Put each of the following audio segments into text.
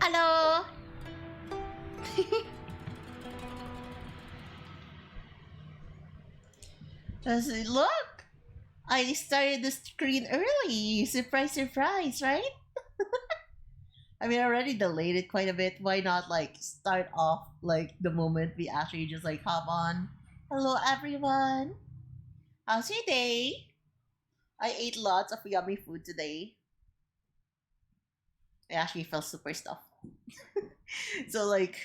Hello. Look, I started the screen early. Surprise, surprise, right? I mean, I already delayed it quite a bit. Why not like start off like the moment we actually just like hop on? Hello, everyone. How's your day? I ate lots of yummy food today. I actually felt super stuffed. So like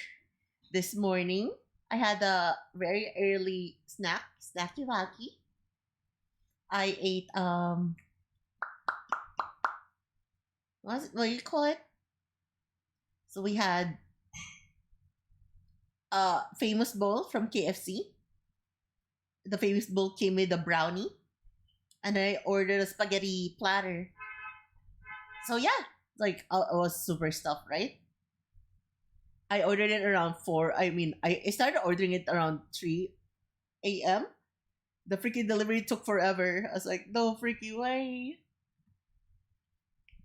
this morning, I had a very early snacky wacky. I ate what do you call it? So we had a famous bowl from KFC. The famous bowl came with a brownie, and I ordered a spaghetti platter. So yeah, like I was super stuffed, right? I ordered it around 4. I mean, I started ordering it around 3 a.m. The freaking delivery took forever. I was like, no freaking way.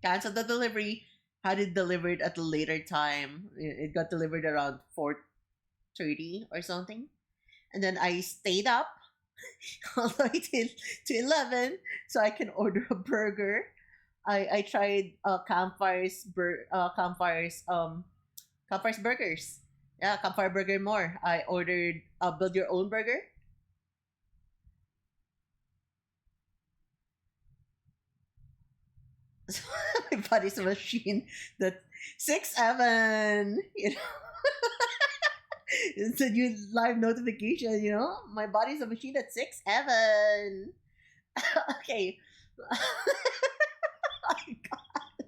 Canceled the delivery. Had it delivered at a later time. It got delivered around 4:30 or something. And then I stayed up all the way to 11 so I can order a burger. I tried campfires burgers. Yeah, campfire burger more. I ordered a build your own burger. My body's a machine that 6'7", it's a new live notification, my body's a machine at 6'7". Okay. Oh my God.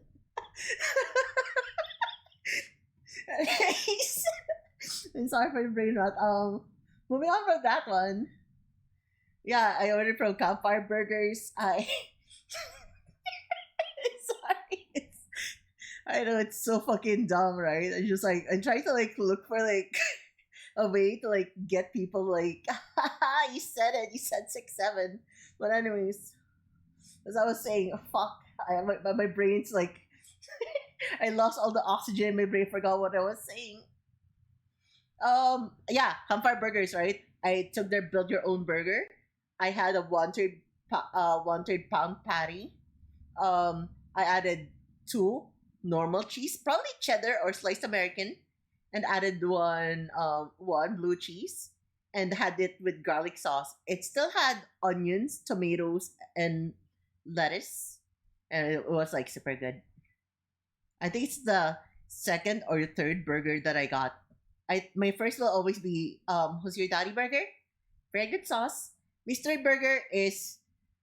Anyways, I'm sorry for the brain rot. Moving on from that one. Yeah, I ordered from Campfire Burgers. Sorry. I know it's so fucking dumb, right? I just like I'm trying to like look for like a way to like get people like you said it, you said 6'7". But anyways, as I was saying, fuck, my brain's like I lost all the oxygen in my brain, forgot what I was saying. Yeah, Campfire Burgers, right? I took their build your own burger. I had a one third pound patty. I added two normal cheese, probably cheddar or sliced American, and added one blue cheese, and had it with garlic sauce. It still had onions, tomatoes, and lettuce, and it was like super good. I think it's the second or the third burger that I got. My first will always be Who's Your Daddy Burger? Very good sauce. Mystery Burger is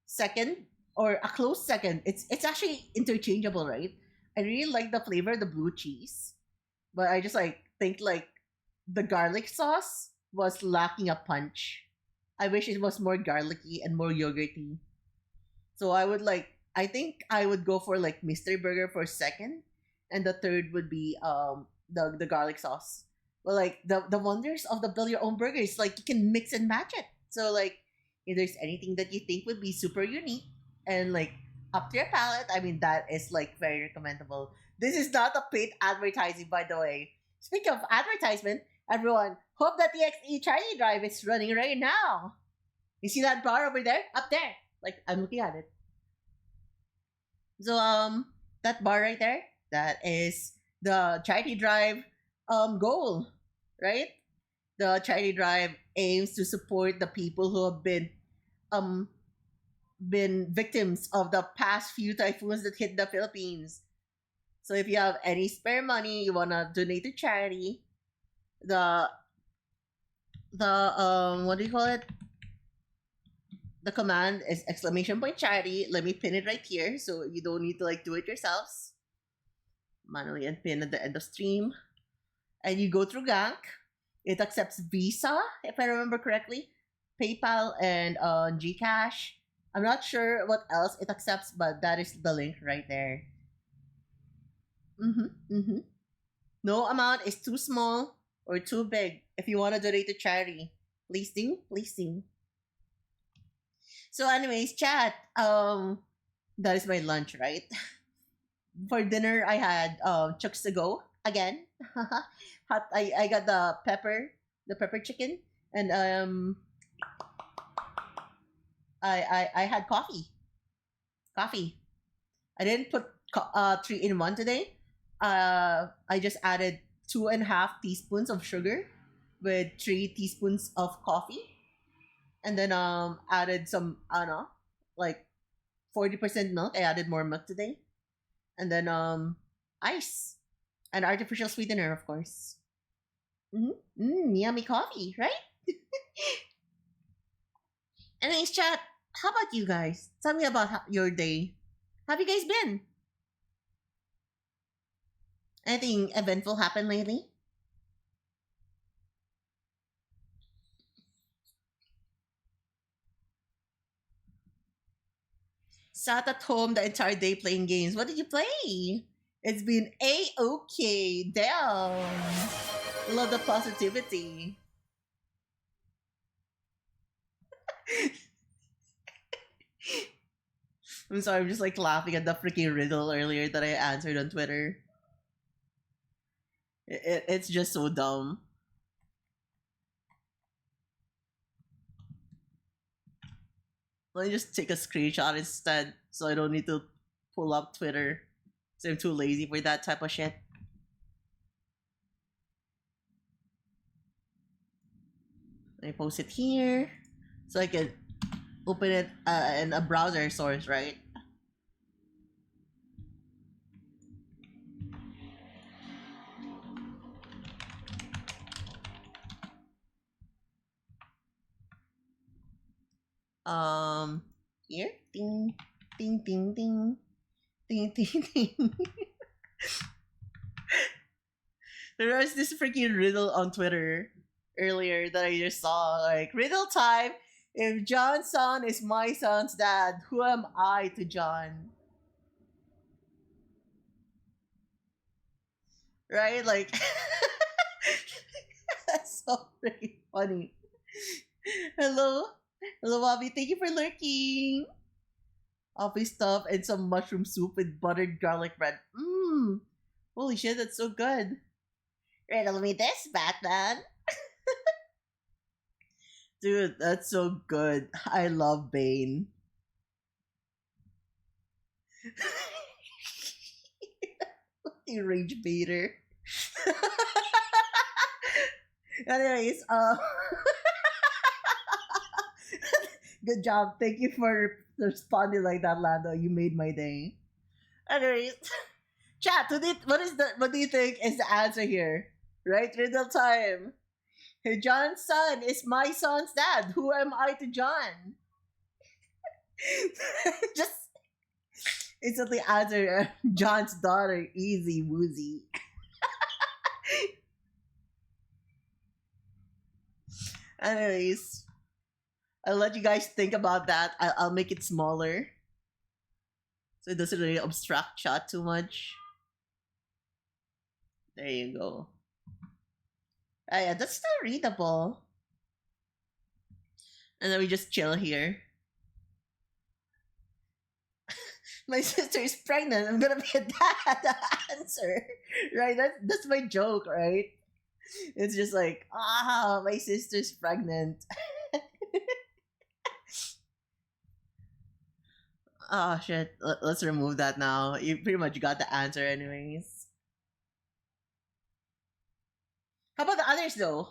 second or a close second. It's actually interchangeable, right? I really like the flavor of the blue cheese, but I just like think like the garlic sauce was lacking a punch. I wish it was more garlicky and more yogurty. So I think I would go for like mystery burger for second, and the third would be the garlic sauce. Well, like the wonders of the build your own burger is like you can mix and match it. So like if there's anything that you think would be super unique and like up to your palate, I mean that is like very recommendable. This is not a paid advertising, by the way. Speaking of advertisement, everyone, Hope.Exe Charity Drive is running right now. You see that bar over there? Up there. Like I'm looking at it. So that bar right there, that is the charity drive goal, right? The charity drive aims to support the people who have um been victims of the past few typhoons that hit the Philippines. So if you have any spare money you wanna donate to charity, the what do you call it? The command is exclamation point charity. Let me pin it right here so you don't need to like do it yourselves. Manually and pin at the end of stream. And you go through Gank. It accepts Visa, if I remember correctly, PayPal, and Gcash. I'm not sure what else it accepts, but that is the link right there. No amount is too small or too big. If you want to donate to charity, please do. Please do. So, anyways, chat. That is my lunch, right? For dinner, I had chooks to go again. I got the pepper chicken, and I had coffee. I didn't put 3 in 1 today. I just added 2.5 teaspoons of sugar with 3 teaspoons of coffee, and then added some I don't know, like 40% milk. I added more milk today, and then ice and artificial sweetener, of course. Yummy coffee, right? Anyways, chat. How about you guys? Tell me about your day. How have you guys been? Anything eventful happened lately? Sat at home the entire day playing games. What did you play? It's been a-okay. Damn. Love the positivity. I'm sorry, I'm just like laughing at the freaking riddle earlier that I answered on Twitter. It's just so dumb. Let me just take a screenshot instead so I don't need to pull up Twitter. So I'm too lazy for that type of shit. Let me post it here so I can open it in a browser source, right? Um, Here, ding, ding, ding, ding, ding, ding, ding. There was this freaking riddle on Twitter earlier that I just saw. Like, riddle time. If John's son is my son's dad, who am I to John? Right? Like, that's so freaking funny. Hello? Hello, Bobby. Thank you for lurking. Office stuff and some mushroom soup with buttered garlic bread. Mmm. Holy shit, that's so good. Riddle me this, Batman. Dude, that's so good. I love Bane. You rage baiter. Anyways, good job. Thank you for responding like that, Lando. You made my day. Anyways, chat. What do you think is the answer here? Right, riddle time. Hey, John's son is my son's dad. Who am I to John? Just instantly answer John's daughter. Easy woozy. Anyways, I'll let you guys think about that. I'll make it smaller so it doesn't really obstruct chat too much. There you go. Yeah, that's still readable. And then we just chill here. My sister is pregnant. I'm gonna be a dad. Answer, right? That's my joke, right? It's just like, my sister's pregnant. Oh shit. Let's remove that now. You pretty much got the answer, anyways. How about the others, though?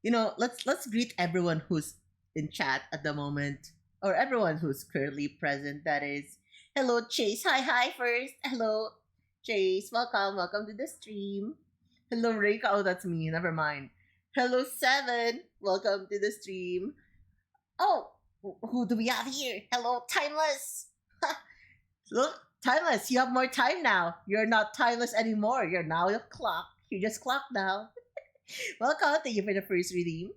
Let's greet everyone who's in chat at the moment, or everyone who's currently present. That is, hello Chase. Hi first. Hello Chase. Welcome to the stream. Hello Reika. Oh, that's me. Never mind. Hello Seven. Welcome to the stream. Oh, who do we have here? Hello Timeless. Look, Timeless. You have more time now. You're not timeless anymore. You're now a clock. You just clock now. Welcome. Thank you for the first redeem.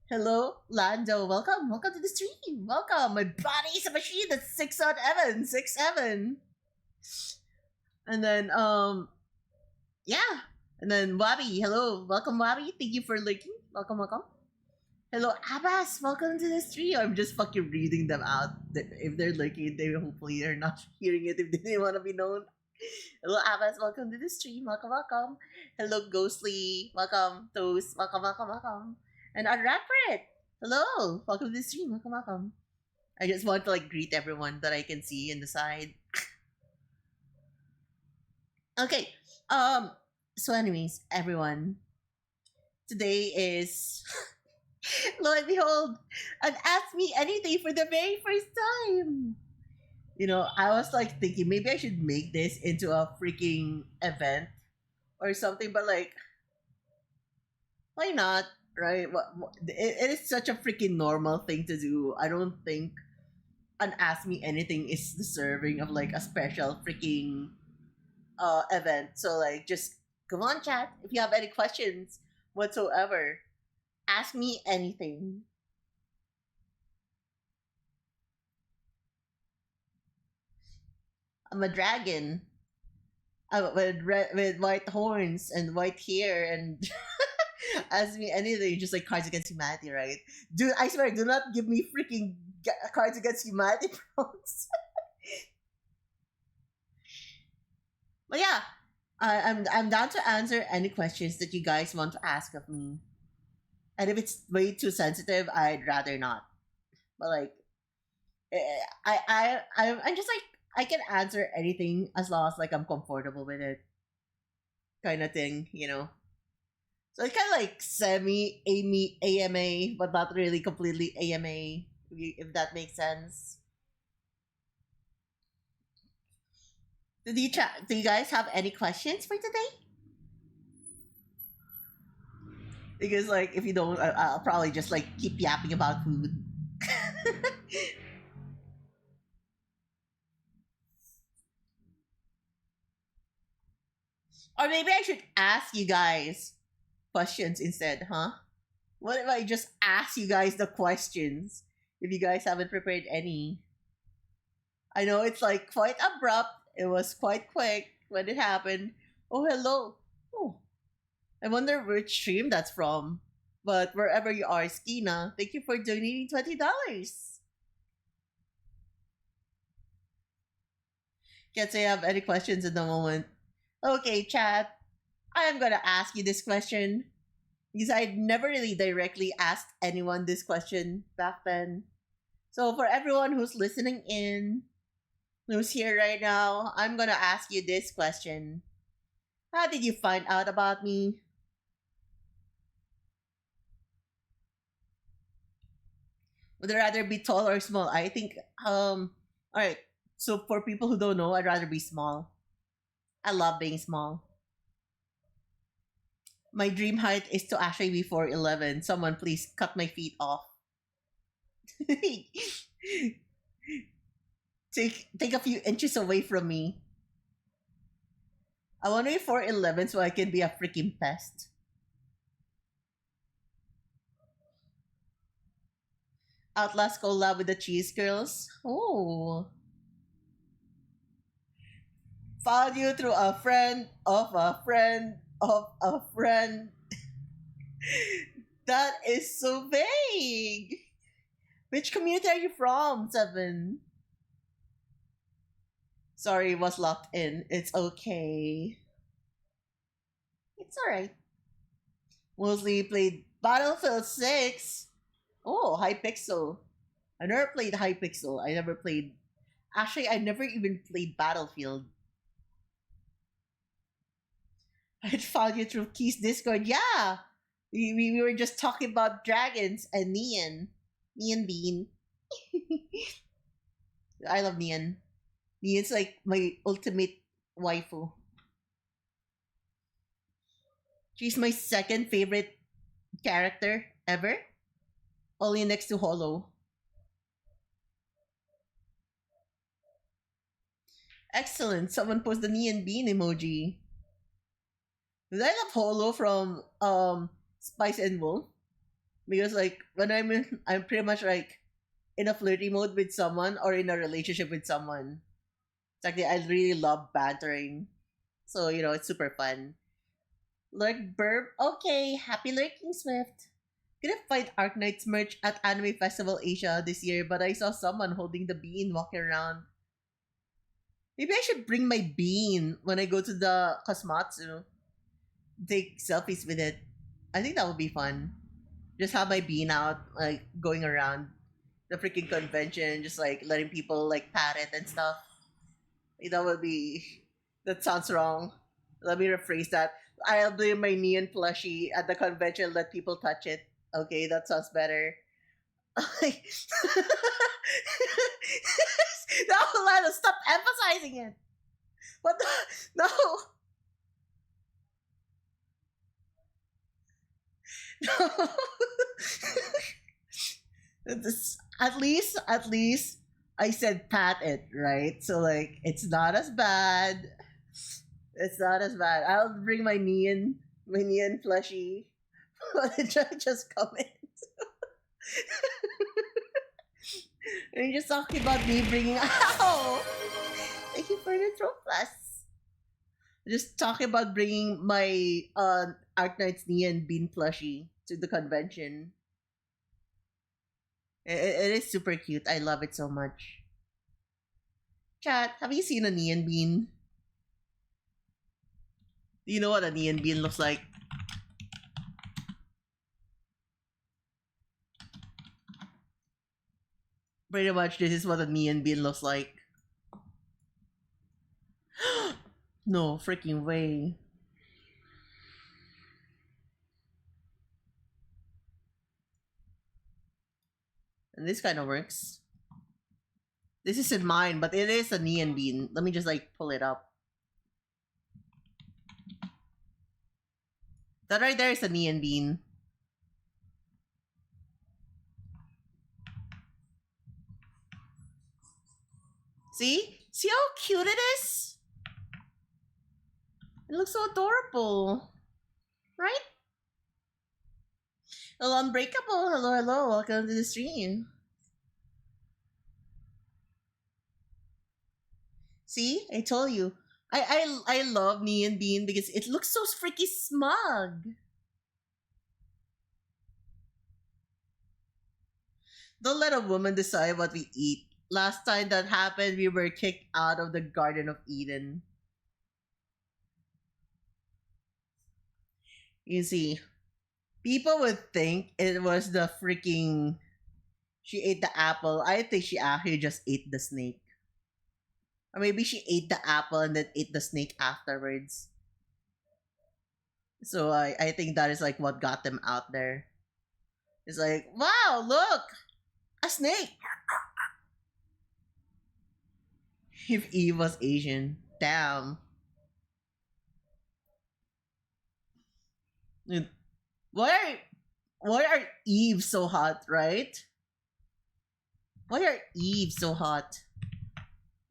Hello, Lando. Welcome to the stream. Welcome. My body's a machine. That's 6 on Evan. 6-7. And then, yeah. And then Wabi. Hello. Welcome, Wabi. Thank you for lurking. Welcome. Hello, Abbas. Welcome to the stream. I'm just fucking reading them out. If they're lurking, they hopefully are not hearing it if they didn't want to be known. Hello, Abbas. Welcome to the stream. Welcome, welcome. Hello, Ghostly. Welcome, Toast. Welcome, welcome, welcome. And our Rapper. Hello. Welcome to the stream. Welcome, welcome. I just want to like greet everyone that I can see in the side. Okay. Um. So, anyways, everyone, today is lo and behold, an Ask Me Anything for the very first time. I was like thinking maybe I should make this into a freaking event or something, but like, why not? Right? It is such a freaking normal thing to do. I don't think an Ask Me Anything is deserving of like a special freaking event. So like, just come on, chat. If you have any questions whatsoever, ask me anything. I'm a dragon. With white horns and white hair and ask me anything, just like Cards Against Humanity, right? Dude, I swear, do not give me freaking Cards Against Humanity prompts. But yeah, I'm down to answer any questions that you guys want to ask of me. And if it's way too sensitive, I'd rather not. But like, I'm just like I can answer anything as long as like I'm comfortable with it, kind of thing. So it's kind of like semi AMA, but not really completely AMA. If that makes sense. Do you guys have any questions for today? Because like if you don't, I'll probably just like keep yapping about food. Or maybe I should ask you guys questions instead, huh? What if I just ask you guys the questions if you guys haven't prepared any? I know it's like quite abrupt. It was quite quick when it happened. Oh, hello. Oh, I wonder which stream that's from. But wherever you are, Skina, thank you for donating $20. Can't say I have any questions at the moment. Okay, chat. I am gonna ask you this question because I'd never really directly asked anyone this question back then. So for everyone who's listening in, who's here right now, I'm gonna ask you this question. How did you find out about me? Would I rather be tall or small? I think alright. So for people who don't know, I'd rather be small. I love being small. My dream height is to actually be 4'11". Someone please cut my feet off. Take a few inches away from me. I want to be 4'11" so I can be a freaking pest. Outlast collab with the Cheese Girls. Oh. Found you through a friend of a friend of a friend. That is so vague. Which community are you from, Seven? Sorry, was locked in. It's okay. It's alright. Mostly played Battlefield 6. Oh, Hypixel. I never played Hypixel. I never played. Actually, I never even played Battlefield. I found you through Keys Discord. Yeah. We were just talking about dragons and Neon. Neon Bean. I love Neon. Neon's like my ultimate waifu. She's my second favorite character ever. Only next to Hollow. Excellent. Someone post the Neon Bean emoji. Did I love Hollow from Spice and Wolf? Because like when I'm pretty much like in a flirty mode with someone or in a relationship with someone. It's like I really love bantering. So, it's super fun. Lurk Burb. Okay, happy lurking, Swift. Couldn't find Arknight's merch at Anime Festival Asia this year, but I saw someone holding the bean walking around. Maybe I should bring my bean when I go to the Kosmatsu. Take selfies with it. I think that would be fun. Just have my bean out, like going around the freaking convention, just like letting people like pat it and stuff. That would be. That sounds wrong. Let me rephrase that. I'll bring my neon plushie at the convention and let people touch it. Okay, that sounds better. No, Lana, stop emphasizing it. What the? No. No. At least, I said pat it, right? So like, it's not as bad. It's not as bad. I'll bring my neon plushie. Just comment. And you're just talking about me bringing. Ow! Thank you for the throat plus. Just talking about bringing my Arknight's neon bean plushie to the convention. It is super cute. I love it so much. Chat, have you seen a neon bean? Do you know what a neon bean looks like? Pretty much this is what a neon bean looks like. No freaking way. And this kind of works. This isn't mine, but it is a neon bean. Let me just like pull it up. That right there is a neon bean. See? See how cute it is? It looks so adorable. Right? Hello, Unbreakable. Hello, hello. Welcome to the stream. See? I told you. I love Neon Bean because it looks so freaky smug. Don't let a woman decide what we eat. Last time that happened, we were kicked out of the Garden of Eden. You see, people would think it was the freaking. She ate the apple. I think she actually just ate the snake. Or maybe she ate the apple and then ate the snake afterwards. So I think that is like what got them out there. It's like, wow, look! A snake! If Eve was Asian. Damn. Why are Eve so hot, right? Why are Eve so hot?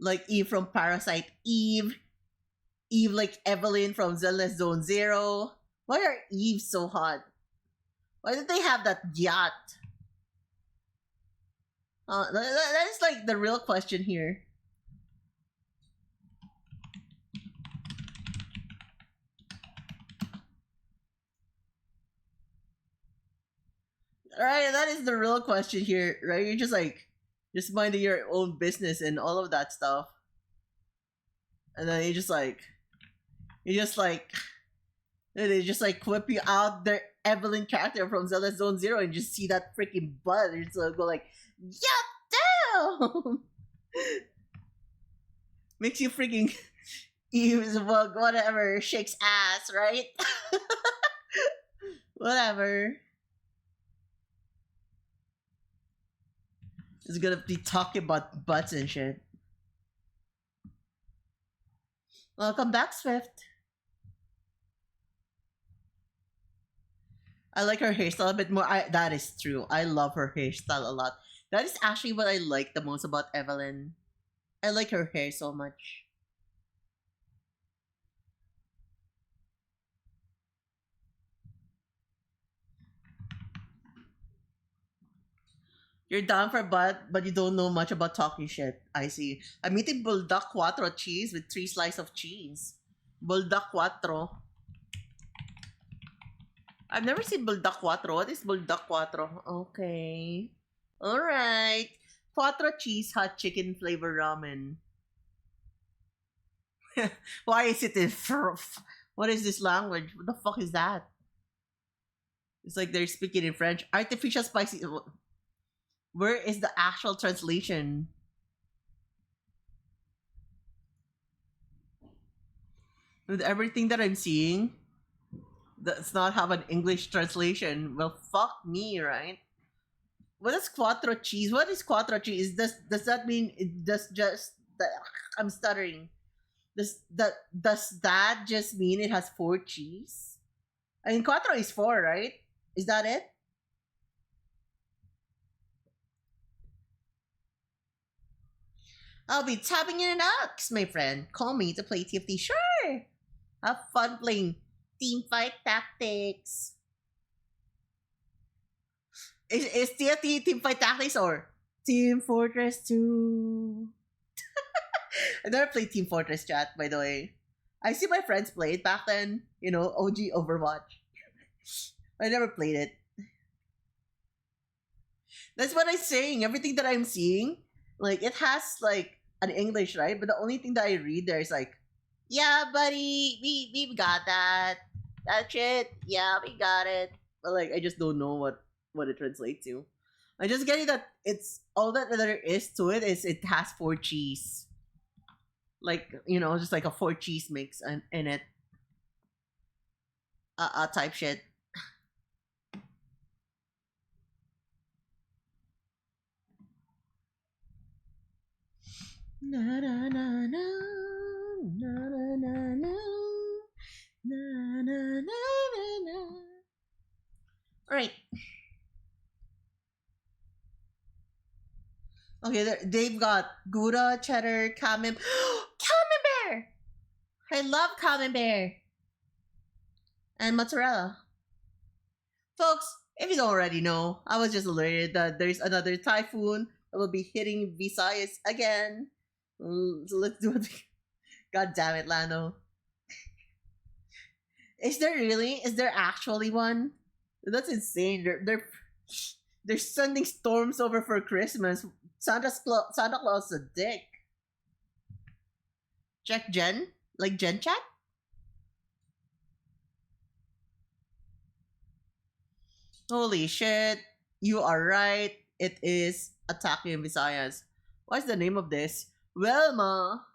Like Eve from Parasite Eve. Eve like Evelyn from Zelda Zone Zero. Why are Eve so hot? Why did they have that yacht? That is like the real question here. Right, that is the real question here, right? You're just minding your own business and all of that stuff. And then they just like they just like whip you out their Evelyn character from Zelda Zone Zero and just see that freaking butt and just go like, yeah, down. Makes you freaking Eve's well, whatever, shakes ass, right? Whatever. It's gonna be talking about butts and shit. Welcome back, Swift. I like her hairstyle a bit more. That is true. I love her hairstyle a lot. That is actually what I like the most about Evelyn. I like her hair so much. You're down for butt, but you don't know much about talking shit. I see. I'm eating Bulldog Quattro cheese with 3 slices of cheese. Bulldog Quattro. I've never seen Bulldog Quattro. What is Bulldog Quattro? Okay. Alright. Quattro cheese hot chicken flavor ramen. Why is it in what is this language? What the fuck is that? It's like they're speaking in French. Artificial spicy. Where is the actual translation? With everything that I'm seeing, does not have an English translation. Well, fuck me, right? What is quattro cheese? What is quattro cheese? Does that mean it does just that I'm stuttering? Does that just mean it has four cheese? I mean, quattro is four, right? Is that it? I'll be tapping in an ox, my friend. Call me to play TFT. Sure. Have fun playing team fight tactics. Is TFT team fight tactics or Team Fortress 2? I never played Team Fortress chat, by the way. I see my friends play it back then. OG Overwatch. I never played it. That's what I'm saying. Everything that I'm seeing, like it has like an English, right? But the only thing that I read there is like, yeah, buddy, we've got that. That shit. Yeah, we got it. But like I just don't know what it translates to. I just get it that it's all that there is to it is it has four cheese. Like, just like a four cheese mix in it. Type shit. Na na na na na na na na na na na na. All right. Okay, they've got Gouda, cheddar, camembert. Camembert! I love camembert. And mozzarella. Folks, if you don't already know, I was just alerted that there's another typhoon that will be hitting Visayas again. So let's do it. God damn it, Lano. Is there really? Is there actually one? That's insane. They're sending storms over for Christmas. Santa Claus is a dick. Check Jen? Like Gen Chat? Holy shit. You are right. It is Attacking in Visayas. What's the name of this? Wilma.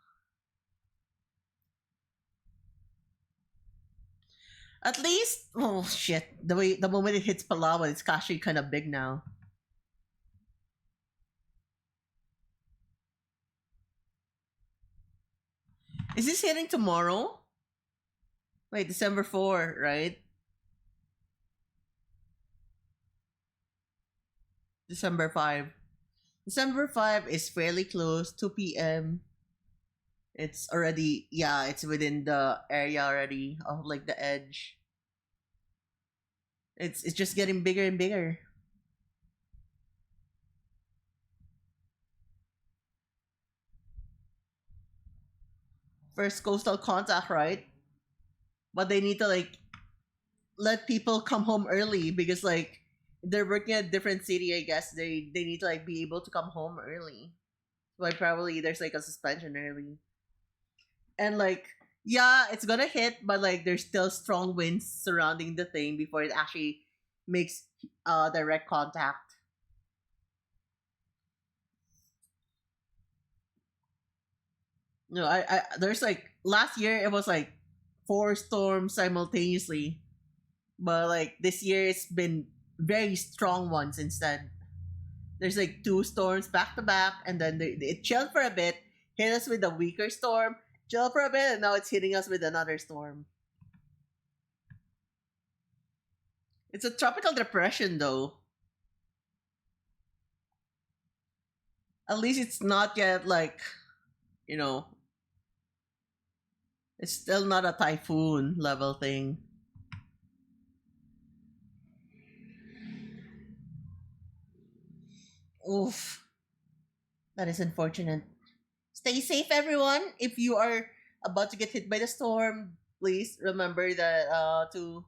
At least, oh shit. The moment it hits Palawan, it's actually kind of big now. Is this hitting tomorrow? Wait, December 4, right? December 5. December 5 is fairly close, 2 p.m. It's already, yeah, it's within the area already of like the edge. It's just getting bigger and bigger. First coastal contact, right? But they need to like let people come home early because like they're working at a different city. I guess they need to like be able to come home early. So like probably there's like a suspension early, and like yeah, it's gonna hit, but like there's still strong winds surrounding the thing before it actually makes direct contact. I there's like last year it was like four storms simultaneously, but like this year it's been very strong ones instead. There's like two storms back to back, and then it chilled for a bit, hit us with a weaker storm, chilled for a bit, and now it's hitting us with another storm. It's a tropical depression, though. At least it's not yet like, you know, it's still not a typhoon level thing. Oof, that is unfortunate. Stay safe, everyone. If you are about to get hit by the storm, please remember that to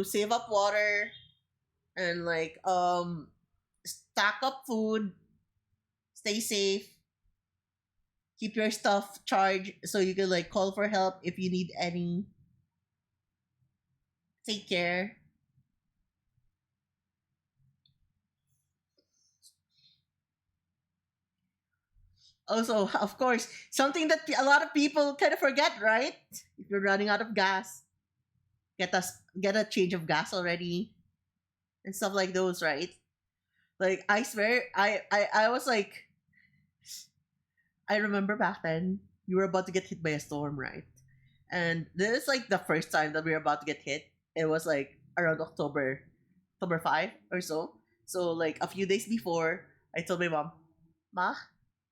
save up water and like stack up food, stay safe, keep your stuff charged so you can like call for help if you need any. Take care. Also, of course, something that a lot of people kind of forget, right? If you're running out of gas, get a change of gas already and stuff like those, right? Like I swear, I was like, I remember back then you were about to get hit by a storm, right? And this is like the first time that we were about to get hit. It was like around October 5 or so. So like a few days before, I told my mom, "Ma,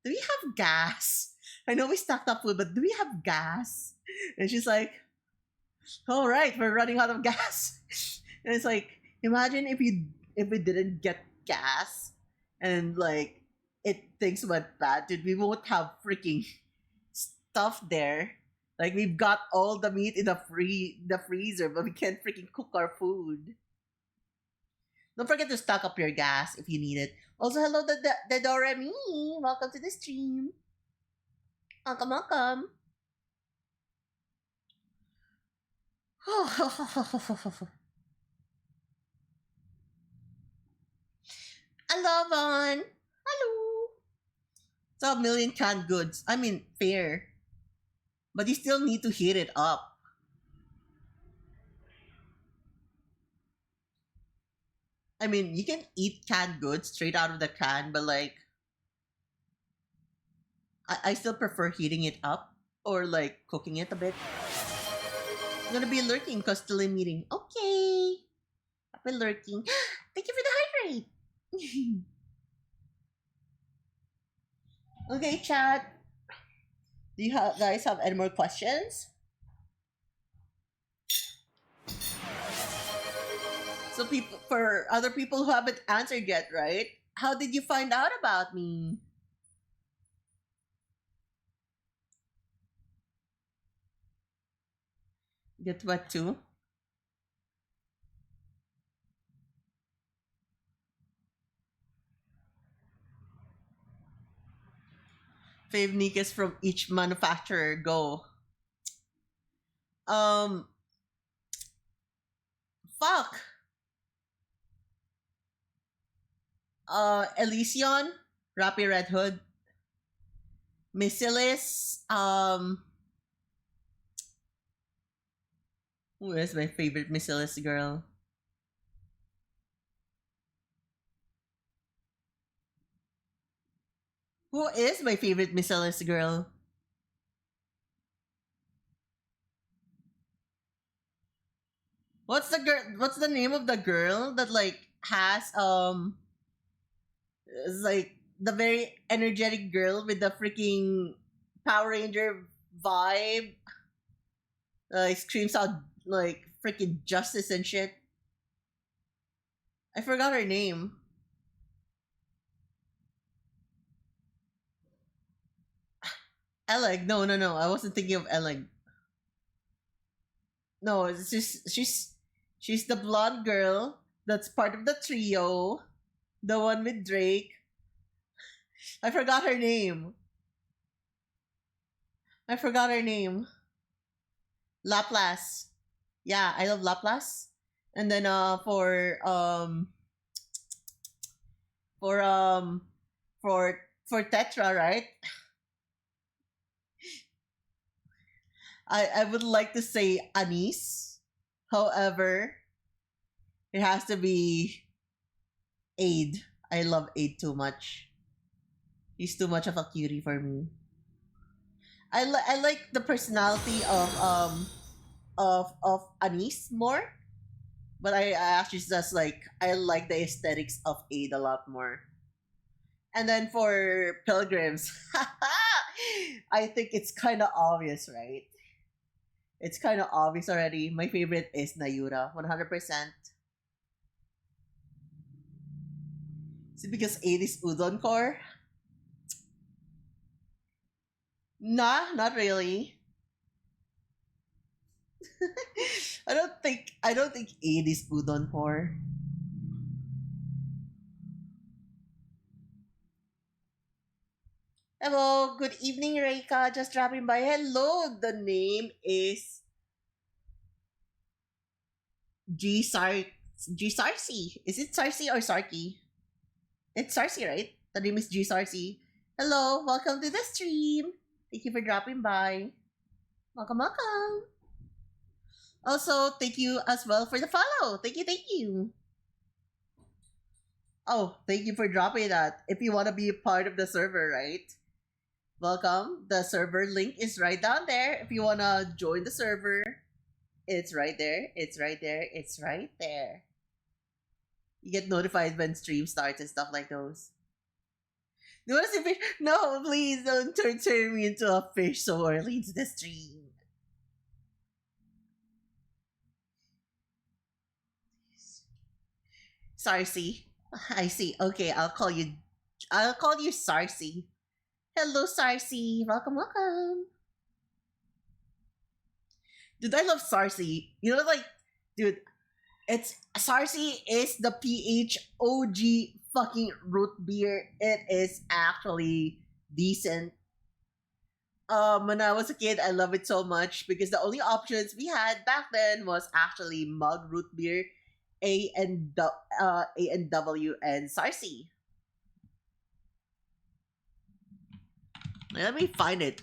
do we have gas? I know we stocked up food, but do we have gas?" And she's like, "All right, we're running out of gas." And it's like, imagine if we didn't get gas, and like things went bad, dude. We won't have freaking stuff there. Like we've got all the meat in the freezer, but we can't freaking cook our food. Don't forget to stock up your gas if you need it. Also, hello, the Doremi. Welcome to the stream. Welcome, welcome. Hello, Vaughn. Hello. It's a million canned goods. I mean, fair. But you still need to heat it up. I mean, you can eat canned goods straight out of the can, but like, I still prefer heating it up or like cooking it a bit. I'm gonna be lurking because still in meeting. Okay. I've been lurking. Thank you for the heart rate. Okay, chat. Do you guys have any more questions? So people, for other people who haven't answered yet, right? How did you find out about me? Get what too? Fave Nikas from each manufacturer. Go. Um, fuck. Elysion, Rappy Red Hood, Missilis. Who is my favorite Missilis girl? Who is my favorite Missilis girl? What's the girl? What's the name of the girl that like has is like the very energetic girl with the freaking Power Ranger vibe? Like screams out like freaking justice and shit. I forgot her name. Eleg. No, no, no. I wasn't thinking of Eleg. No, it's just she's the blonde girl that's part of the trio. The one with Drake. I forgot her name. I forgot her name. Laplace. Yeah, I love Laplace. And then for for Tetra, right? I would like to say anise. However, it has to be Aid. I love Aid too much. He's too much of a cutie for me. I like the personality of Anise more, but I actually just like I like the aesthetics of Aid a lot more. And then for Pilgrims, I think it's kind of obvious, right? It's kind of obvious already. My favorite is Nayura, 100%. Is it because Aid is Udon core? Nah, not really. I don't think Aid is Udon core. Hello, good evening, Reika. Just dropping by. Hello, the name is G Sar G Sarcy. Is it Sarcy or Sarky? It's Sarcy, right? The name is G Sarcy. Hello, welcome to the stream. Thank you for dropping by. Welcome, welcome. Also, thank you as well for the follow. Thank you, thank you. Oh, thank you for dropping that. If you want to be a part of the server, right? Welcome. The server link is right down there. If you want to join the server, it's right there. It's right there. It's right there. You get notified when stream starts and stuff like those. You want to see fish? No, please don't turn me into a fish so early into the stream. Sarcy. I see. Okay, I'll call you. I'll call you Sarcy. Hello, Sarcy. Welcome, welcome. Dude, I love Sarcy. You know, like, dude, it's Sarcy is the PHOG fucking root beer. It is actually decent. When I was a kid, I love it so much because the only options we had back then was actually mug root beer, A and W, and Sarcy. Let me find it.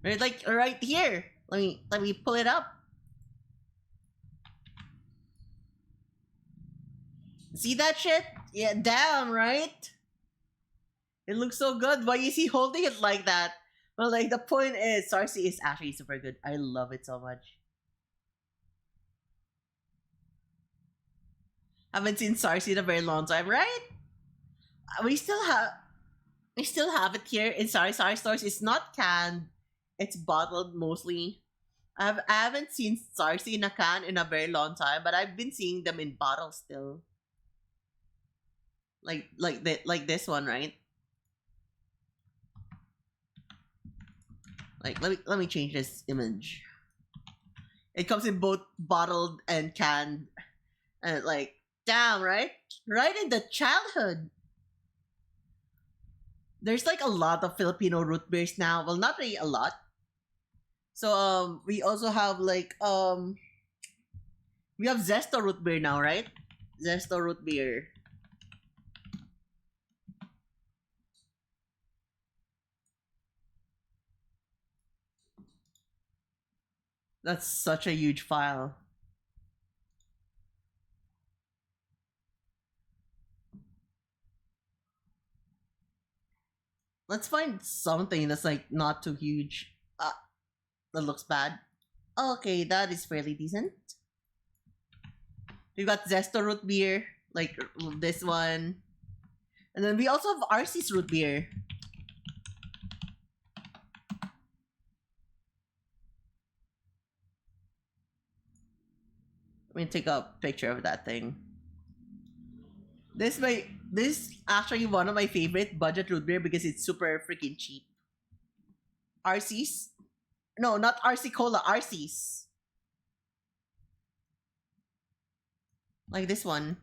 Right, like right here. Let me pull it up. See that shit? Yeah, damn, right? It looks so good. Why is he holding it like that? Well, like the point is, Sarcy is actually super good. I love it so much. Haven't seen Sarcy in a very long time, right? We still have it here in Sari stores. It's not canned. It's bottled mostly. I haven't seen Sarcy in a can in a very long time, but I've been seeing them in bottles still. Like this one, right? Like let me change this image. It comes in both bottled and canned, and like damn, right? Right in the childhood. There's like a lot of Filipino root beers now. Well, not really a lot. So we also have like we have Zesto root beer now, right? Zesto root beer. That's such a huge file. Let's find something that's like not too huge. That looks bad. Okay, that is fairly decent. We've got Zesto root beer, like this one. And then we also have RC's root beer. Let me take a picture of that thing. This actually one of my favorite budget root beer because it's super freaking cheap. RC's? No, not RC Cola, RC's. Like this one.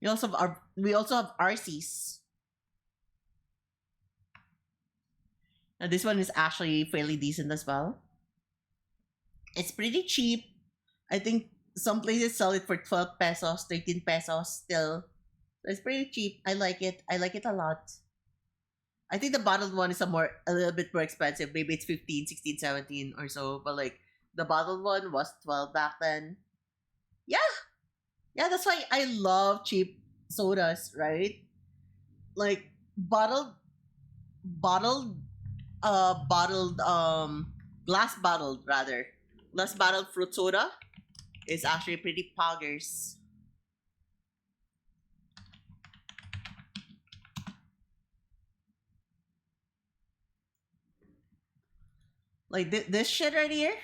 We also have RC's. And this one is actually fairly decent as well. It's pretty cheap. I think some places sell it for 12 pesos, 13 pesos still. So it's pretty cheap. I like it. I like it a lot. I think the bottled one is a little bit more expensive. Maybe it's 15, 16, 17 or so. But like the bottled one was 12 back then. Yeah. Yeah, that's why I love cheap sodas, right? Like bottled glass bottled rather. Glass bottled fruit soda is actually pretty poggers. Like this shit right here.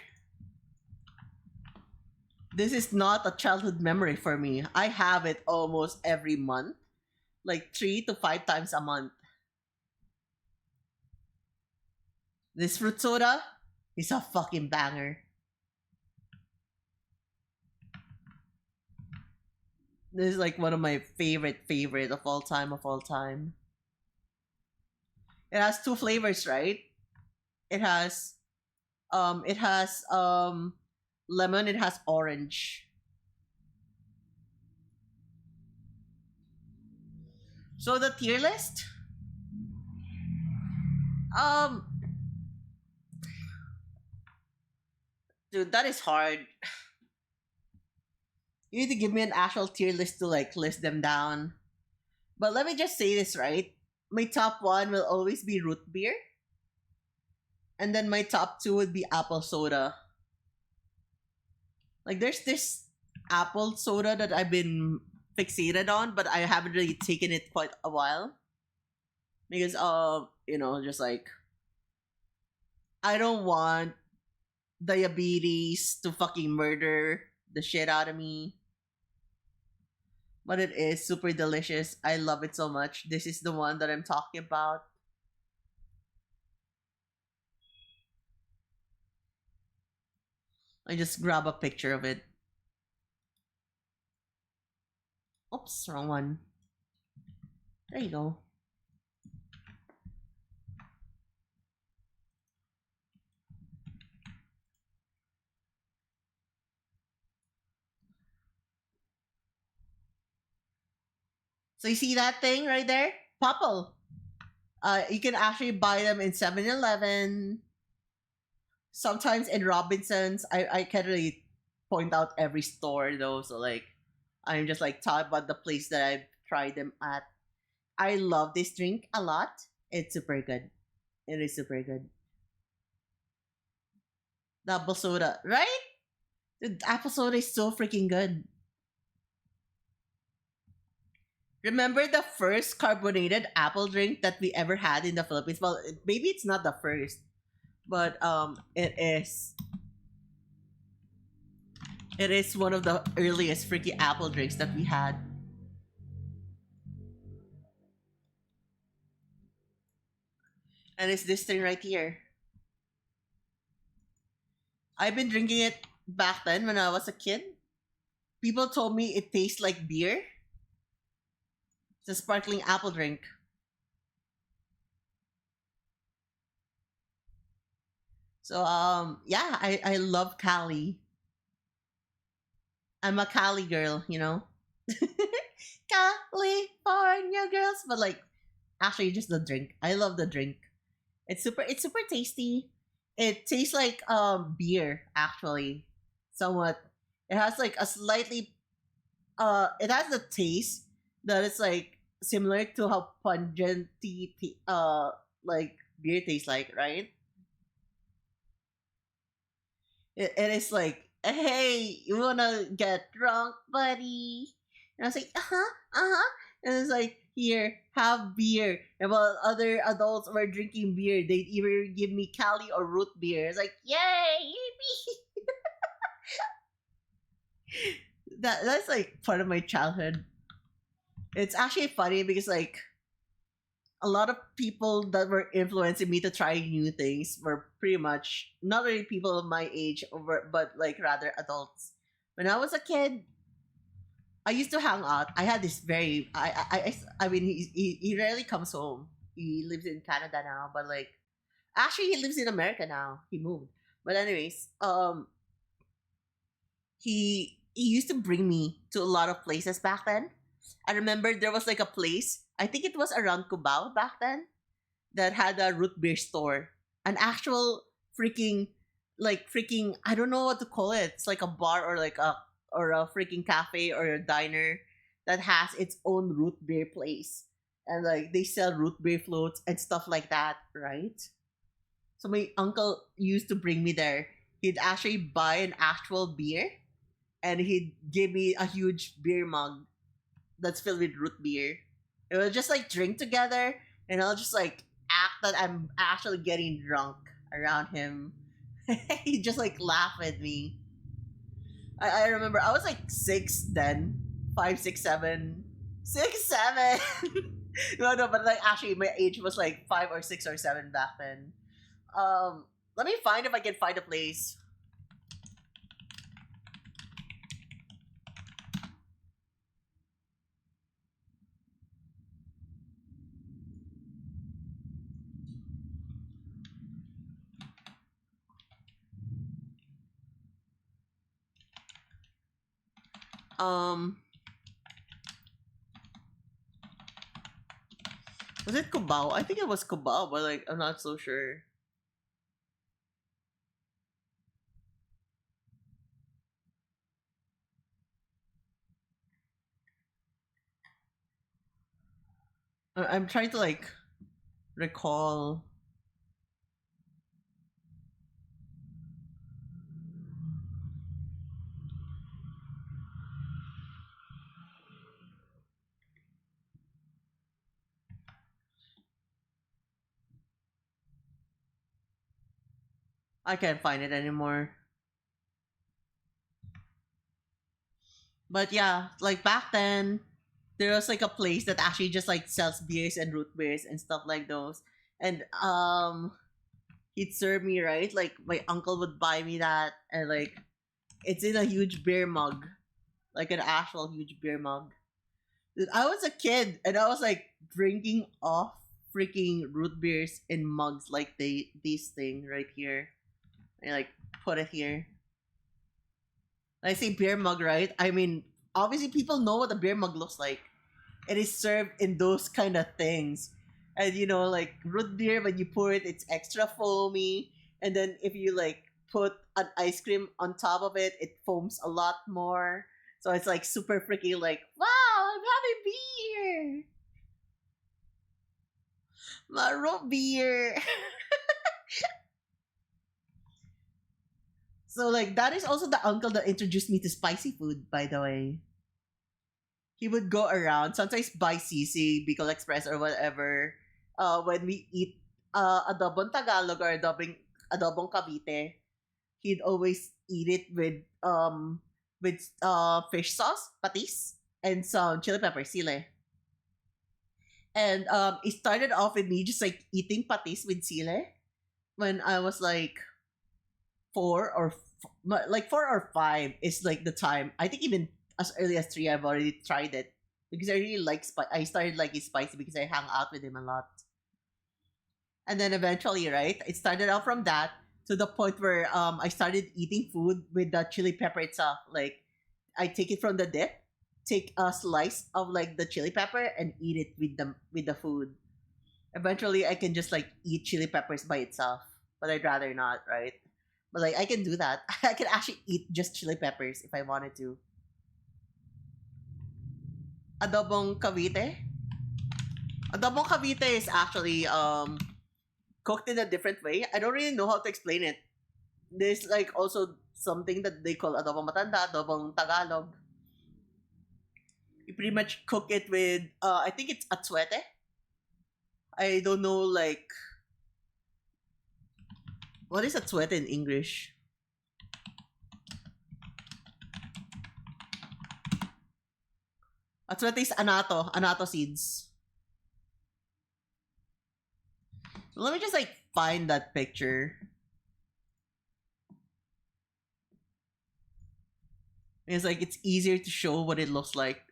This is not a childhood memory for me. I have it almost every month, like 3 to 5 times a month. This fruit soda is a fucking banger. This is like one of my favorite of all time of all time. It has two flavors, right? It has it has lemon, it has orange. So the tier list, um dude, that is hard. You need to give me an actual tier list to like list them down. But let me just say this, right? My top one will always be root beer. And then my top two would be apple soda. Like there's this apple soda that I've been fixated on, but I haven't really taken it quite a while. Because just like I don't want diabetes to fucking murder the shit out of me. But it is super delicious. I love it so much. This is the one that I'm talking about. I just grab a picture of it. Oops, wrong one. There you go. So you see that thing right there? Popple. You can actually buy them in 7-Eleven. Sometimes in Robinsons. I can't really point out every store though, so like I'm just like talking about the place that I've tried them at. I love this drink a lot. It's super good. It is super good. The apple soda, right? The apple soda is so freaking good. Remember the first carbonated apple drink that we ever had in the Philippines? Well, maybe it's not the first, but it is. It is one of the earliest freaky apple drinks that we had. And it's this thing right here. I've been drinking it back then when I was a kid. People told me it tastes like beer. It's a sparkling apple drink. So yeah, I love Cali. I'm a Cali girl, you know. California girls, but like actually just the drink. I love the drink. It's super tasty. It tastes like beer actually. Somewhat. It has like a slightly it has the taste that is like similar to how pungent like beer tastes like, right? It is like, hey, you wanna get drunk, buddy? And I was like, uh-huh. And it's like, here, have beer. And while other adults were drinking beer, they'd either give me Cali or root beer. It's like, yay, yippee! That's like part of my childhood. It's actually funny because like a lot of people that were influencing me to try new things were pretty much not really people of my age, but like rather adults. When I was a kid, I used to hang out. I had this very I mean he rarely comes home. He lives in Canada now, but like actually he lives in America now. He moved. But anyways, he used to bring me to a lot of places back then. I remember there was like a place, I think it was around Cubao back then, that had a root beer store. An actual freaking freaking I don't know what to call it. It's like a bar or a freaking cafe or a diner that has its own root beer place. And like they sell root beer floats and stuff like that, right? So my uncle used to bring me there. He'd actually buy an actual beer and he'd give me a huge beer mug that's filled with root beer. It was just like drink together, and I'll just like act that I'm actually getting drunk around him. He just like laugh at me. I remember I was like six then, five, six, seven, six, seven. No, but like actually my age was like 5 or 6 or 7 back then. Um, Let me find if I can find a place. Um, was it Cubao? I think it was Cubao, but like I'm not so sure. I'm trying to like recall. I can't find it anymore. But yeah, like back then, there was like a place that actually just like sells beers and root beers and stuff like those. And he'd serve me, right. Like my uncle would buy me that, and like it's in a huge beer mug, like an actual huge beer mug. Dude, I was a kid and I was like drinking off freaking root beers in mugs like this thing right here. I like put it here. I say beer mug, right? I mean, obviously people know what a beer mug looks like. It is served in those kind of things. And like root beer, when you pour it, it's extra foamy. And then if you like put an ice cream on top of it, it foams a lot more. So it's like super freaky, like, wow, I'm having beer. My root beer. So like that is also the uncle that introduced me to spicy food, by the way. He would go around, sometimes buy CC, Bicol Express or whatever. When we eat adobong Tagalog or adobong Cavite, he'd always eat it with fish sauce, patis, and some chili pepper, sile. And it started off with me just like eating patis with sile when I was like like 4 or 5 is like the time. I think even as early as 3, I've already tried it because I really like I started liking spicy because I hang out with him a lot, and then eventually, right, it started out from that to the point where I started eating food with the chili pepper itself. Like I take it from the dip, take a slice of like the chili pepper and eat it with the food. Eventually, I can just like eat chili peppers by itself, but I'd rather not, right? But like I can do that. I can actually eat just chili peppers if I wanted to. Adobong Cavite. Adobong Cavite is actually cooked in a different way. I don't really know how to explain it. There's like also something that they call adobong matanda, adobong Tagalog. You pretty much cook it with I think it's atsuete. I don't know like what is atsuete in English. Atsuete is anato seeds. Let me just like find that picture. It's like it's easier to show what it looks like.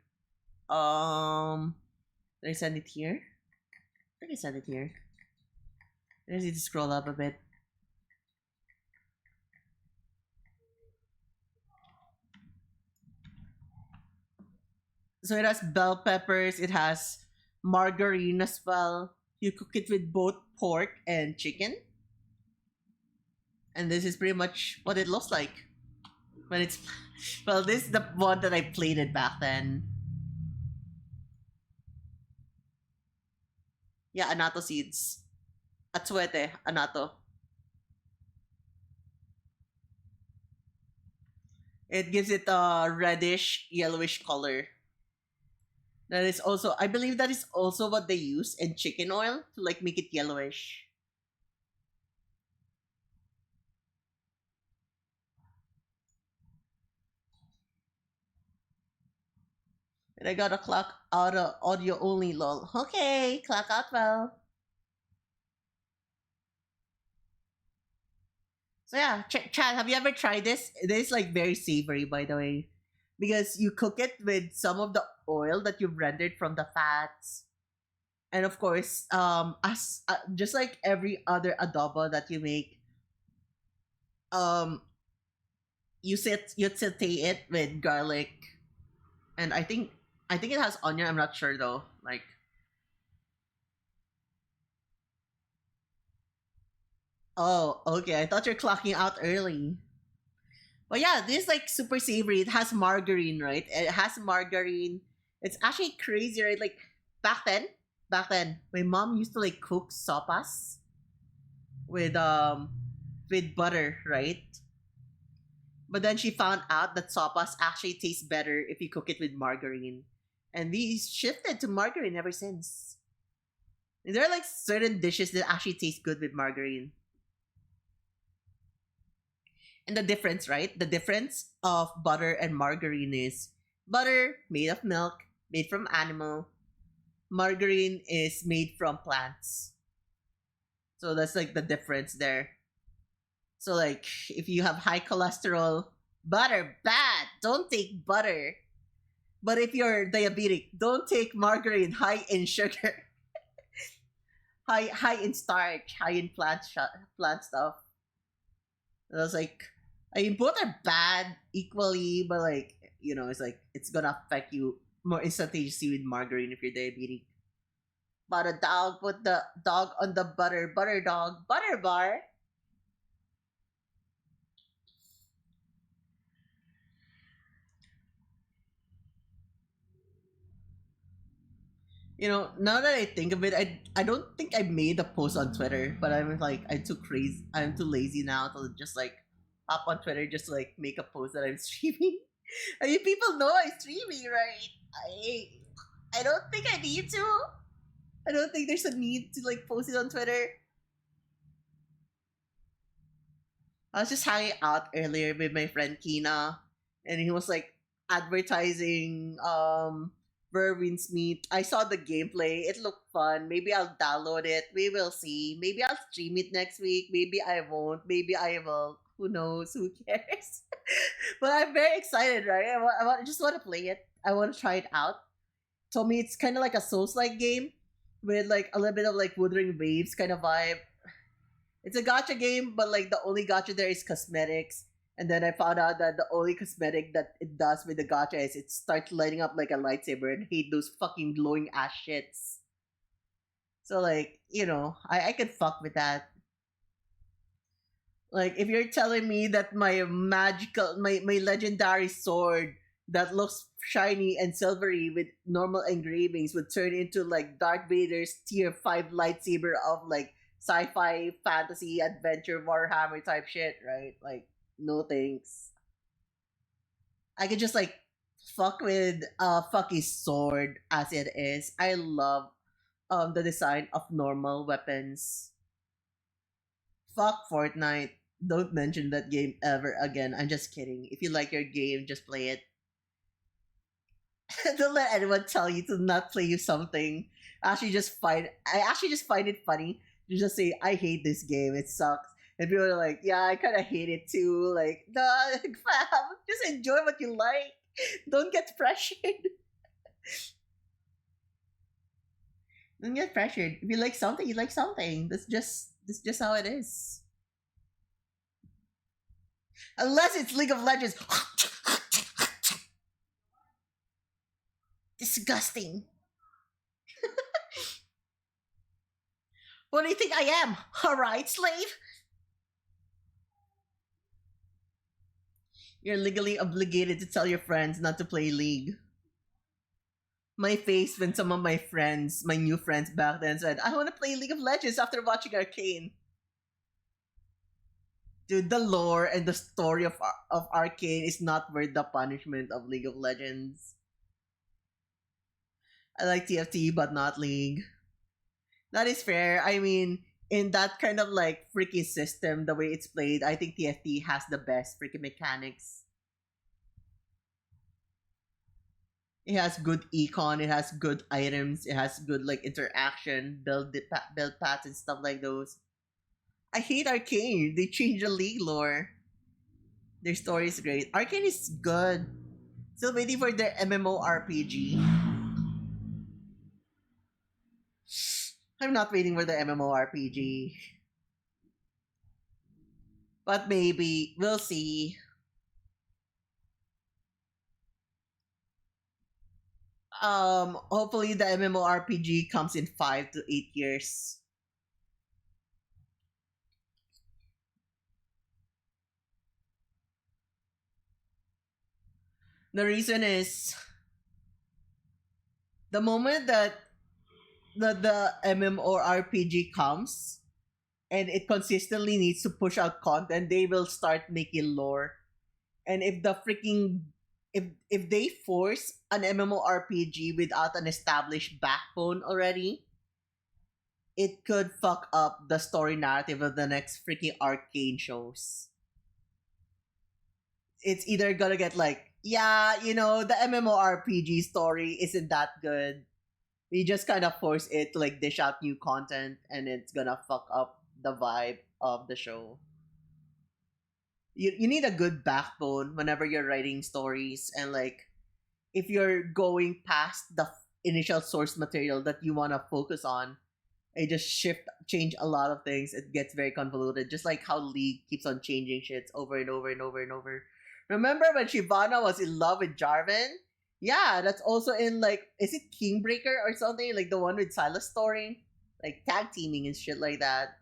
Did I send it here? I think I sent it here. I just need to scroll up a bit. So it has bell peppers. It has margarine as well. You cook it with both pork and chicken, and this is pretty much what it looks like when it's. Well, this is the one that I plated back then. Yeah, anato seeds. Atsuete, anato. It gives it a reddish, yellowish color. That is also, I believe that is also what they use in chicken oil to like make it yellowish. And I got a clock out of audio only, lol. Okay, clock out well. So yeah, Chad, have you ever tried this? It is like very savory, by the way, because you cook it with some of the oil that you've rendered from the fats, and of course, as just like every other adobo that you make, um, you saute it with garlic, and I think it has onion. I'm not sure though. Like, oh, okay. I thought you're clocking out early. But yeah, this is like super savory. It has margarine, right? It has margarine. It's actually crazy, right? Like back then, back then, my mom used to like cook sopas with um with butter, right? But then she found out that sopas actually taste better if you cook it with margarine. And we shifted to margarine ever since. And there are like certain dishes that actually taste good with margarine. And the difference, right? The difference of butter and margarine is butter made of milk, made from animal. Margarine is made from plants. So that's like the difference there. So like if you have high cholesterol, butter bad. Don't take butter. But if you're diabetic, don't take margarine high in sugar, high in starch, high in plant stuff. And I was like, I mean, both are bad equally, but like it's like it's gonna affect you more instantaneously with margarine if you're diabetic. But a dog put the dog on the butter dog, butter bar. Now that I think of it, I don't think I made a post on Twitter, but I'm like I'm too lazy now to just like hop on Twitter just to like make a post that I'm streaming. I mean, people know I'm streaming, right? I don't think I need to. I don't think there's a need to like post it on Twitter. I was just hanging out earlier with my friend Kina, and he was like advertising Verwin's Meat. I saw the gameplay. It looked fun. Maybe I'll download it. We will see. Maybe I'll stream it next week. Maybe I won't. Maybe I will. Who knows? Who cares? But I'm very excited, right? Just want to play it. I want to try it out. Told me it's kind of like a Souls-like game with like a little bit of like Wuthering Waves kind of vibe. It's a gotcha game, but like the only gotcha there is cosmetics. And then I found out that the only cosmetic that it does with the gotcha is it starts lighting up like a lightsaber, and hate those fucking glowing ass shits. So like, I could fuck with that. Like if you're telling me that my legendary sword that looks shiny and silvery with normal engravings would turn into like Darth Vader's tier 5 lightsaber of like sci-fi fantasy adventure Warhammer type shit, right? Like no thanks. I could just like fuck with fucking sword as it is. I love the design of normal weapons. Fuck Fortnite. Don't mention that game ever again. I'm just kidding. If you like your game, just play it. Don't let anyone tell you to not play you something. I actually just find it funny to just say I hate this game. It sucks. And people are like, yeah, I kind of hate it too. Like, no, fam, just enjoy what you like. Don't get pressured. Don't get pressured. If you like something, you like something. That's just how it is. Unless it's League of Legends. Disgusting. What do you think I am? A right slave? You're legally obligated to tell your friends not to play League. My face when some of my friends, my new friends back then said, I want to play League of Legends after watching Arcane. Dude, the lore and the story of Arcane is not worth the punishment of League of Legends. I like TFT, but not League. That is fair. I mean, in that kind of like freaking system, the way it's played, I think TFT has the best freaking mechanics. It has good econ. It has good items. It has good like interaction, build paths and stuff like those. I hate Arcane. They changed the league lore. Their story is great. Arcane is good. Still waiting for their MMORPG. I'm not waiting for the MMORPG, but maybe we'll see. Hopefully the MMORPG comes in 5 to 8 years. The reason is the moment that the MMORPG comes and it consistently needs to push out content, they will start making lore. And if the freaking if they force an MMORPG without an established backbone already, it could fuck up the story narrative of the next freaking Arcane shows. It's either gonna get like, yeah, the MMORPG story isn't that good. We just kind of force it to like dish out new content, and it's gonna fuck up the vibe of the show. You need a good backbone whenever you're writing stories, and like if you're going past the initial source material that you want to focus on, it just change a lot of things. It gets very convoluted, just like how League keeps on changing shits over and over and over and over. Remember when Shivana was in love with Jarvan? Yeah, that's also in like, is it Kingbreaker or something, like the one with Silas story, like tag teaming and shit like that.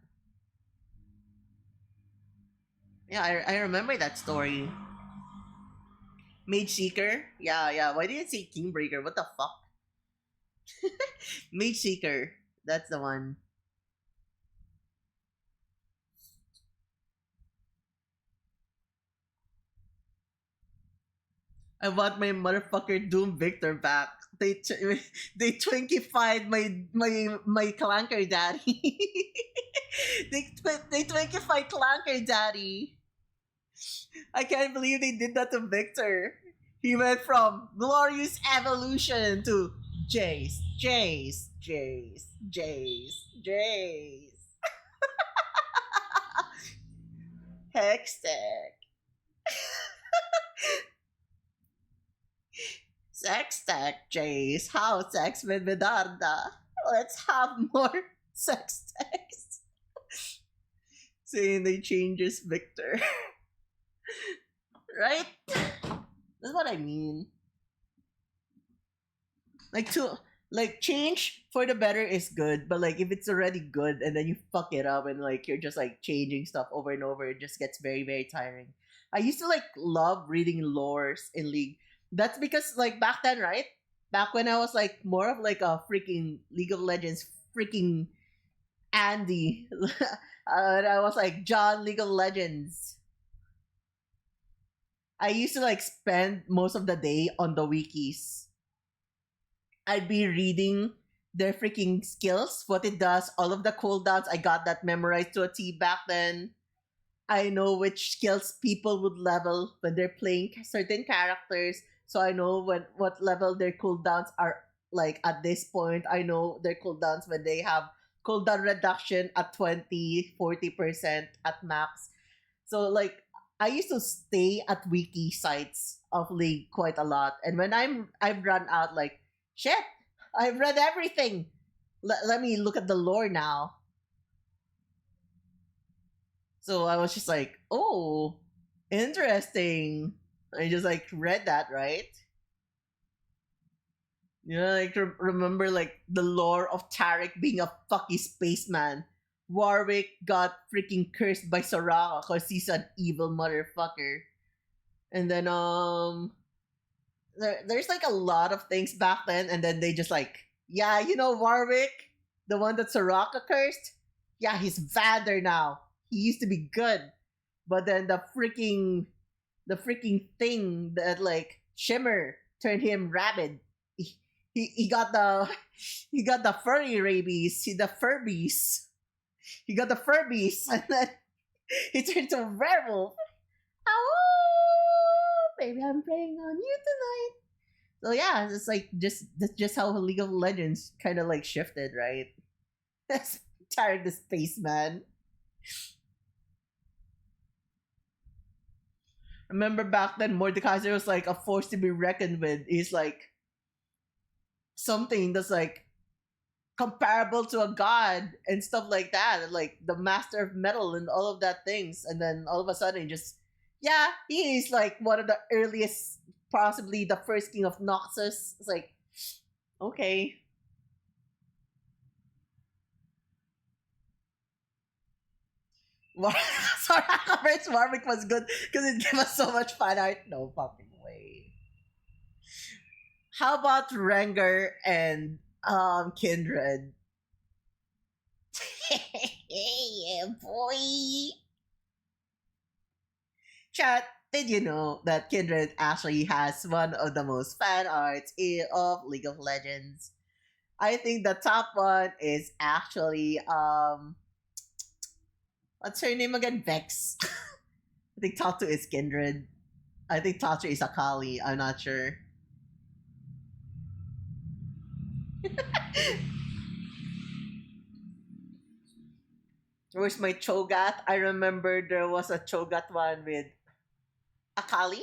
Yeah, I remember that story. Mage Seeker? Yeah, yeah. Why did it say Kingbreaker? What the fuck? Mage Seeker. That's the one. I want my motherfucker Doom Victor back. They twinkified my Clanker daddy. They twinkified Clanker daddy. I can't believe they did that to Victor. He went from glorious evolution to Jace, Jace, Jace, Jace, Jace. Hextech. Sex tech, Jace. How sex with Medarda? Let's have more sex techs. Saying they changes Victor. Right? That's what I mean. Like to like change for the better is good, but like if it's already good and then you fuck it up and like you're just like changing stuff over and over, it just gets very, very tiring. I used to like love reading lores in League. That's because like back then, right? Back when I was like more of like a freaking League of Legends freaking Andy. And I was like John League of Legends. I used to like spend most of the day on the wikis. I'd be reading their freaking skills, what it does, all of the cooldowns. I got that memorized to a T back then. I know which skills people would level when they're playing certain characters. So I know what level their cooldowns are like at this point. I know their cooldowns when they have cooldown reduction at 20-40% at max. So like I used to stay at wiki sites of League quite a lot. And when I've run out like shit, I've read everything. Let me look at the lore now. So I was just like, oh, interesting. I just like read that, right? Like remember like the lore of Tarek being a fucky spaceman. Warwick got freaking cursed by Soraka because he's an evil motherfucker. And then there's like a lot of things back then, and then they just like, yeah, Warwick, the one that Soraka cursed. Yeah, he's Vander now. He used to be good, but then the freaking thing that like Shimmer turned him rabid. He got the he got the furry rabies. The Furbies. He got the Furbies, and then he turned to a werewolf. Oh, baby, I'm praying on you tonight. So yeah, it's like just that's just how League of Legends kind of like shifted, right? That's tired the spaceman. Remember back then, Mordekaiser was like a force to be reckoned with. He's like something that's like comparable to a god and stuff like that, and like the master of metal and all of that things. And then all of a sudden, just yeah, he is like one of the earliest, possibly the first king of Noxus. It's like okay. War- Sorry, Coverage Warwick was good because it gave us so much fan art. No fucking way. How about Rengar and Kindred? Yeah, boy. Chat, did you know that Kindred actually has one of the most fan arts of League of Legends? I think the top one is actually what's her name again? Vex. I think top two is Kindred. I think top three is Akali. I'm not sure. Where's my Cho'Gath? I remember there was a Cho'Gath one with Akali.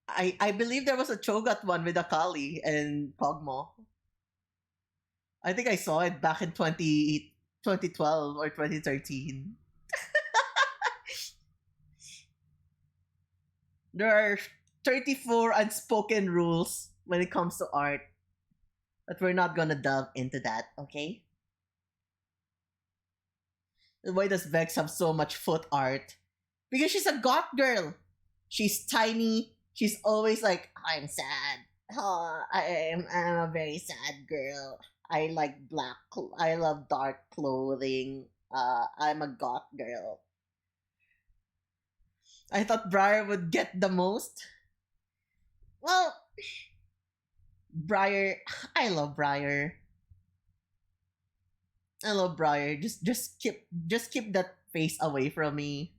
I believe there was a Cho'Gath one with Akali and Kog'Maw. I think I saw it back in 2012 or 2013. There are 34 unspoken rules when it comes to art, but we're not gonna delve into that, okay? Why does Vex have so much foot art? Because she's a goth girl. She's tiny. She's always like, I'm sad. Oh, I'm a very sad girl. I like I love dark clothing. I'm a goth girl. I thought Briar would get the most. Well, Briar, I love Briar. I love Briar. Just keep that face away from me.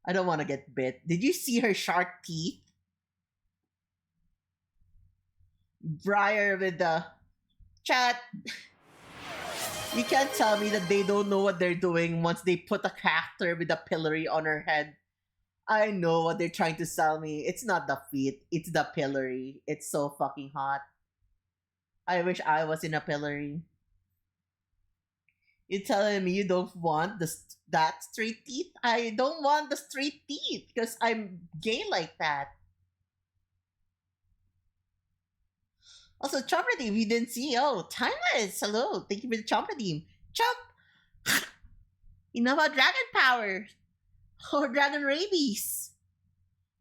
I don't want to get bit. Did you see her sharp teeth? Briar with the chat. You can't tell me that they don't know what they're doing once they put a character with a pillory on her head. I know what they're trying to sell me. It's not the feet, it's the pillory. It's so fucking hot. I wish I was in a pillory. You telling me you don't want that straight teeth? I don't want the straight teeth because I'm gay like that. Also, Chomp Redeem, we didn't see. Oh, Timeless, hello. Thank you for the Chomp Redeem. Chomp! You know about Dragon Power or Dragon Rabies.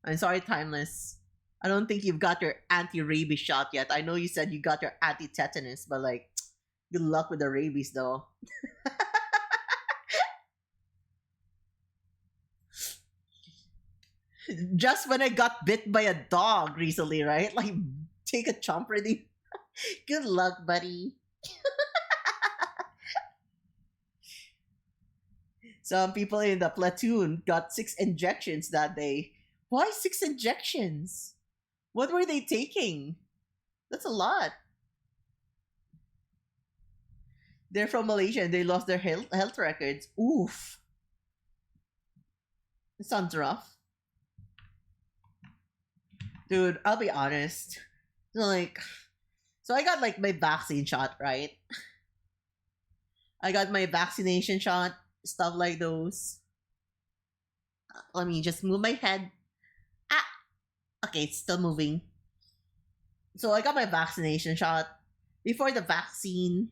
I'm sorry, Timeless. I don't think you've got your anti-rabies shot yet. I know you said you got your anti-tetanus, but like, good luck with the rabies though. Just when I got bit by a dog recently, right? Like, take a chomp ready. Good luck, buddy. Some people in the platoon got 6 injections that day. Why 6 injections? What were they taking? That's a lot. They're from Malaysia and they lost their health records. Oof. It sounds rough. Dude, I'll be honest. Like, so I got like my vaccine shot, right? I got my vaccination shot, stuff like those. Let me just move my head. Ah, okay, it's still moving. So I got my vaccination shot. Before the vaccine,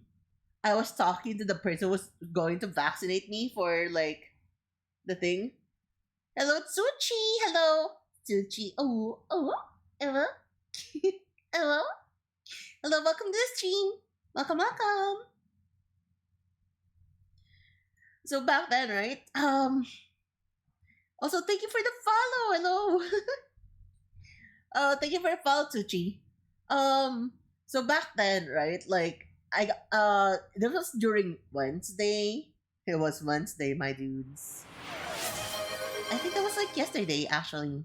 I was talking to the person who was going to vaccinate me for like the thing. Hello, Tsuchi. Hello, Tsuchi. Oh, oh, hello, hello, hello. Welcome to the stream. Welcome, welcome. So back then, right? Also, thank you for the follow. Hello. Thank you for the follow, Tsuchi. So back then, right? Like this was during Wednesday. It was Wednesday, my dudes. I think that was like yesterday, actually.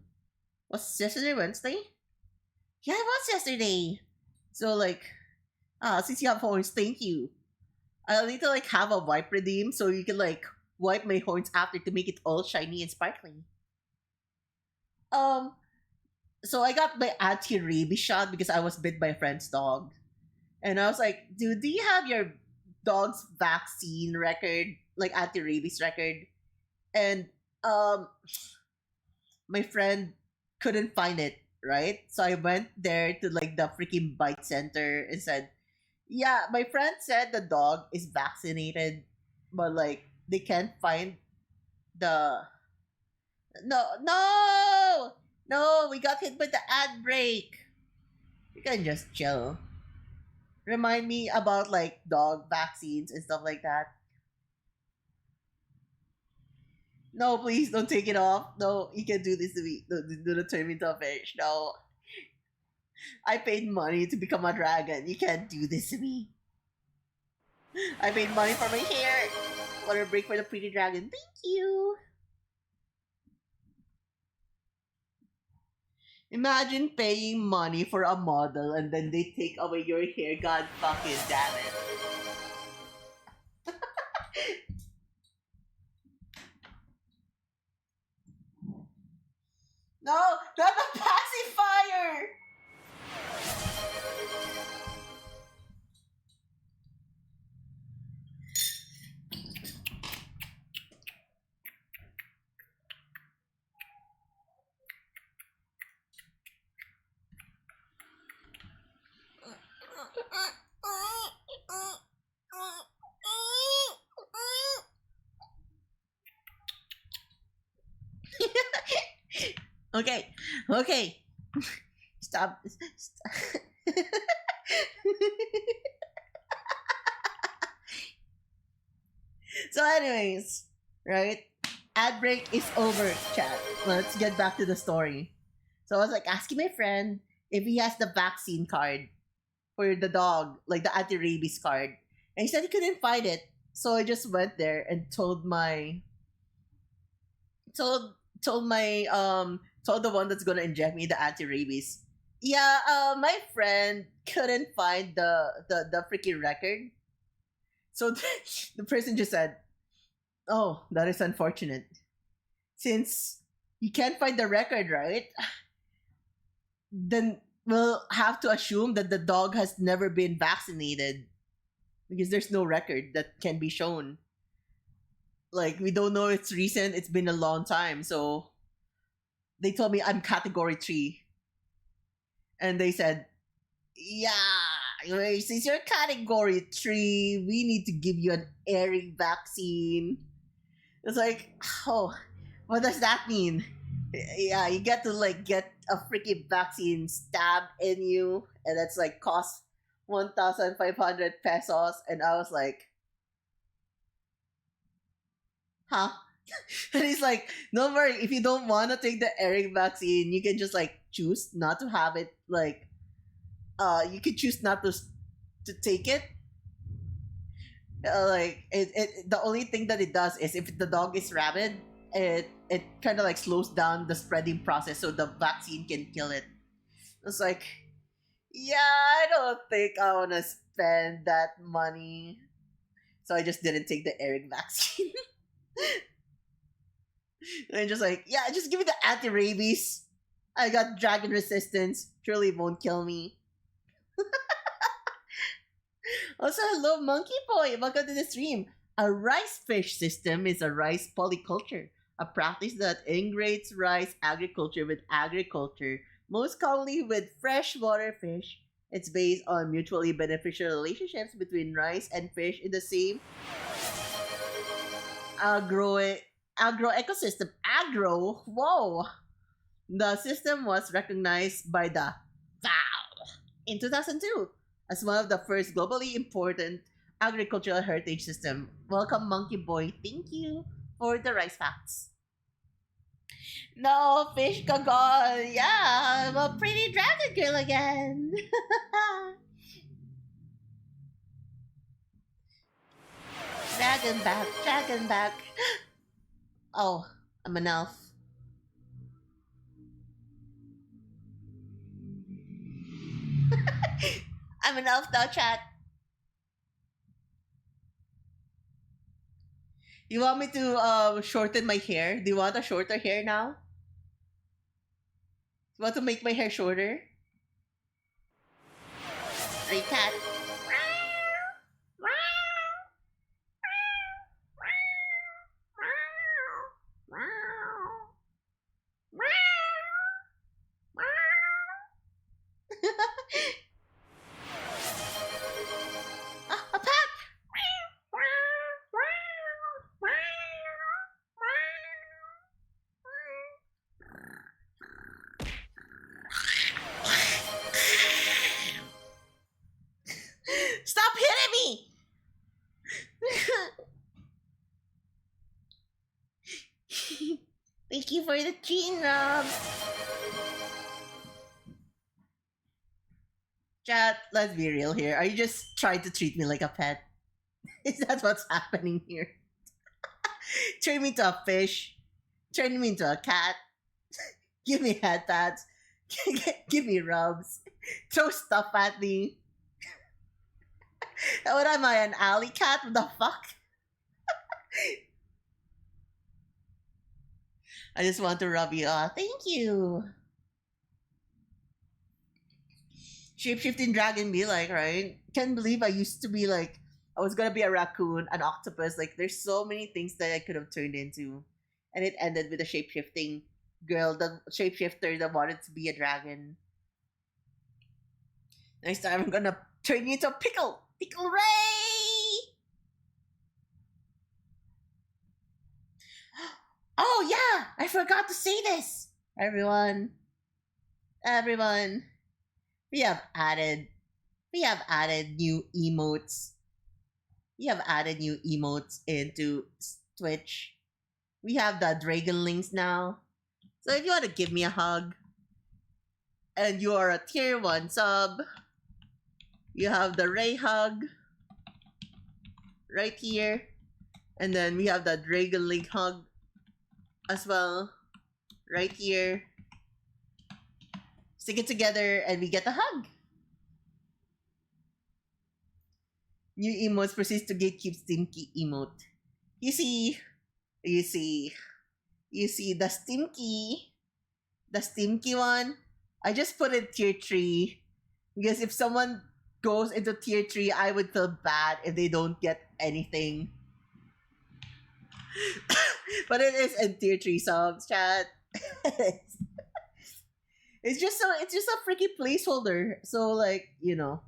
Was yesterday Wednesday? Yeah, it was yesterday. So like, since you have horns, thank you. I'll need to like have a wipe redeem so you can like wipe my horns after to make it all shiny and sparkling. Um, so I got my anti-rabies shot because I was bit by a friend's dog. And I was like, dude, do you have your dog's vaccine record, like anti-rabies record? And um, my friend couldn't find it, right? So I went there to like the freaking bite center and said, yeah, my friend said the dog is vaccinated, but like they can't find the no, we got hit by the ad break. You can just chill. Remind me about like dog vaccines and stuff like that. No, please don't take it off. No, you can do this to me. Do not turn me into a fish. No, I paid money to become a dragon. You can't do this to me. I paid money for my hair. Water break for the pretty dragon. Thank you. Imagine paying money for a model and then they take away your hair. God fucking damn it. No, not the pacifier. Okay, okay. Stop. Stop. So, anyways, right? Ad break is over, chat. Let's get back to the story. So, I was like asking my friend if he has the vaccine card for the dog, like the anti rabies card. And he said he couldn't find it. So, I just went there and told told the one that's gonna inject me the anti rabies. Yeah, my friend couldn't find the freaking record. So the person just said, "Oh, that is unfortunate. Since you can't find the record, right? Then we'll have to assume that the dog has never been vaccinated because there's no record that can be shown. Like we don't know it's recent. It's been a long time. So they told me I'm category 3, and they said, yeah, since you're category 3, we need to give you an airing vaccine." It's like, oh, what does that mean? Yeah, you get to like get a freaking vaccine stabbed in you, and that's like cost 1,500 pesos. And I was like, huh? And he's like, don't worry, if you don't want to take the airing vaccine, you can just like choose not to have it. Like, you could choose not to take it. Like the only thing that it does is if the dog is rabid, it kind of like slows down the spreading process so the vaccine can kill it. It's like, yeah, I don't think I want to spend that money, so I just didn't take the Eric vaccine. And I'm just like, yeah, just give me the anti-rabies. I got dragon resistance. Surely it won't kill me. Also, hello, Monkey Boy. Welcome to the stream. A rice fish system is a rice polyculture, a practice that integrates rice agriculture with agriculture, most commonly with freshwater fish. It's based on mutually beneficial relationships between rice and fish in the same agro agro ecosystem. Agro, whoa! The system was recognized by the FAO in 2002 as one of the first globally important agricultural heritage system. Welcome, Monkey Boy. Thank you for the rice facts. No, fish kagol. Yeah, I'm a pretty dragon girl again. Dragon back, dragon back. Oh, I'm an elf. I'm an elf now, chat. You want me to shorten my hair? Do you want a shorter hair now? You want to make my hair shorter? Hey, cat. A pet. Stop hitting me! Thank you for the gene rub. Chat, let's be real here. Are you just trying to treat me like a pet? Is that what's happening here? Turn me into a fish. Turn me into a cat. Give me head pats. Give me rubs. Throw stuff at me. What am I, an alley cat? What the fuck? I just want to rub you off. Thank you. Shapeshifting dragon be like, right? Can't believe I used to be like, I was gonna be a raccoon, an octopus. Like, there's so many things that I could have turned into. And it ended with a shapeshifting girl, the shapeshifter that wanted to be a dragon. Next time I'm gonna turn you into a pickle! Pickle Ray! Oh yeah! I forgot to say this! Everyone. We have added new emotes. We have added new emotes into Twitch. We have the dragon links now. So if you want to give me a hug and you are a tier 1 sub, you have the Ray hug right here. And then we have the dragon link hug as well right here. Stick it together and we get a hug. New emotes persist to gatekeep Stinky emote. You see the Stinky one. I just put it tier 3 because if someone goes into tier 3, I would feel bad if they don't get anything. But it is in tier 3 subs, chat. It's just a freaky placeholder. So like, you know,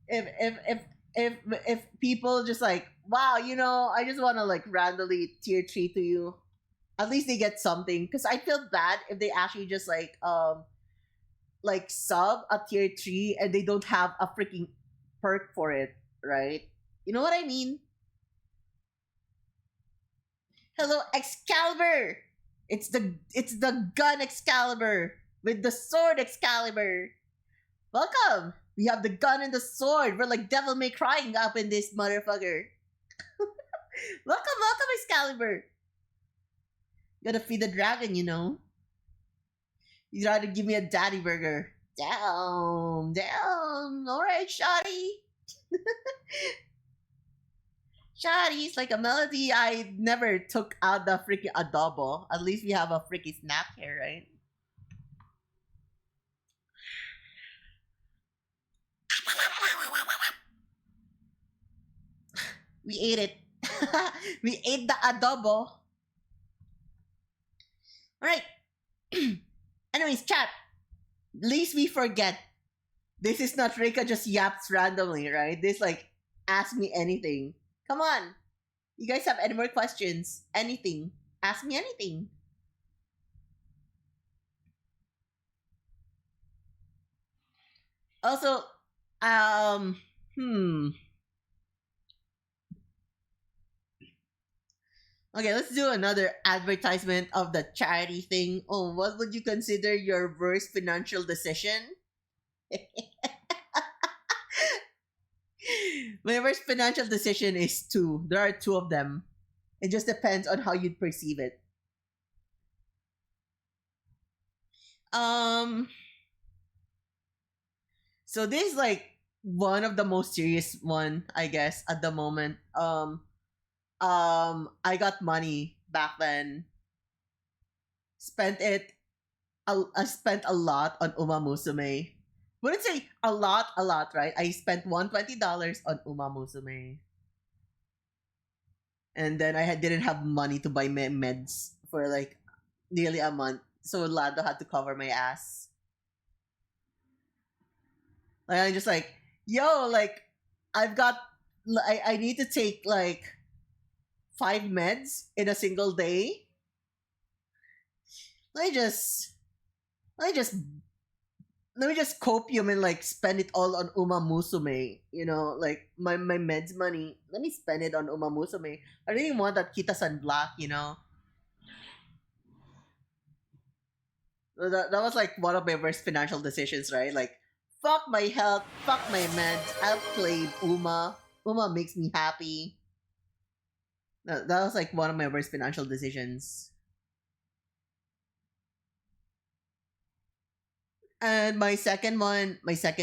if people just like, wow, you know, I just want to like randomly tier 3 to you, at least they get something. Because I feel bad if they actually just like sub a tier 3 and they don't have a freaking perk for it, right? You know what I mean? Hello, Excalibur. It's the gun Excalibur with the sword Excalibur. Welcome. We have the gun and the sword. We're like Devil May Cry up in this motherfucker. Welcome, Excalibur. Gotta feed the dragon, you know. You gotta give me a daddy burger. Damn. Alright, Shotty. Shotty's like a melody. I never took out the freaking adobo. At least we have a freaking snap here, right? We ate it. We ate the adobo. Alright. Anyways, chat. Least we forget. This is not Rika just yaps randomly, right? This like, ask me anything. Come on. You guys have any more questions? Anything. Ask me anything. Also, Okay, let's do another advertisement of the charity thing. Oh, what would you consider your worst financial decision? My worst financial decision is 2. There are 2 of them. It just depends on how you'd perceive it. So this like one of the most serious one, I guess, at the moment. I got money back then. Spent it. I spent a lot on Uma Musume. Wouldn't say a lot, right? I spent $120 on Uma Musume, and then didn't have money to buy meds for like nearly a month. So Lando had to cover my ass. Like I'm just like, yo, like I've got, I need to take like 5 meds in a single day. Let me just, let me just, let me just copium and like spend it all on Uma Musume. You know, like my meds money. Let me spend it on Uma Musume. I really want that Kita San Black. You know, that was like one of my worst financial decisions, right? Like, fuck my health, fuck my meds. I'll play Uma. Uma makes me happy. That was like one of my worst financial decisions. And my second one was the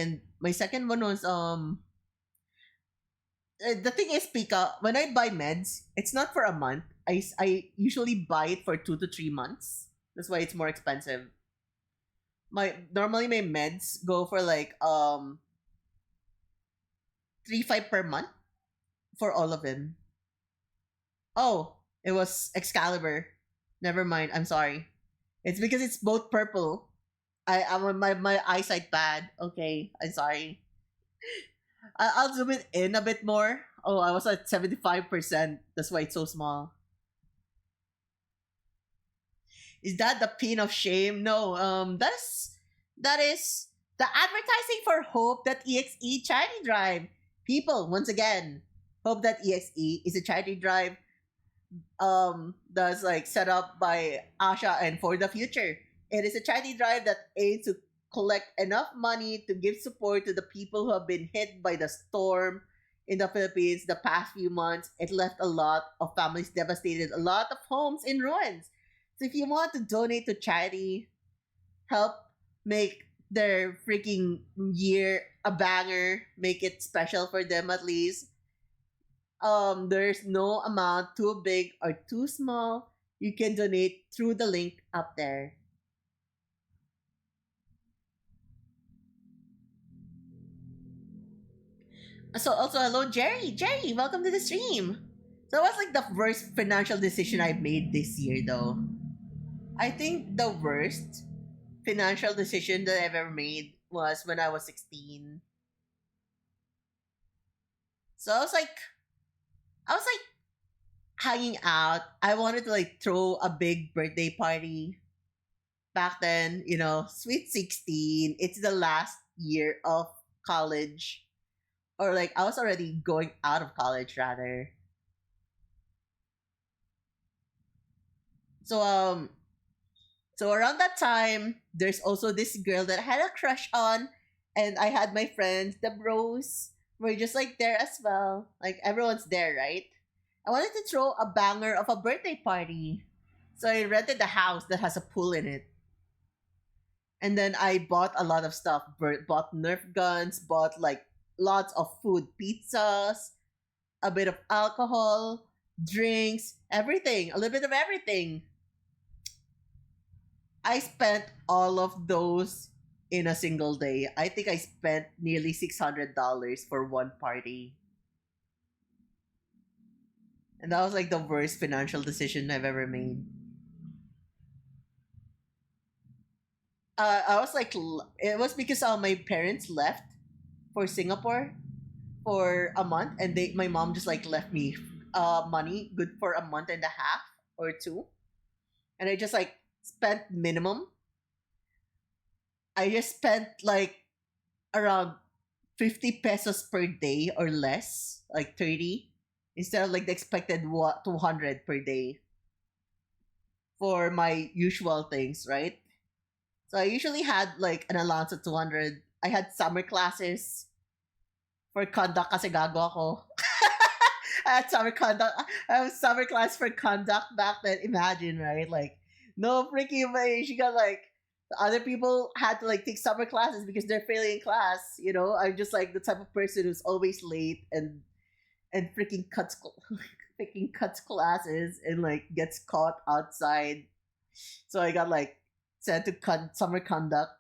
thing is, Pika, when I buy meds, it's not for a month. I usually buy it for 2 to 3 months. That's why it's more expensive. My meds go for like 3-5 per month for all of them. Oh, it was Excalibur. Never mind. I'm sorry. It's because it's both purple. My eyesight bad. Okay, I'm sorry. I'll zoom it in a bit more. Oh, I was at 75%. That's why it's so small. Is that the pin of shame? No. That is the advertising for Hope.Exe Charity Drive. People, once again, Hope.Exe is a charity drive that's like set up by Asha and For the Future. It is a charity drive that aims to collect enough money to give support to the people who have been hit by the storm in the Philippines the past few months. It left a lot of families devastated, a lot of homes in ruins. So if you want to donate to charity, help make their freaking year a banger, make it special for them at least. There's no amount too big or too small. You can donate through the link up there. So also hello Jerry. Jerry, welcome to the stream. So that was like the worst financial decision I've made this year though. I think the worst financial decision that I've ever made was when I was 16. So I was like hanging out. I wanted to like throw a big birthday party back then, sweet 16. It's the last year of college, or like I was already going out of college rather. So so around that time, there's also this girl that I had a crush on, and I had my friends, the bros, were just like there as well. Like everyone's there, right? I wanted to throw a banger of a birthday party. So I rented a house that has a pool in it. And then I bought a lot of stuff. Bought Nerf guns, bought like lots of food, pizzas, a bit of alcohol, drinks, everything, a little bit of everything. I spent all of those in a single day. I think I spent nearly $600 for one party. And that was like the worst financial decision I've ever made. I was like, it was because my parents left for Singapore for a month, and my mom just like left me money good for a month and a half or two, and I just like spent minimum. I just spent like around 50 pesos per day or less, like 30, instead of like the expected 200 per day for my usual things, right? So I usually had like an allowance of 200. I had summer classes for conduct kasi gago ako. I had summer conduct. I have summer class for conduct back then. Imagine, right? Like, no freaking way. She got like Other people had to like take summer classes because they're failing in class. I'm just like the type of person who's always late and freaking freaking cuts classes and like gets caught outside. So I got like sent to summer conduct.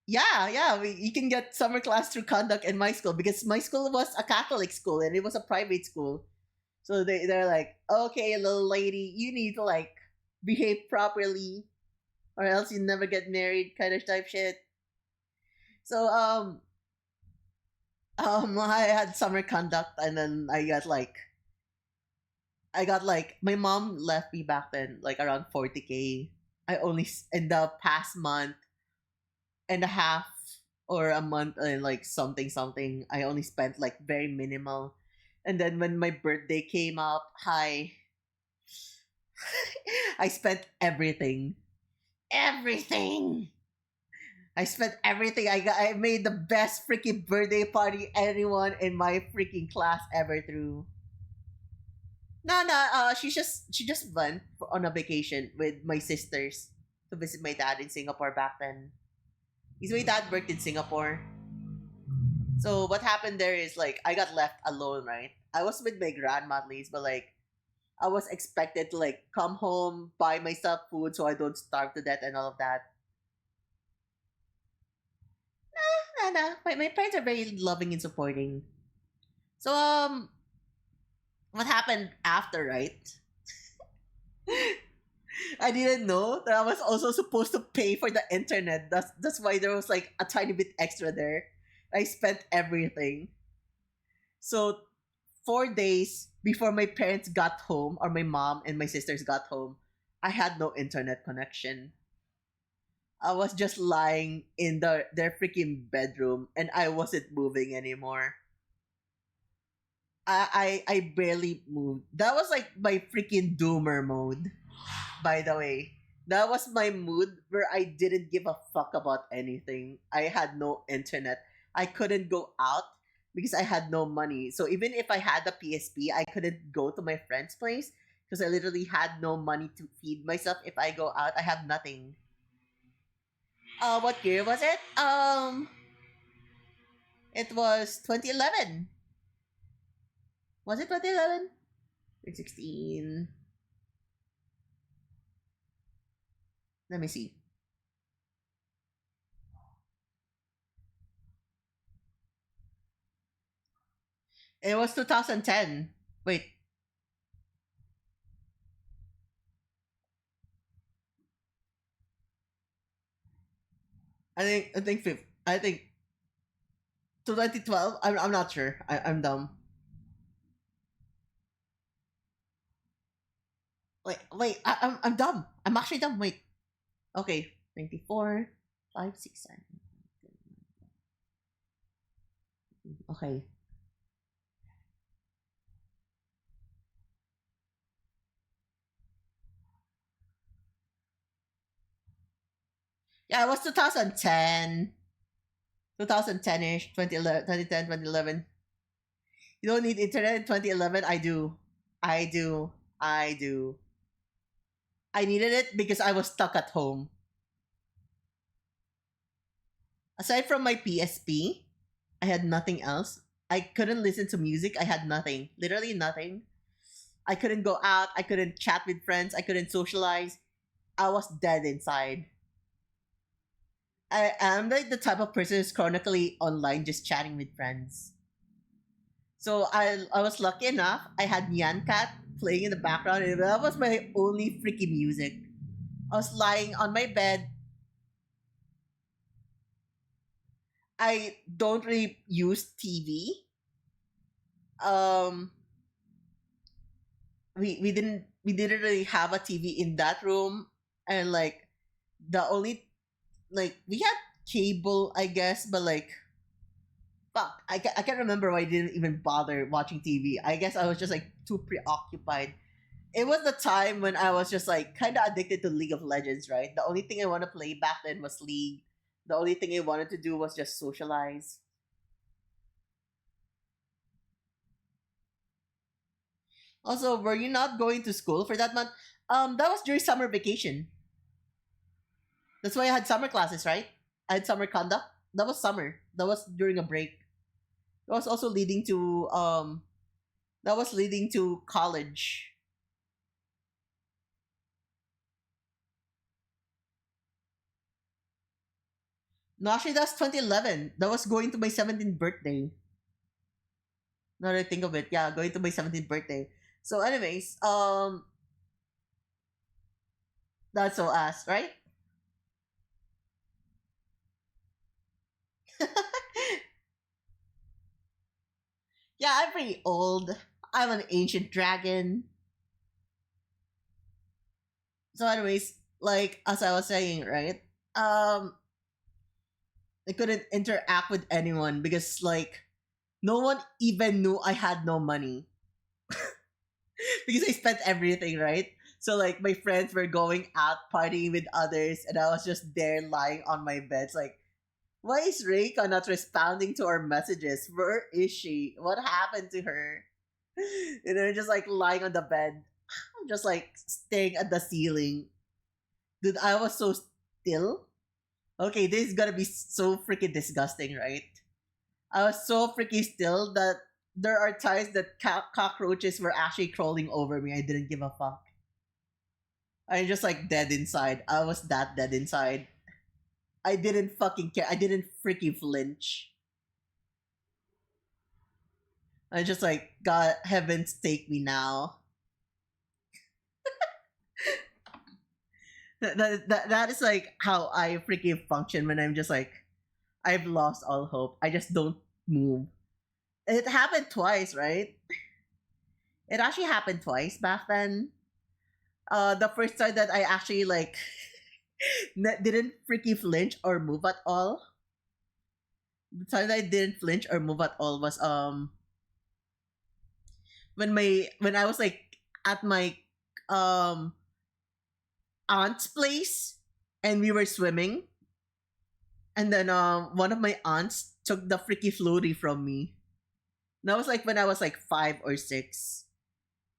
Yeah, yeah, you can get summer class through conduct in my school because my school was a Catholic school and it was a private school. So they're like, okay, little lady, you need to like behave properly or else you never get married, kind of type shit. So I had summer conduct and then I got like my mom left me back then like around 40K. I only in the past month and a half or a month and like something something I only spent like very minimal. And then when my birthday came up, I spent everything. Everything. I spent everything. I made the best freaking birthday party anyone in my freaking class ever threw. No, no. She just went on a vacation with my sisters to visit my dad in Singapore back then. Because my dad worked in Singapore. So what happened there is like I got left alone, right? I was with my grandma at least, but like I was expected to like come home, buy myself food so I don't starve to death and all of that. Nah, nah. My parents are very loving and supporting. So what happened after, right? I didn't know that I was also supposed to pay for the internet. That's why there was like a tiny bit extra there. I spent everything. So 4 days before my parents got home, or my mom and my sisters got home, I had no internet connection. I was just lying in their freaking bedroom and I wasn't moving anymore. I barely moved. That was like my freaking doomer mode, by the way. That was my mood where I didn't give a fuck about anything. I had no internet. I couldn't go out because I had no money. So even if I had a PSP, I couldn't go to my friend's place because I literally had no money to feed myself. If I go out, I have nothing. What year was it? It was 2011. Was it 2011? 2016. Let me see. It was 2010. Wait, I think 2012. I'm not sure. I'm dumb. Wait. I'm dumb. I'm actually dumb. Wait. Okay. 94, 5, 6, 7. Okay. Yeah, it was 2010. 2010-ish. 2011, 2010, 2011. You don't need internet in 2011. I do. I do. I do. I needed it because I was stuck at home. Aside from my PSP, I had nothing else. I couldn't listen to music. I had nothing. Literally nothing. I couldn't go out. I couldn't chat with friends. I couldn't socialize. I was dead inside. I am like the type of person who's chronically online just chatting with friends. So I was lucky enough. I had Nyan Cat playing in the background, and that was my only freaking music. I was lying on my bed. I don't really use TV. Um, we didn't really have a TV in that room, and like the only like we had cable, I guess, but like fuck, I can't remember why I didn't even bother watching TV. I guess I was just like too preoccupied. It was the time when I was just like kind of addicted to League of Legends, right? The only thing I want to play back then was League. The only thing I wanted to do was just socialize. Also, were you not going to school for that month? That was during summer vacation. That's why I had summer classes, right? I had summer conduct. That was summer. That was during a break. That was also leading to that was leading to college. No, actually that's 2011. That was going to my 17th birthday. Now that I think of it, yeah, going to my 17th birthday. So anyways, that's so ass, right? Yeah, I'm pretty old. I'm an ancient dragon. So anyways, like as I was saying, right? Um I couldn't interact with anyone because like no one even knew I had no money because I spent everything, right? So like my friends were going out partying with others and I was just there lying on my bed. It's like, why is Reika not responding to our messages? Where is she? What happened to her? And they're just like lying on the bed. I'm just like staring at the ceiling. Dude, I was so still. Okay, this is gonna be so freaking disgusting, right? I was so freaking still that there are times that cockroaches were actually crawling over me. I didn't give a fuck. I'm just like dead inside. I was that dead inside. I didn't fucking care. I didn't freaking flinch. I just like, God, heavens take me now. That is like how I freaking function when I'm just like, I've lost all hope. I just don't move. It happened twice, right? It actually happened twice back then. The first time that I actually like didn't freaking flinch or move at all. The time that I didn't flinch or move at all was when I was like at my um aunt's place and we were swimming and then one of my aunts took the freaky floaty from me. That was like when I was like 5 or 6.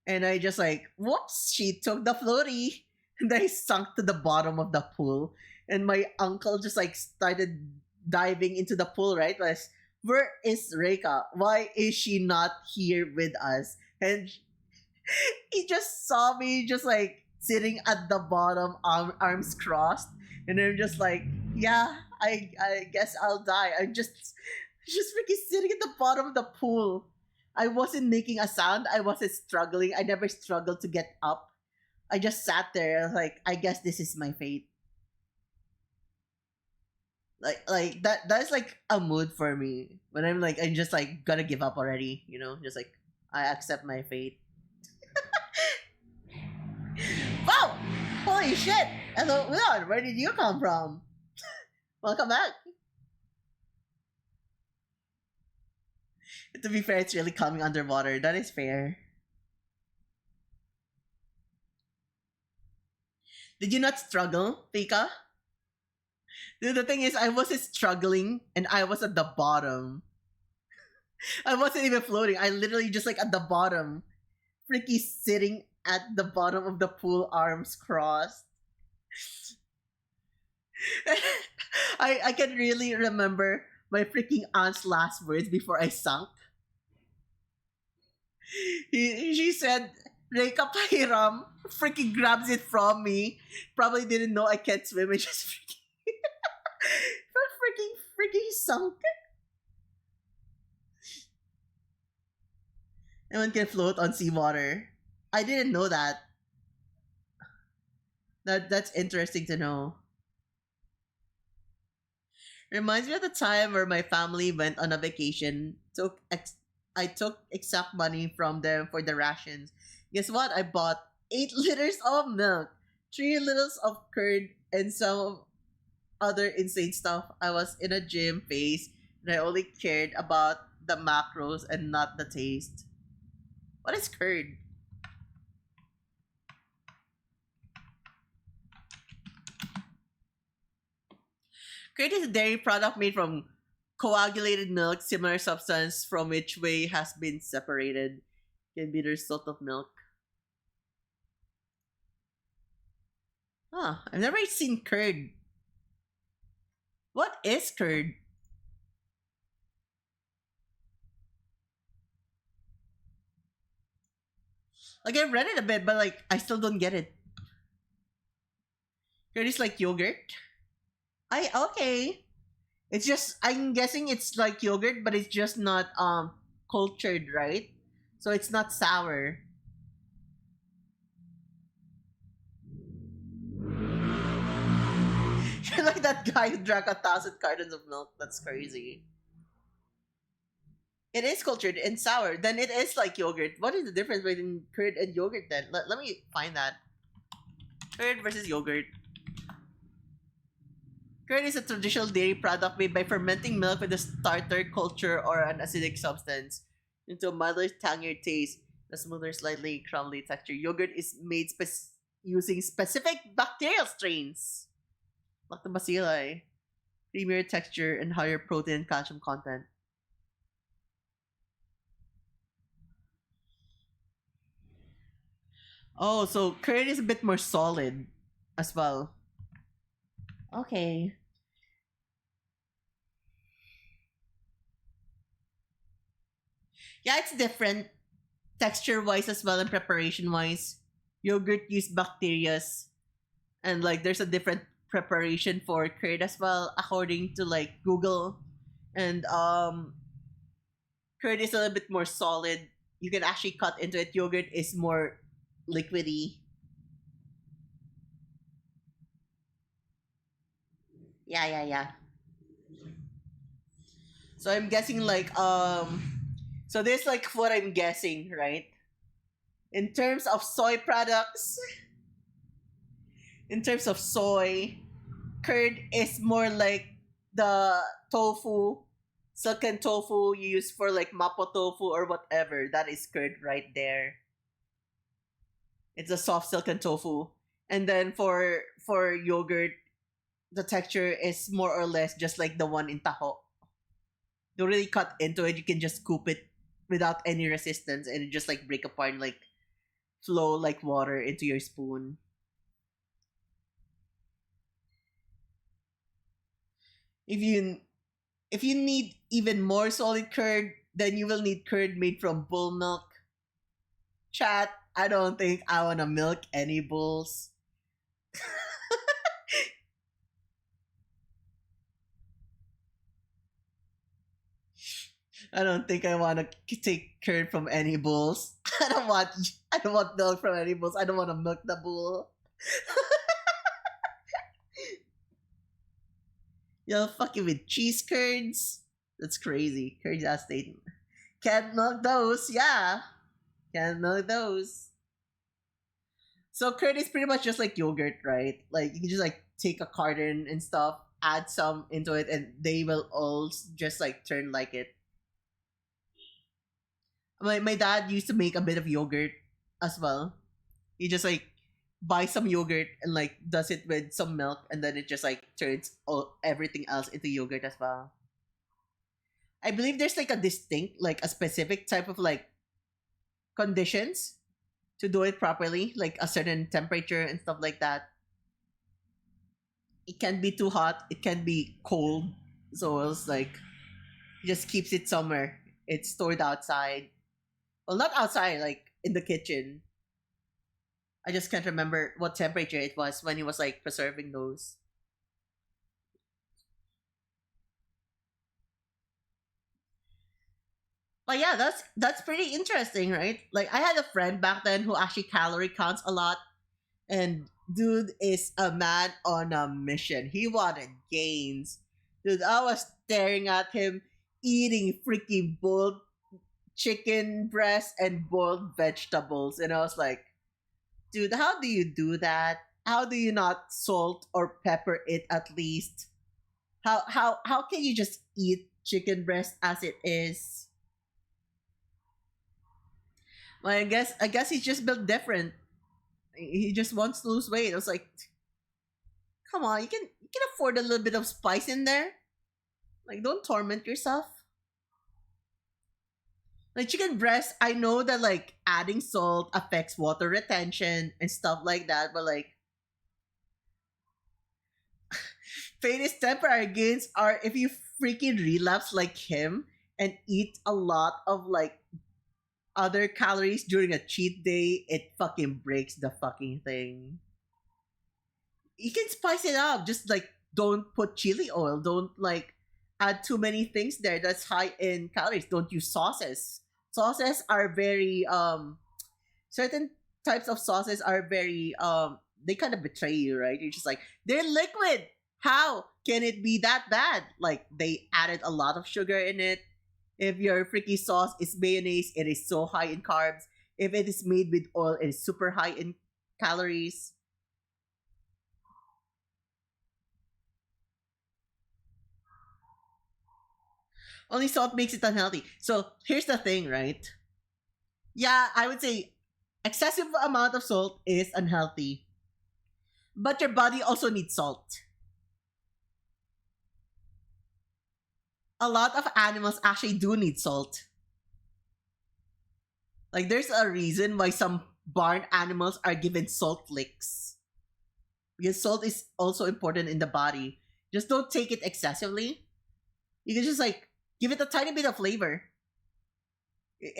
And I just like, whoops, she took the floaty. And I sunk to the bottom of the pool. And my uncle just like started diving into the pool, right? Was, where is Reika? Why is she not here with us? And he just saw me just like sitting at the bottom, arms crossed. And I'm just like, yeah, I guess I'll die. I'm just freaking sitting at the bottom of the pool. I wasn't making a sound. I wasn't struggling. I never struggled to get up. I just sat there. I was like, I guess this is my fate. Like that's like a mood for me when I'm like I'm just like gonna give up already. You know, just like I accept my fate. Wow! Holy shit! Hello, Leon. Where did you come from? Welcome back. To be fair, it's really coming underwater. That is fair. Did you not struggle, Pika? Dude, the thing is, I wasn't struggling and I was at the bottom. I wasn't even floating. I literally just like at the bottom. Freaky sitting at the bottom of the pool, arms crossed. I can really remember my freaking aunt's last words before I sunk. She said, Reka Pahiram freaking grabs it from me. Probably didn't know I can't swim and just freaking sunk. No one can float on seawater. I didn't know that. That's interesting to know. Reminds me of the time where my family went on a vacation. I took exact money from them for the rations. Guess what? I bought 8 liters of milk, 3 liters of curd, and some other insane stuff. I was in a gym phase and I only cared about the macros and not the taste. What is curd? Curd is a dairy product made from coagulated milk, similar substance from which whey has been separated. Can be the result of milk. Huh, I've never seen curd. What is curd? Like I read it a bit, but like I still don't get it. Curd is like yogurt. I okay. It's just I'm guessing it's like yogurt, but it's just not cultured, right? So it's not sour. You're like that guy who drank 1,000 cartons of milk. That's crazy. It is cultured and sour. Then it is like yogurt. What is the difference between curd and yogurt then? Let me find that. Curd versus yogurt. Curd is a traditional dairy product made by fermenting milk with a starter culture or an acidic substance into a milder, tangier taste, a smoother, slightly crumbly texture. Yogurt is made using specific bacterial strains, lactobacilli, creamier texture, and higher protein and calcium content. Oh, so curd is a bit more solid as well. Okay. Yeah, it's different texture wise as well and preparation wise. Yogurt use bacterias and like there's a different preparation for curd as well according to like Google. And curd is a little bit more solid. You can actually cut into it. Yogurt is more liquidy. Yeah, yeah, yeah. So I'm guessing like so this like what I'm guessing, right? In terms of soy products, in terms of soy, curd is more like the tofu, silken tofu you use for like mapo tofu or whatever. That is curd right there. It's a soft silken tofu. And then for yogurt, the texture is more or less just like the one in taho. Don't really cut into it. You can just scoop it without any resistance and it just like break apart and like flow like water into your spoon. If you if you need even more solid curd, then you will need curd made from bull milk. Chat, I don't think I wanna milk any bulls. I don't think I wanna take curd from any bulls. I don't want milk from any bulls. I don't wanna milk the bull. You're fucking with cheese curds? That's crazy. Curds are state. Can't milk those, yeah. Can't milk those. So curd is pretty much just like yogurt, right? Like you can just like take a carton and stuff, add some into it, and they will all just like turn like it. My dad used to make a bit of yogurt as well. He just like buy some yogurt and like does it with some milk, and then it just like turns all everything else into yogurt as well. I believe there's like a distinct, like a specific type of like conditions to do it properly, like a certain temperature and stuff like that. It can be too hot, it can be cold, so it's like it just keeps it somewhere. It's stored outside. Well, not outside, like in the kitchen. I just can't remember what temperature it was when he was like preserving those. But yeah, that's pretty interesting, right? Like I had a friend back then who actually calorie counts a lot, and dude is a man on a mission. He wanted gains. Dude, I was staring at him eating freaking boiled chicken breast and boiled vegetables, and I was like, dude, how do you do that? How do you not salt or pepper it at least? How can you just eat chicken breast as it is? Well, I guess he's just built different. He just wants to lose weight. I was like, come on, you can afford a little bit of spice in there. Like, don't torment yourself. Like chicken breast, I know that like adding salt affects water retention and stuff like that, but like Faintest temporary gains are if you freaking relapse like him and eat a lot of like other calories during a cheat day, it fucking breaks the fucking thing. You can spice it up. Just like don't put chili oil. Don't like add too many things there that's high in calories. Don't use sauces. Sauces are very certain types of sauces are very they kind of betray you, right? You're just like, they're liquid. How can it be that bad? Like they added a lot of sugar in it. If your freaky sauce is mayonnaise, it is so high in carbs. If it is made with oil, it is super high in calories. Only salt makes it unhealthy. So here's the thing, right? Yeah, I would say excessive amount of salt is unhealthy, but your body also needs salt. A lot of animals actually do need salt. Like there's a reason why some barn animals are given salt licks. Because salt is also important in the body. Just don't take it excessively. You can just like give it a tiny bit of flavor.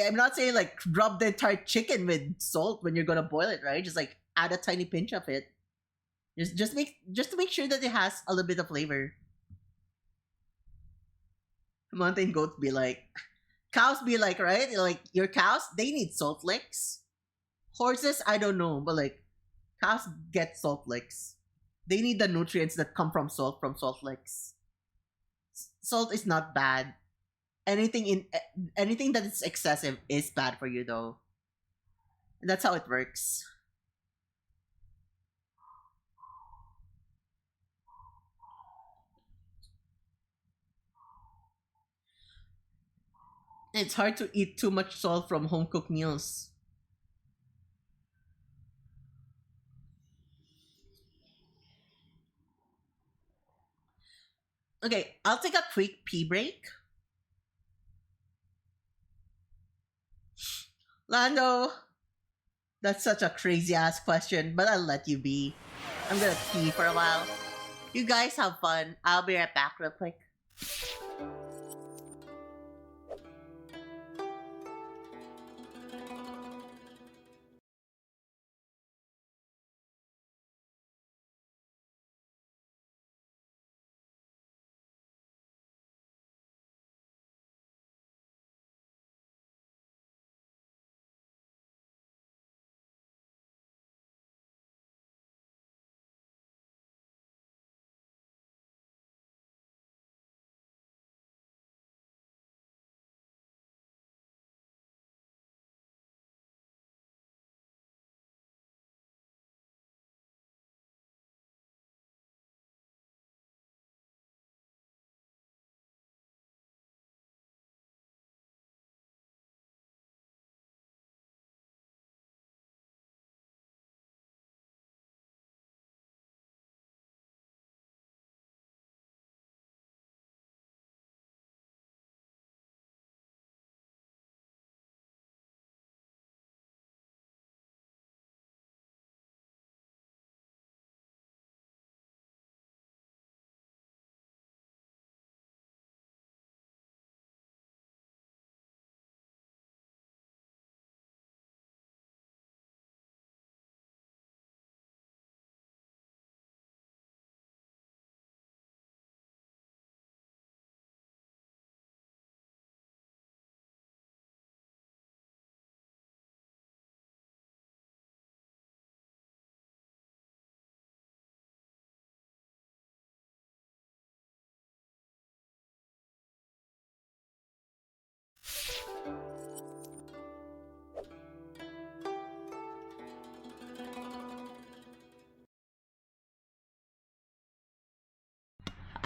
I'm not saying like rub the entire chicken with salt when you're gonna boil it, right? Just like add a tiny pinch of it. Just to make sure that it has a little bit of flavor. Mountain goats be like, cows be like, right? Like your cows, they need salt licks. Horses, I don't know, but like cows get salt licks. They need the nutrients that come from salt licks. Salt is not bad. Anything that is excessive is bad for you though. And that's how it works. It's hard to eat too much salt from home cooked meals. Okay, I'll take a quick pee break. Lando, that's such a crazy ass question, but I'll let you be. I'm gonna pee for a while. You guys have fun. I'll be right back real quick.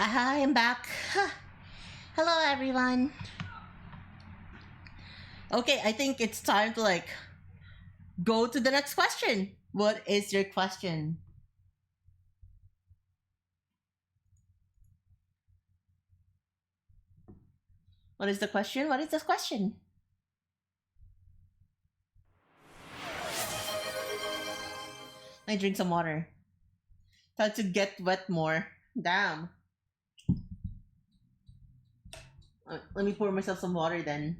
Hi, I'm back. Hello, everyone. Okay, I think it's time to like go to the next question. What is your question? What is the question? What is this question? I drink some water. Time to get wet more. Damn. Let me pour myself some water then.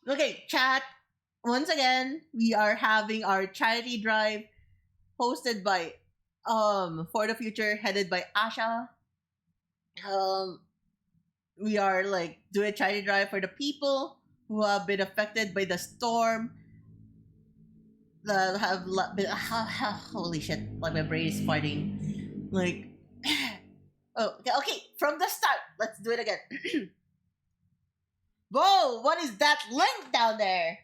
Okay, chat. Once again, we are having our charity drive hosted by For the Future, headed by Asha. Um we are like doing a charity drive for the people who have been affected by the storm that have been holy shit, like my brain is farting. Like oh okay, from the start, let's do it again. Whoa, what is that link down there?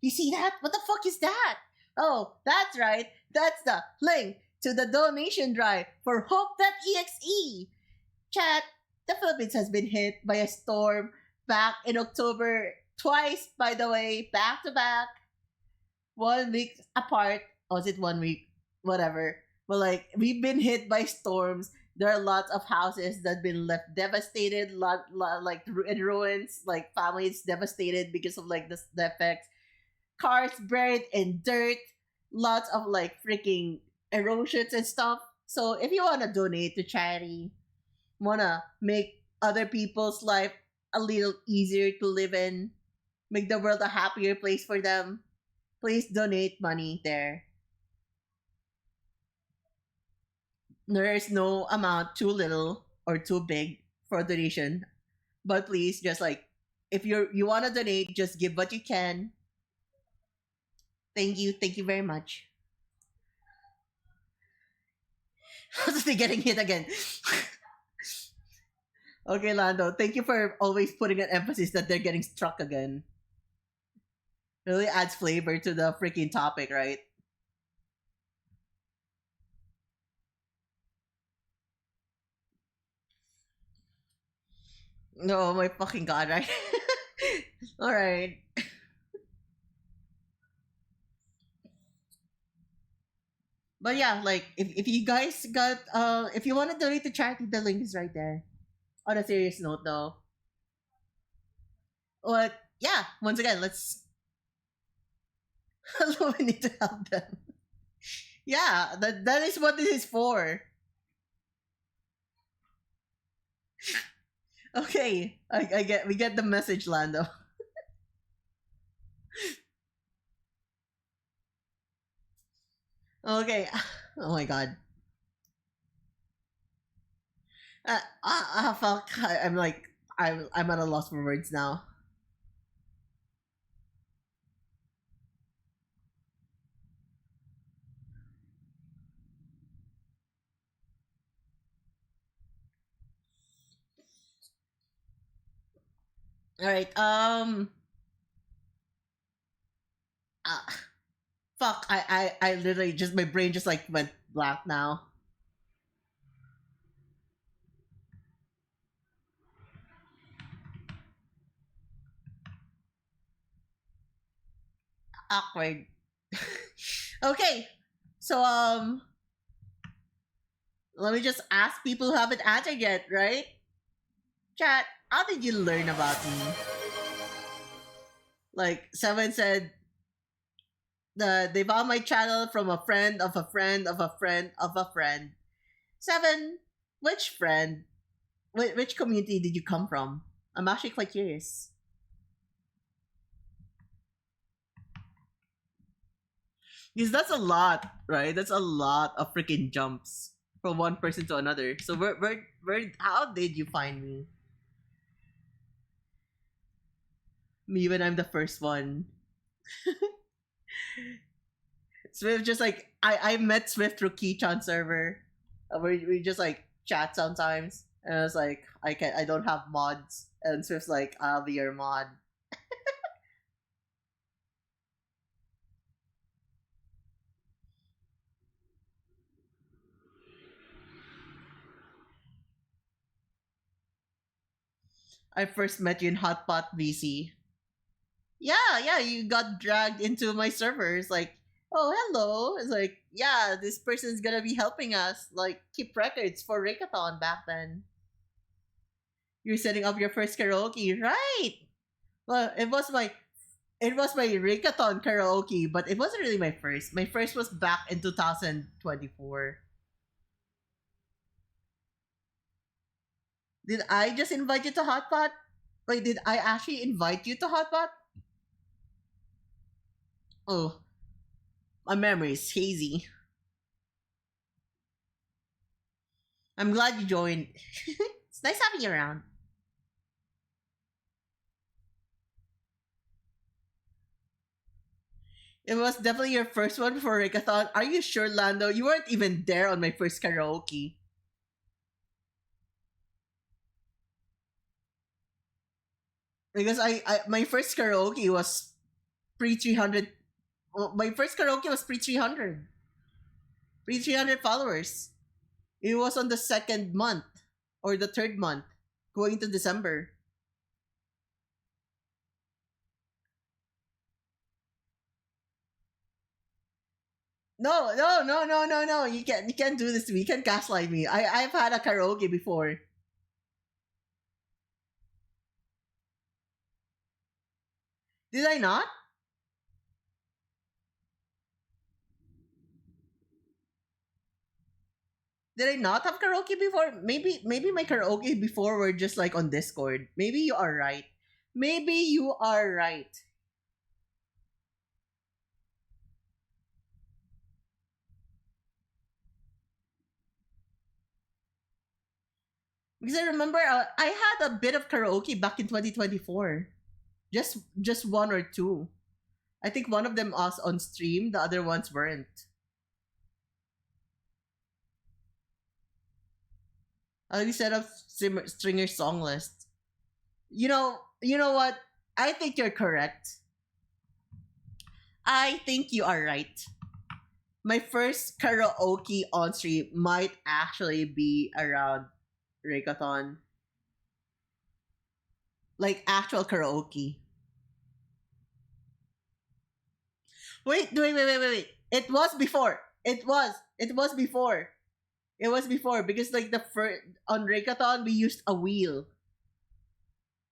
You see that? What the fuck is that? Oh, that's right. That's the link to the donation drive for Hope.Exe. Chat, the Philippines has been hit by a storm back in October, twice, by the way, back to back, 1 week apart. Was it 1 week? Whatever. But like, we've been hit by storms. There are lots of houses that have been left devastated, like in ruins, like families devastated because of like the effects. Cars buried in dirt, lots of like freaking erosions and stuff. So if you want to donate to charity, wanna make other people's life a little easier to live in, make the world a happier place for them, please donate money there. There is no amount too little or too big for a donation, but please just like if you want to donate, just give what you can. Thank you very much. How's they getting hit again? Okay, Lando, thank you for always putting an emphasis that they're getting struck again. Really adds flavor to the freaking topic, right? No, my fucking god, right? Alright. But yeah, like if you guys got if you want to donate to charity, the link is right there. On a serious note though. But yeah, once again, let's we need to help them. Yeah, that is what this is for. Okay, I get we get the message, Lando. Okay. Oh my god. Fuck. I'm like I'm at a loss for words now. All right. Uh, fuck. I literally just my brain just like went black now. Awkward. Okay. So let me just ask people who haven't answered yet, right? Chat, how did you learn about me? Like Seven said, they found my channel from a friend of a friend of a friend of a friend. Seven, which friend? Which community did you come from? I'm actually quite curious. Because that's a lot, right? That's a lot of freaking jumps from one person to another. So how did you find me? Me when I'm the first one. Swift just like I met Swift through Keychan server. We just like chat sometimes. And I was like, I don't have mods. And Swift's like, I'll be your mod. I first met you in Hotpot VC. Yeah, you got dragged into my servers. Like oh, hello. It's like, yeah, this person's gonna be helping us, like, keep records for Rickathon back then. You're setting up your first karaoke, right? Well, it was my Rickathon karaoke, but it wasn't really my first. My first was back in 2024. Did I just invite you to Hotpot? Wait, did I actually invite you to Hotpot? Oh, my memory is hazy. I'm glad you joined. It's nice having you around. It was definitely your first one for Rickathon. Are you sure, Lando? You weren't even there on my first karaoke. Because I my first karaoke was pre 300. Well, my first karaoke was pre 300. Pre 300 followers. It was on the second month or the third month, going to December. No, no, no, no, no, no. You can't do this to me. You can't gaslight me. I've had a karaoke before. Did I not? Did I not have karaoke before? Maybe my karaoke before were just like on Discord. Maybe you are right. Maybe you are right. Because I remember I had a bit of karaoke back in 2024. Just one or two. I think one of them was on stream, the other ones weren't. I set up stringer song list. You know what? I think you're correct. I think you are right. My first karaoke on stream might actually be around Reggaeton. Like actual karaoke. Wait. It was before. It was before. It was before because like the first on Reggaeton we used a wheel.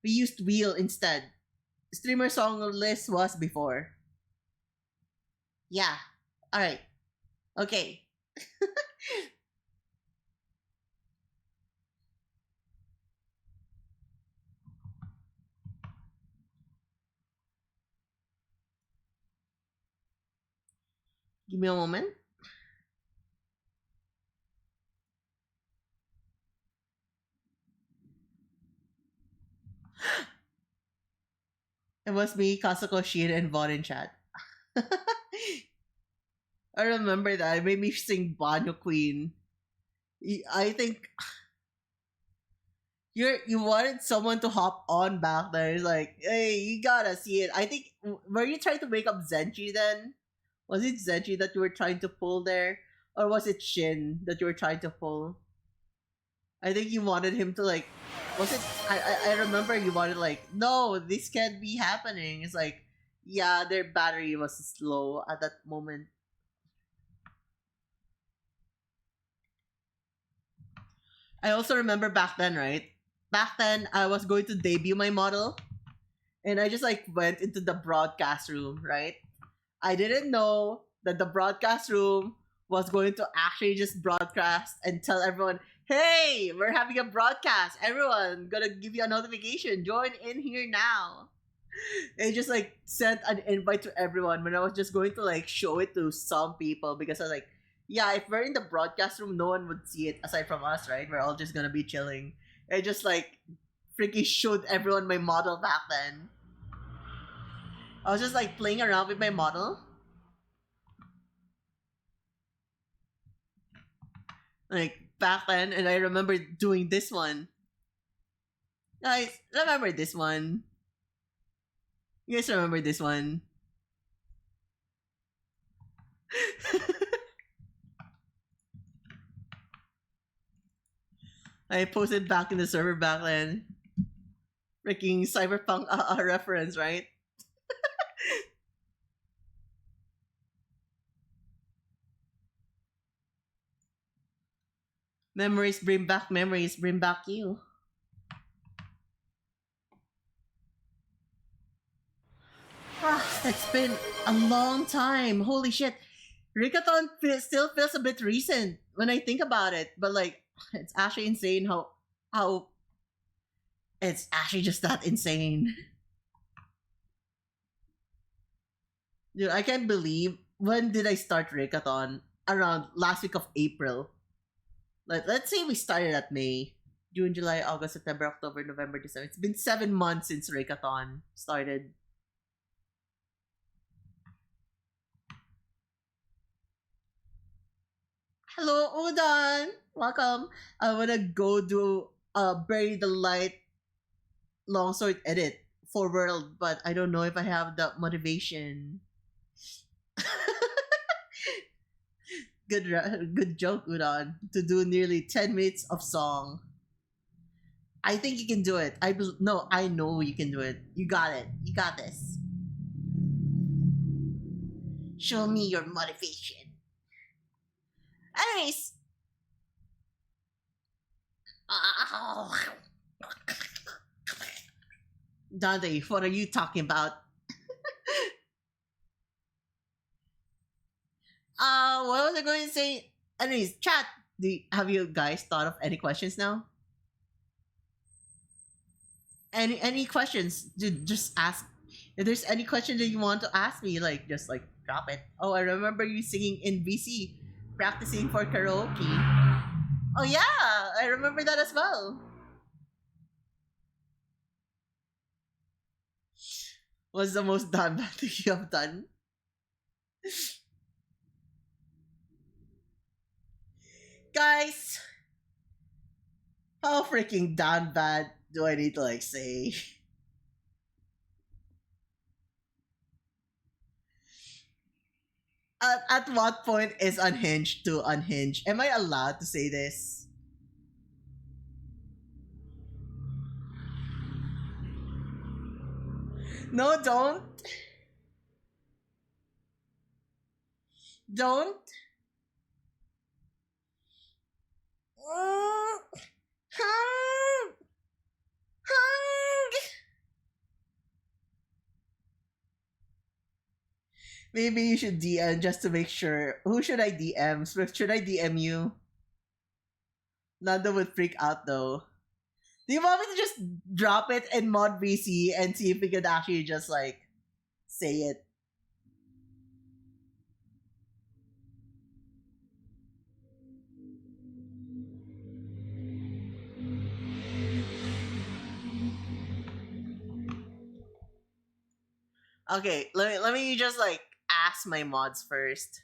We used wheel instead. Streamer song list was before. Yeah. All right. Okay. Give me a moment. It was me, Kasuko Shin, and Vaughn in chat. I remember that. It made me sing Banyo Queen. I think you wanted someone to hop on back there. It's like, hey, you gotta see it. I think were you trying to make up Zenji then? Was it Zenji that you were trying to pull there, or was it Shin that you were trying to pull? I think you wanted him to like. Was it? I remember you wanted like, no, this can't be happening. It's like, yeah, their battery was slow at that moment. I also remember back then, right? Back then, I was going to debut my model, and I just like went into the broadcast room, right? I didn't know that the broadcast room was going to actually just broadcast and tell everyone, hey, we're having a broadcast. Everyone, gonna give you a notification. Join in here now. And just like sent an invite to everyone when I was just going to like show it to some people because I was like, yeah, if we're in the broadcast room, no one would see it aside from us, right? We're all just gonna be chilling. I just like freaking showed everyone my model back then. I was just like playing around with my model. Like back then, and I remember doing this one. Guys, remember this one? You guys remember this one? I posted back in the server back then. Freaking cyberpunk reference, right? Memories bring back you. Ah, it's been a long time. Holy shit. Still feels a bit recent when I think about it, but like it's actually insane how it's actually just that insane. Dude, I can't believe when did I start Rickathon? Around last week of April. Let's say we started at May. June, July, August, September, October, November, December. It's been 7 months since Rickathon started. Hello, Udon! Welcome. I wanna go do Bury the Light longsword edit for World, but I don't know if I have the motivation. Good joke, Udon. To do nearly 10 minutes of song. I think you can do it. No, I know you can do it. You got it. You got this. Show me your motivation. Anyways. Oh. Dante, what are you talking about? What was I going to say? Anyways, chat. Have you guys thought of any questions now? Any questions? Just ask. If there's any question that you want to ask me, like just like drop it. Oh, I remember you singing in BC, practicing for karaoke. Oh yeah, I remember that as well. What's the most dumb thing you have done? Guys, how freaking down bad do I need to like say? At what point is unhinged to unhinged? Am I allowed to say this? No, don't. Don't. Maybe you should DM just to make sure. Who should I DM? Swift, should I DM you? Nando would freak out though. Do you want me to just drop it in mod VC and see if we could actually just like say it? Okay, let me just like ask my mods first.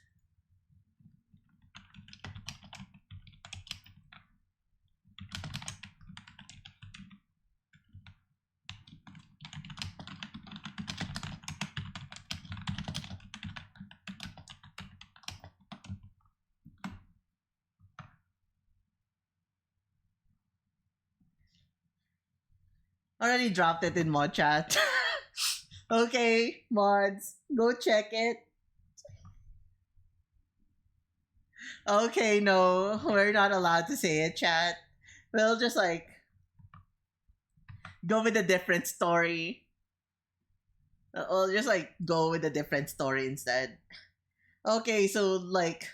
Already dropped it in mod chat. Okay, mods, go check it. Okay, no, we're not allowed to say it, chat. We'll just like go with a different story. We'll just like go with a different story instead. Okay, so like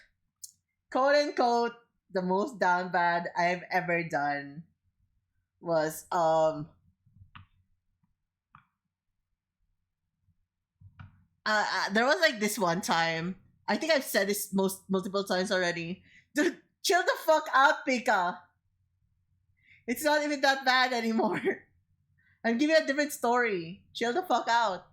quote unquote the most down bad I've ever done was there was like this one time. I think I've said this multiple times already. Dude, chill the fuck out, Pika. It's not even that bad anymore. I'm giving a different story. Chill the fuck out.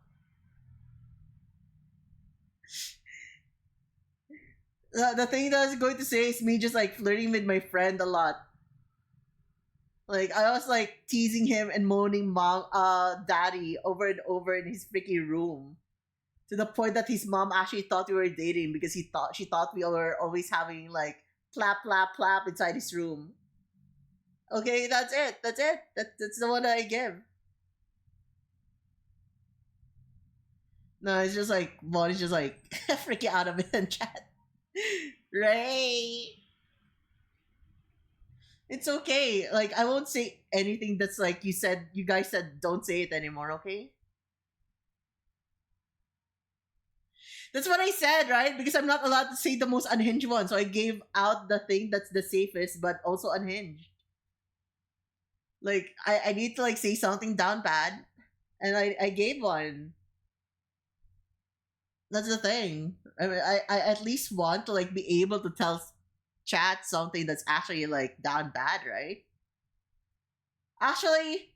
The thing that I was going to say is me just like flirting with my friend a lot. Like I was like teasing him and moaning daddy over and over in his freaking room. To the point that his mom actually thought we were dating because she thought we were always having like clap clap clap inside his room. Okay, that's it. That's the one that I give. No, it's just like Mon is just like freaking out of it in chat. Ray. It's okay. Like I won't say anything that's like you guys said don't say it anymore, okay? That's what I said, right? Because I'm not allowed to say the most unhinged one. So I gave out the thing that's the safest but also unhinged. Like I need to like say something down bad and I gave one. That's the thing. I mean, I at least want to like be able to tell chat something that's actually like down bad, right? Actually,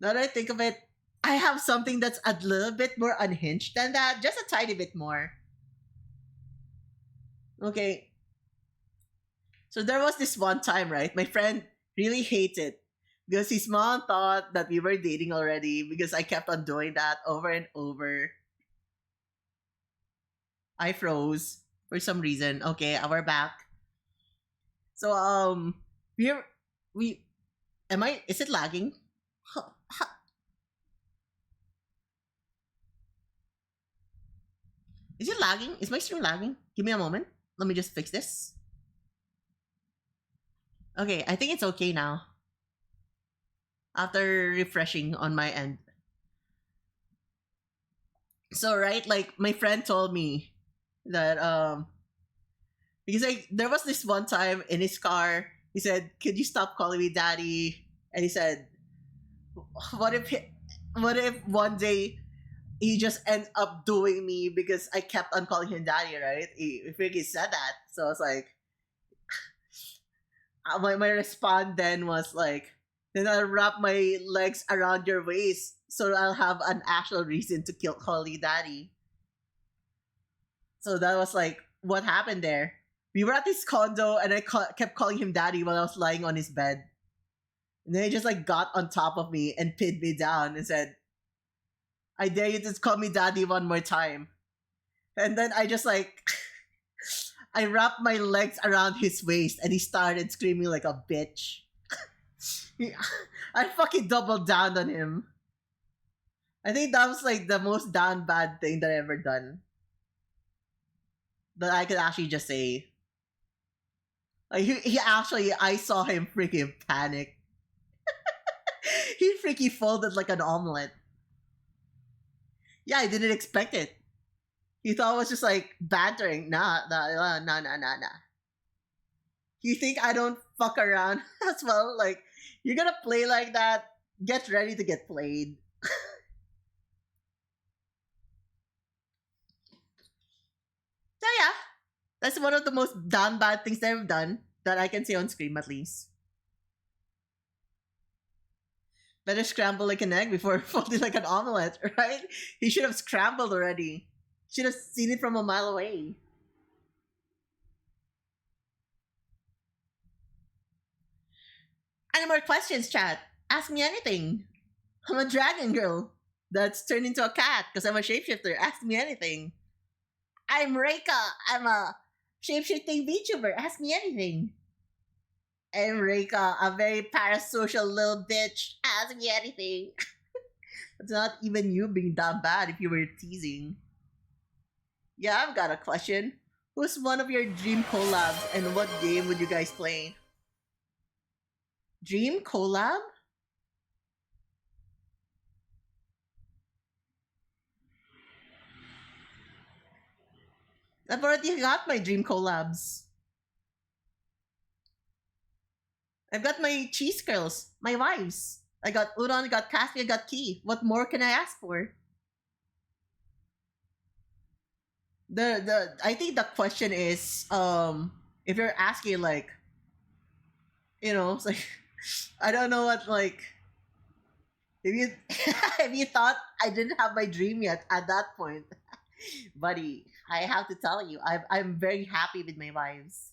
now that I think of it, I have something that's a little bit more unhinged than that, just a tiny bit more. Okay, so there was this one time, right? My friend really hates it because his mom thought that we were dating already because I kept on doing that over and over. I froze for some reason. Okay, we're back. So we're we am I is it lagging? Huh, huh. Is it lagging? Is my stream lagging? Give me a moment. Let me just fix this. Okay, I think it's okay now. After refreshing on my end. So right, like my friend told me that because like there was this one time in his car, he said, "Could you stop calling me daddy?" And he said, "What if what if one day he just ends up doing me because I kept on calling him daddy, right?" He freaking said that. So I was like, my response then was like, then I'll wrap my legs around your waist so I'll have an actual reason to call you daddy. So that was like what happened there. We were at this condo and kept calling him daddy while I was lying on his bed. And then he just like got on top of me and pinned me down and said, "I dare you to call me daddy one more time." And then I just like I wrapped my legs around his waist and he started screaming like a bitch. He- I fucking doubled down on him. I think that was like the most down bad thing that I ever done. That I could actually just say. Like he actually I saw him freaking panic. He freaking folded like an omelet. Yeah, I didn't expect it. He thought it was just like bantering. Nah. You think I don't fuck around as well? Like, you're gonna play like that? Get ready to get played. So yeah, that's one of the most damn bad things that I've done that I can say on screen at least. Better scramble like an egg before folding like an omelet, right? He should have scrambled already. Should have seen it from a mile away. Any more questions, chat? Ask me anything. I'm a dragon girl that's turned into a cat because I'm a shapeshifter. Ask me anything. I'm Reika. I'm a shapeshifting VTuber. Ask me anything. I'm Reika, a very parasocial little bitch. Ask me anything. It's not even you being that bad if you were teasing. Yeah, I've got a question. Who's one of your dream collabs and what game would you guys play? Dream collab? I've already got my dream collabs. I've got my cheese girls, my wives. I got Udon, I got Cassie, I got Key. What more can I ask for? The I think the question is if you're asking like it's like I don't know what like if you if you thought I didn't have my dream yet at that point, buddy, I have to tell you, I'm very happy with my wives.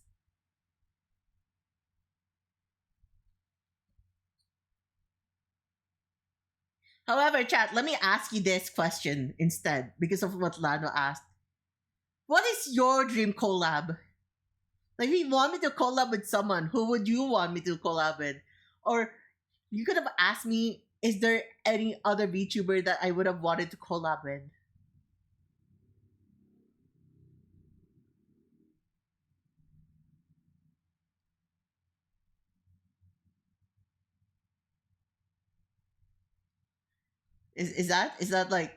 However, chat, let me ask you this question instead because of what Lano asked. What is your dream collab? Like, if you want me to collab with someone, who would you want me to collab with? Or you could have asked me, is there any other VTuber that I would have wanted to collab with? Is that like,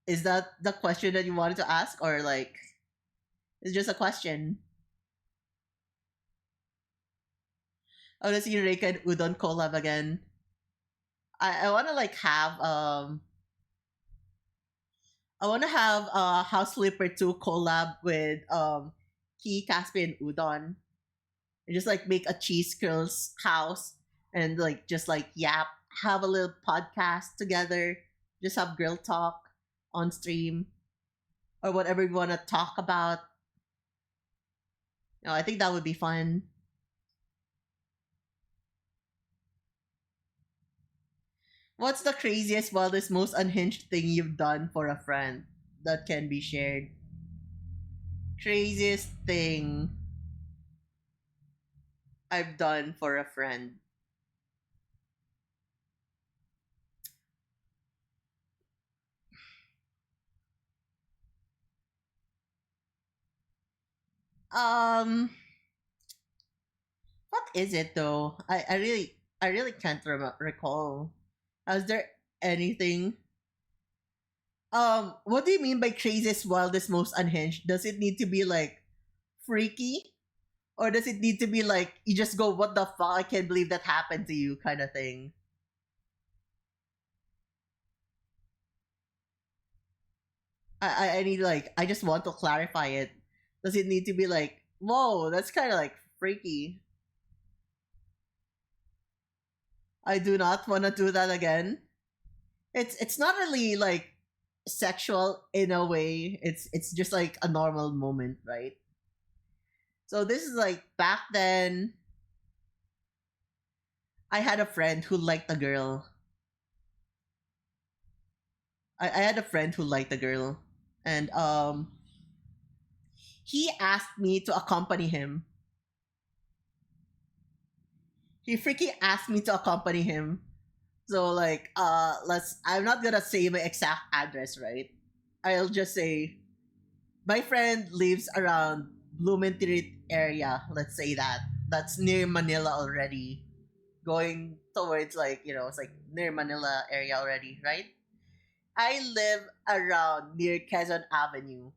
is that the question that you wanted to ask, or like it's just a question? Oh, let's see Reika and Udon collab again. I wanna like have I wanna have House Flipper 2 collab with Key, Caspi, and Udon. And just like make a cheese girl's house, and like just like yap, have a little podcast together, just have girl talk on stream, or whatever we wanna talk about. I think that would be fun. What's the craziest, wildest, most unhinged thing you've done for a friend that can be shared? Craziest thing I've done for a friend. Um, what is it though? I really can't recall. Is there anything? What do you mean by craziest, wildest, most unhinged? Does it need to be like freaky? Or does it need to be like you just go, what the fuck? I can't believe that happened to you kind of thing? I need like I just want to clarify it. Does it need to be like, whoa, that's kinda like freaky. I do not wanna do that again. It's not really like sexual in a way. It's just like a normal moment, right? So this is like back then I had a friend who liked a girl. I had a friend who liked a girl, and he asked me to accompany him. He freaking asked me to accompany him. So like let's I'm not gonna say my exact address, right? I'll just say my friend lives around Blumentritt area, let's say that. That's near Manila already. Going towards like, it's like near Manila area already, right? I live around near Quezon Avenue.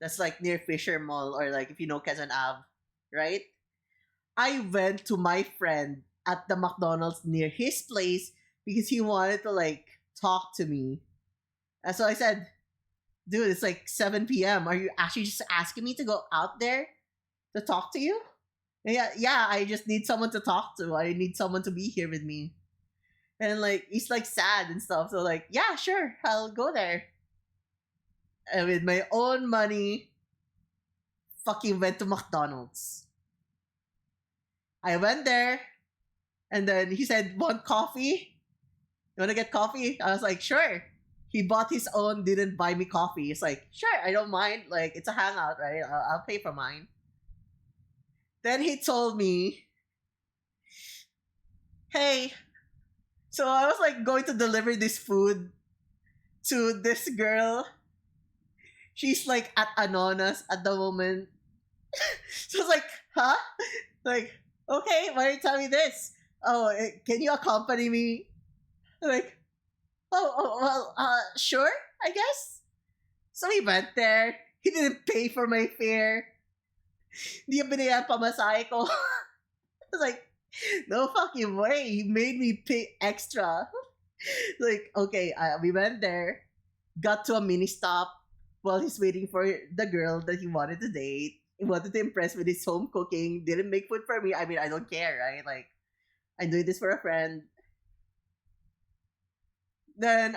That's like near Fisher Mall, or like if you know Quezon Ave, right? I went to my friend at the McDonald's near his place because he wanted to like talk to me. And so I said, dude, it's like 7 p.m. Are you actually just asking me to go out there to talk to you? And yeah, I just need someone to talk to. I need someone to be here with me. And like he's like sad and stuff. So like, yeah, sure, I'll go there. And with my own money, fucking went to McDonald's. I went there, and then he said, "Want coffee? You want to get coffee?" I was like, "Sure." He bought his own, didn't buy me coffee. It's like, "Sure, I don't mind. Like, it's a hangout, right? I'll pay for mine." Then he told me, "Hey," so I was like going to deliver this food to this girl. She's like at Anonas at the moment. So I was like, "Huh?" Like, okay, why are you telling me this? Oh, can you accompany me? Like, well, sure, I guess. So we went there. He didn't pay for my fare. Hindi niya binayan pamasahe ko. I was like, no fucking way. He made me pay extra. Like, okay, we went there, got to a mini stop while he's waiting for the girl that he wanted to date. He wanted to impress with his home cooking. Didn't make food for me. I mean, I don't care, right? Like, I'm doing this for a friend. Then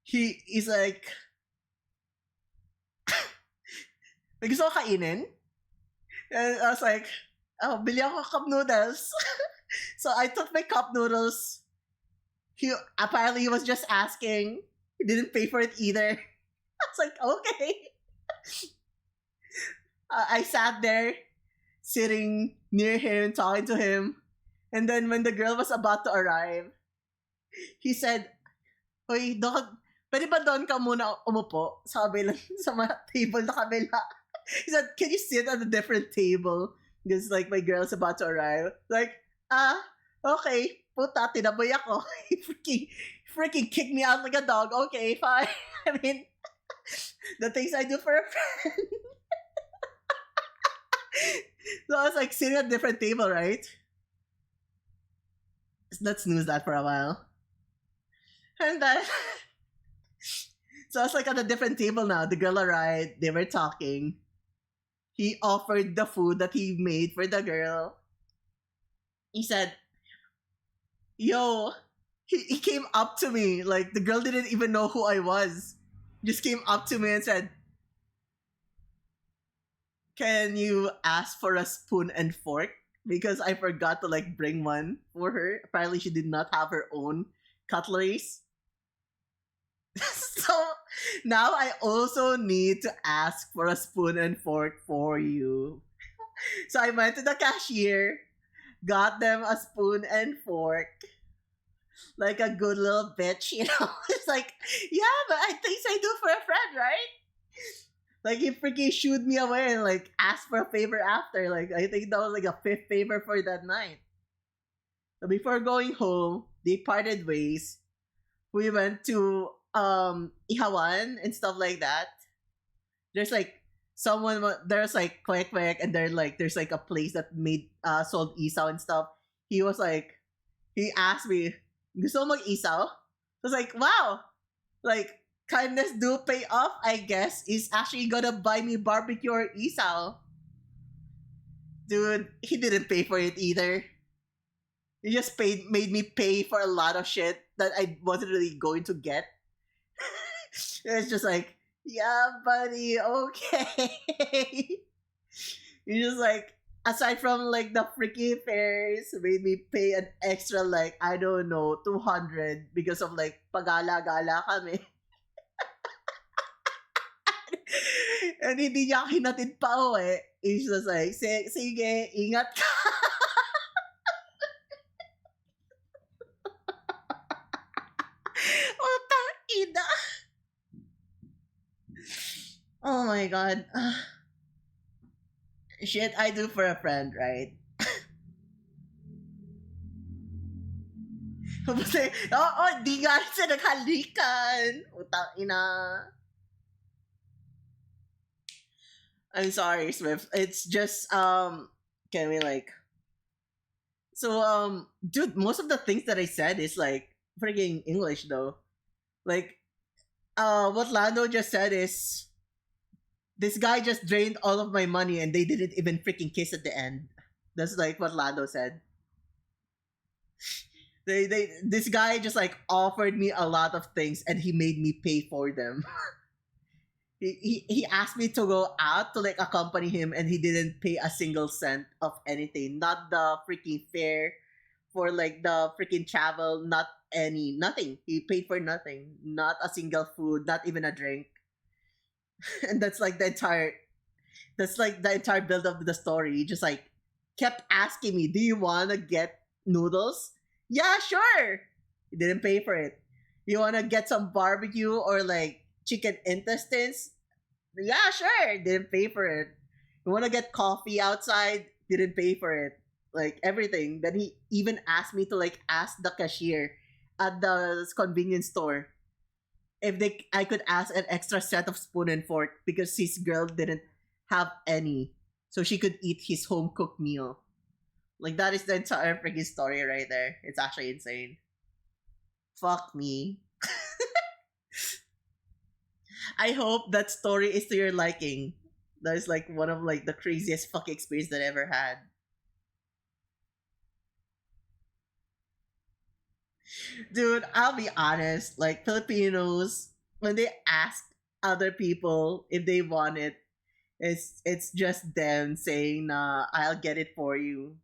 he's like, may gusto ko kainin? And I was like, oh, bili ako cup noodles. So I took my cup noodles. He apparently he was just asking. He didn't pay for it either. I was like, okay. I sat there, sitting near him, talking to him. And then when the girl was about to arrive, he said, "Hoy, pwede ba doon ka muna umupo sa kabilang, sa table na kabila?" He said, "Can you sit at a different table? Because like my girl's about to arrive." Like, Okay, puta, tinaboy ako. He freaking kicked me out like a dog. Okay, fine. I mean, the things I do for a friend. So I was like sitting at a different table, right? Let's snooze that for a while. And then, so I was like at a different table now. The girl arrived. They were talking. He offered the food that he made for the girl. He said, yo, he came up to me. Like, the girl didn't even know who I was. Just came up to me and said, can you ask for a spoon and fork? Because I forgot to like bring one for her. Apparently, she did not have her own cutleries. So now I also need to ask for a spoon and fork for you. So I went to the cashier, got them a spoon and fork, like a good little bitch, you know. It's like, yeah, but I think I do for a friend, right? Like he freaking shooed me away and like asked for a favor after. Like I think that was like a fifth favor for that night. So before going home, they parted ways. We went to Ihawan and stuff like that. There's like there's like quick quick and there's like a place that made sold isaw and stuff. He was like he asked me, gusto mo mag isaw? I was like, wow, like kindness do pay off, I guess. He's actually gonna buy me barbecue or isaw. Dude, he didn't pay for it either. He just made me pay for a lot of shit that I wasn't really going to get. It's just like, yeah, buddy, okay. You just like, aside from like the freaking fares, made me pay an extra like, I don't know, 200 because of like pagala-gala kami. And hindi niya hinatid pa uwi. He's just like, sige, ingat ka. Utang ina. Oh my god. Shit I do for a friend, right? Kasi, di nga siya naghalikan. Utang ina. I'm sorry, Swift. It's just can we like so dude, most of the things that I said is like freaking English though. Like what Lando just said is this guy just drained all of my money and they didn't even freaking kiss at the end. That's like what Lando said. This guy just like offered me a lot of things and he made me pay for them. He asked me to go out to like accompany him and he didn't pay a single cent of anything. Not the freaking fare for like the freaking travel, nothing. He paid for nothing. Not a single food, not even a drink. And that's like the entire build up of the story. He just like kept asking me, do you wanna get noodles? Yeah, sure. He didn't pay for it. You wanna get some barbecue or like chicken intestines? Yeah, sure. Didn't pay for it. You want to get coffee outside? Didn't pay for it. Like everything. Then he even asked me to like ask the cashier at the convenience store if I could ask an extra set of spoon and fork because his girl didn't have any, so she could eat his home cooked meal. Like that is the entire freaking story right there. It's actually insane. Fuck me. I hope that story is to your liking. That is like one of like the craziest fucking experience that I ever had. Dude, I'll be honest. Like Filipinos, when they ask other people if they want it, it's just them saying, "Nah, I'll get it for you."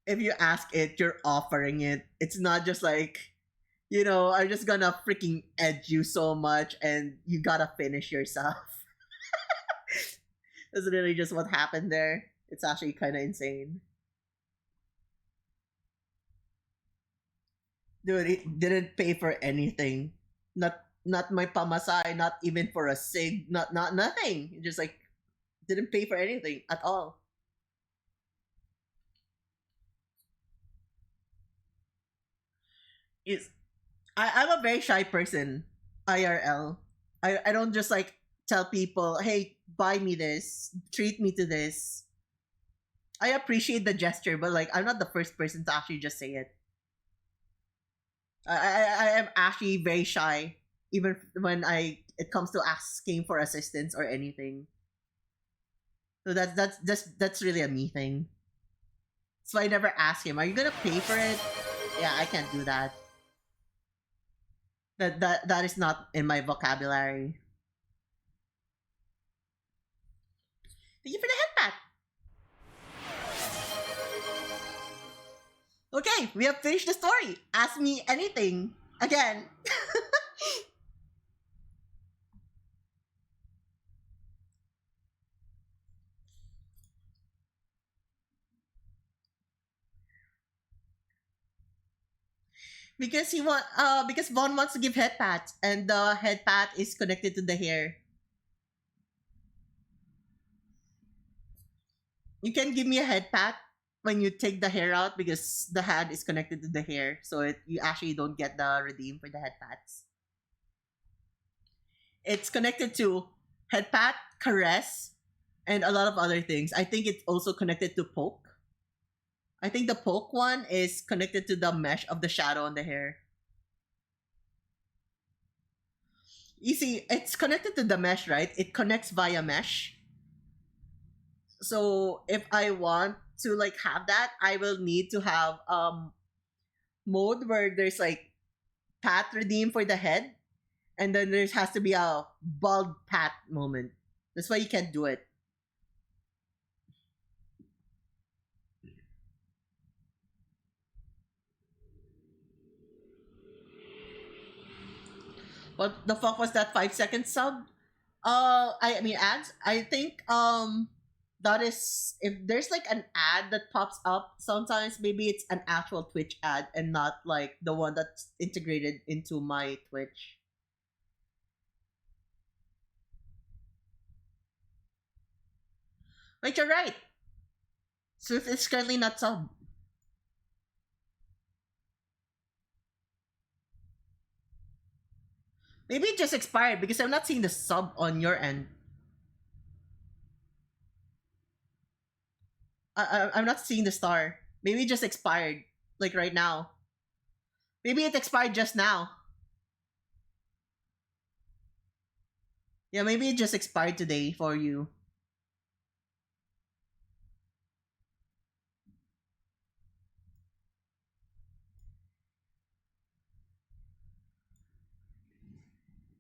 If you ask it, you're offering it. It's not just like, I'm just gonna freaking edge you so much and you gotta finish yourself. That's really just what happened there. It's actually kind of insane. Dude, it didn't pay for anything. Not my pamasay, not even for a cig, not nothing. It just like didn't pay for anything at all. Is I'm a very shy person, IRL. I don't just like tell people, hey, buy me this, treat me to this. I appreciate the gesture, but like I'm not the first person to actually just say it. I am actually very shy, even when it comes to asking for assistance or anything. So that's really a me thing. So I never ask him, "Are you gonna pay for it?" Yeah, I can't do that. That is not in my vocabulary. Thank you for the head pat. Okay, we have finished the story. Ask me anything again. Because Vaughn wants to give head pat, and the head pat is connected to the hair. You can give me a head pat when you take the hair out because the hand is connected to the hair, so you actually don't get the redeem for the head pats. It's connected to head pat, caress, and a lot of other things. I think it's also connected to poke. I think the poke one is connected to the mesh of the shadow on the hair. You see, it's connected to the mesh, right? It connects via mesh. So if I want to like have that, I will need to have mode where there's like pat redeem for the head, and then there has to be a bald pat moment. That's why you can't do it. What the fuck was that 5 second sub? I mean ads. I think that is if there's like an ad that pops up. Sometimes maybe it's an actual Twitch ad and not like the one that's integrated into my Twitch. Wait, you're right. Swift is currently not sub. Maybe it just expired because I'm not seeing the sub on your end. I'm not seeing the star. Maybe it just expired, like right now. Maybe it expired just now. Yeah, maybe it just expired today for you.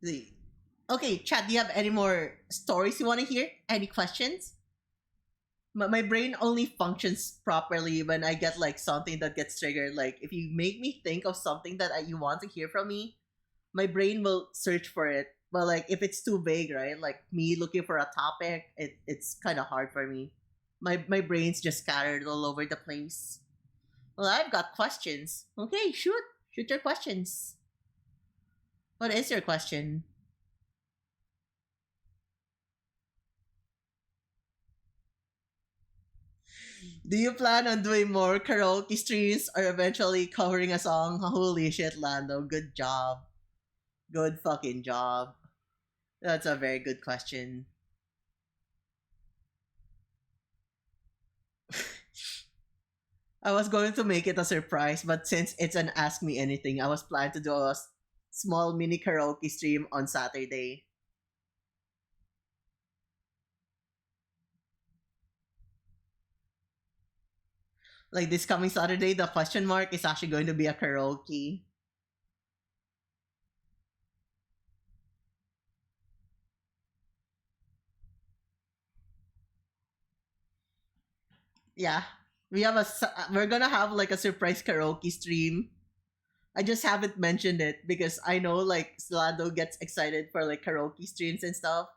The Okay, chat. Do you have any more stories you want to hear? Any questions? My brain only functions properly when I get like something that gets triggered. Like if you make me think of something that you want to hear from me, my brain will search for it. But like if it's too vague, right? Like me looking for a topic, it's kind of hard for me. My brain's just scattered all over the place. Well, I've got questions. Okay, shoot your questions. What is your question? Do you plan on doing more karaoke streams or eventually covering a song? Holy shit, Lando. Good job. Good fucking job. That's a very good question. I was going to make it a surprise, but since it's an Ask Me Anything, I was planning to do a small mini karaoke stream on Saturday. Like this coming Saturday, the question mark is actually going to be a karaoke. Yeah. We're gonna have like a surprise karaoke stream. I just haven't mentioned it because I know like Slado gets excited for like karaoke streams and stuff.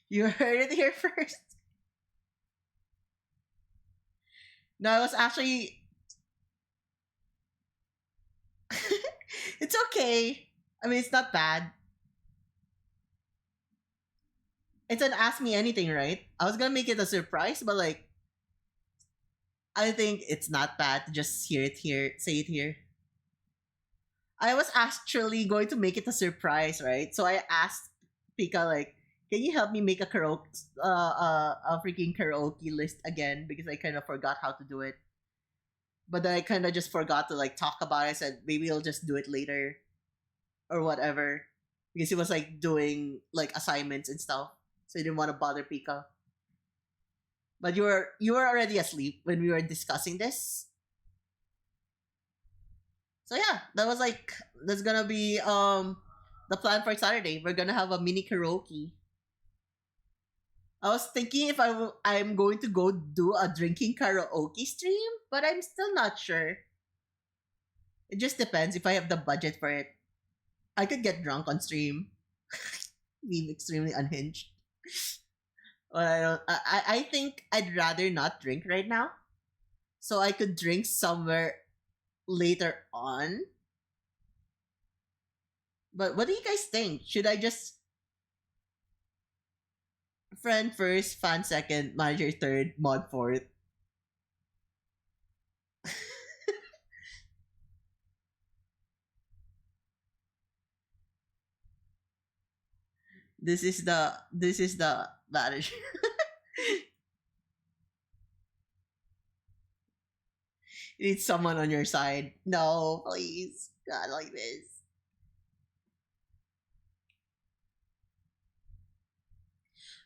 You heard it here first. No, I was actually it's okay. I mean, it's not bad. It's an ask me anything, right? I was gonna make it a surprise, but like I think it's not bad to just hear it here, say it here. I was actually going to make it a surprise, right? So I asked Pika like, "Can you help me make a freaking karaoke list again?" Because I kind of forgot how to do it. But then I kind of just forgot to like talk about it. I said maybe I'll just do it later or whatever, because he was like doing like assignments and stuff, so he didn't want to bother Pika. But you were already asleep when we were discussing this. So yeah, that's gonna be the plan for Saturday. We're gonna have a mini karaoke. I was thinking if I'm going to go do a drinking karaoke stream, but I'm still not sure. It just depends if I have the budget for it. I could get drunk on stream, be extremely unhinged. But I don't. I think I'd rather not drink right now, so I could drink somewhere later on. But what do you guys think? Should I just friend first, fan second, manager third, mod fourth? This is the manager. You need someone on your side. No, please, not like this.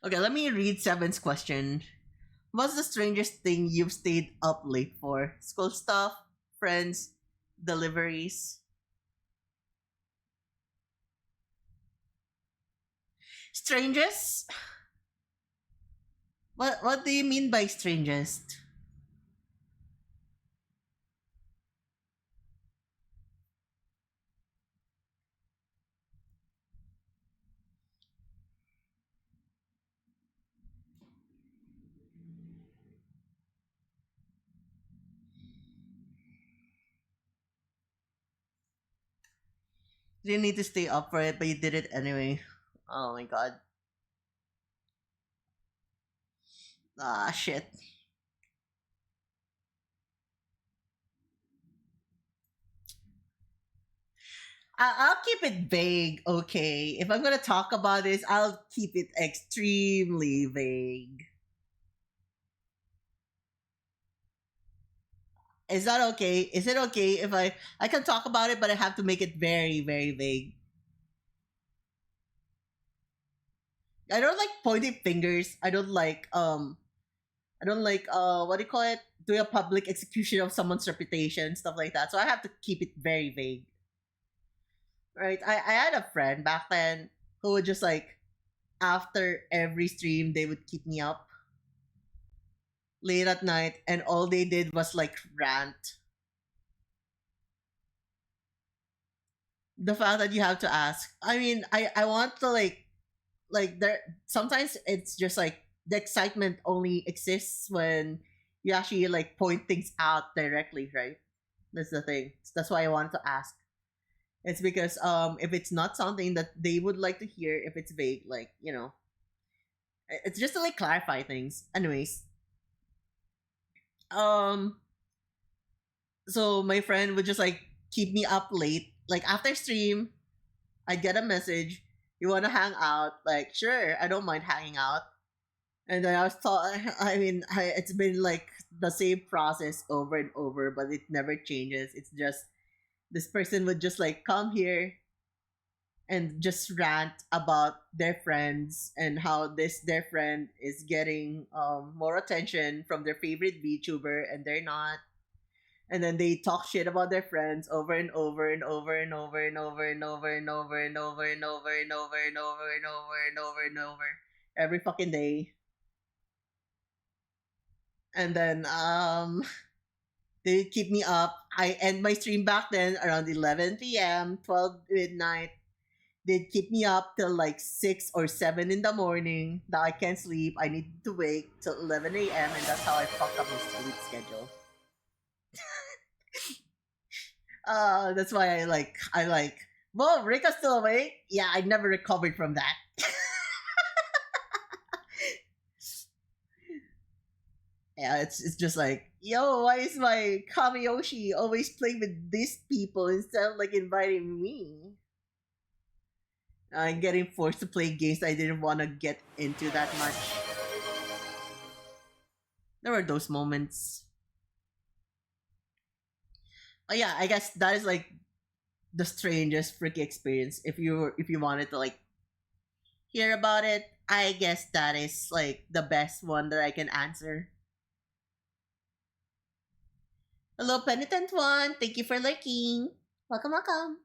Okay, let me read Seven's question. What's the strangest thing you've stayed up late for? School stuff, friends, deliveries. Strangest? What do you mean by strangest? You didn't need to stay up for it, but you did it anyway. Oh my god. Ah, shit. I'll keep it vague, okay? If I'm gonna talk about this, I'll keep it extremely vague. Is that okay? Is it okay if I can talk about it, but I have to make it very, very vague? I don't like pointing fingers. I don't like what do you call it? Doing a public execution of someone's reputation, stuff like that. So I have to keep it very vague. Right? I had a friend back then who would just like after every stream they would keep me up late at night and all they did was like rant. The fact that you have to ask. I mean, I want to like there sometimes it's just like the excitement only exists when you actually like point things out directly, right? That's the thing. That's why I wanted to ask. It's because if it's not something that they would like to hear, if it's vague, like, it's just to like clarify things. Anyways, um so my friend would just like keep me up late. Like after stream, I'd get a message, you wanna hang out? Like, sure, I don't mind hanging out. And then I was taught. I mean, it's been like the same process over and over, but it never changes. It's just this person would just like come here and just rant about their friends and how this their friend is getting more attention from their favorite VTuber and they're not. And then they talk shit about their friends over and over and over and over and over and over and over and over and over and over and over and over and over and over every fucking day. And then they keep me up. I end my stream back then around 11 p.m., 12 midnight. They'd keep me up till like 6 or 7 in the morning. That I can't sleep. I need to wake till 11 a.m. and that's how I fucked up my sleep schedule. That's why I like. Well, Rika's still awake. Yeah, I never recovered from that. Yeah, it's just like, yo, why is my Kamiyoshi always playing with these people instead of like inviting me? I'm getting forced to play games I didn't want to get into that much. There were those moments. Oh yeah, I guess that is like the strangest freaky experience. If you wanted to like hear about it, I guess that is like the best one that I can answer. Hello, penitent one. Thank you for lurking. Welcome, welcome.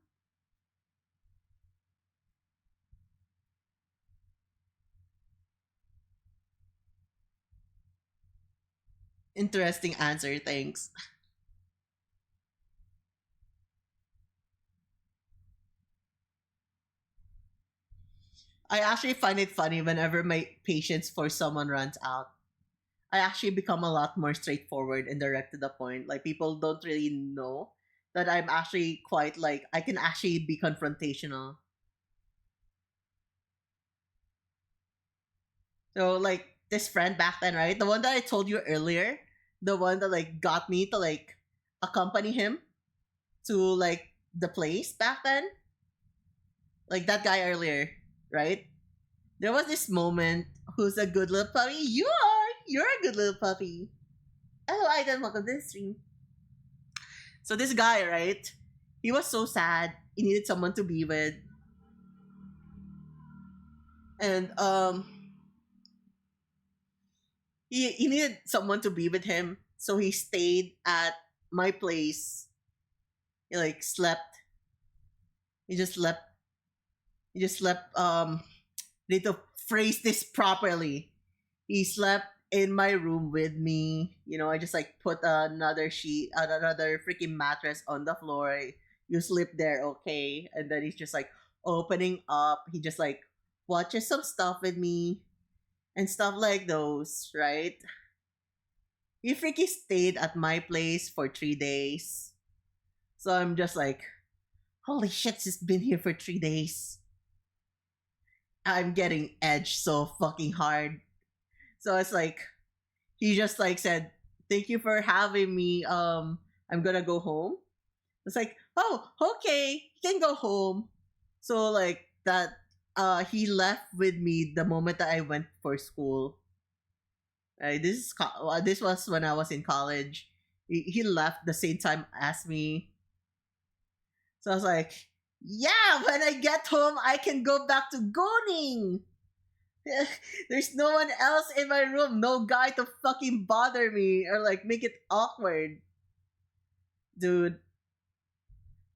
Interesting answer. Thanks. I actually find it funny whenever my patience for someone runs out. I actually become a lot more straightforward and direct to the point. Like people don't really know that I'm actually quite like I can actually be confrontational. So like this friend back then, right? The one that I told you earlier, the one that like got me to like accompany him to like the place back then, like that guy earlier, right? There was this moment. Who's a good little puppy? You are. You're a good little puppy. Oh, I didn't welcome this stream. So this guy, right? He was so sad. He needed someone to be with, and he needed someone to be with him. So he stayed at my place. He like slept. He just slept. He just slept. Need to phrase this properly. He slept in my room with me. You know, I just like put another sheet, another freaking mattress on the floor. You sleep there, okay? And then he's just like opening up. He just like watches some stuff with me and stuff like those, right? He freaking stayed at my place for 3 days. So I'm just like, holy shit, she's been here for 3 days. I'm getting edged so fucking hard. So it's like he just like said, "Thank you for having me. I'm gonna go home." It's like, "Oh, okay, you can go home." So like that, he left with me the moment that I went for school. This was when I was in college. He left the same time as me. So I was like, "Yeah, when I get home, I can go back to Goning." There's no one else in my room, no guy to fucking bother me or like make it awkward. Dude,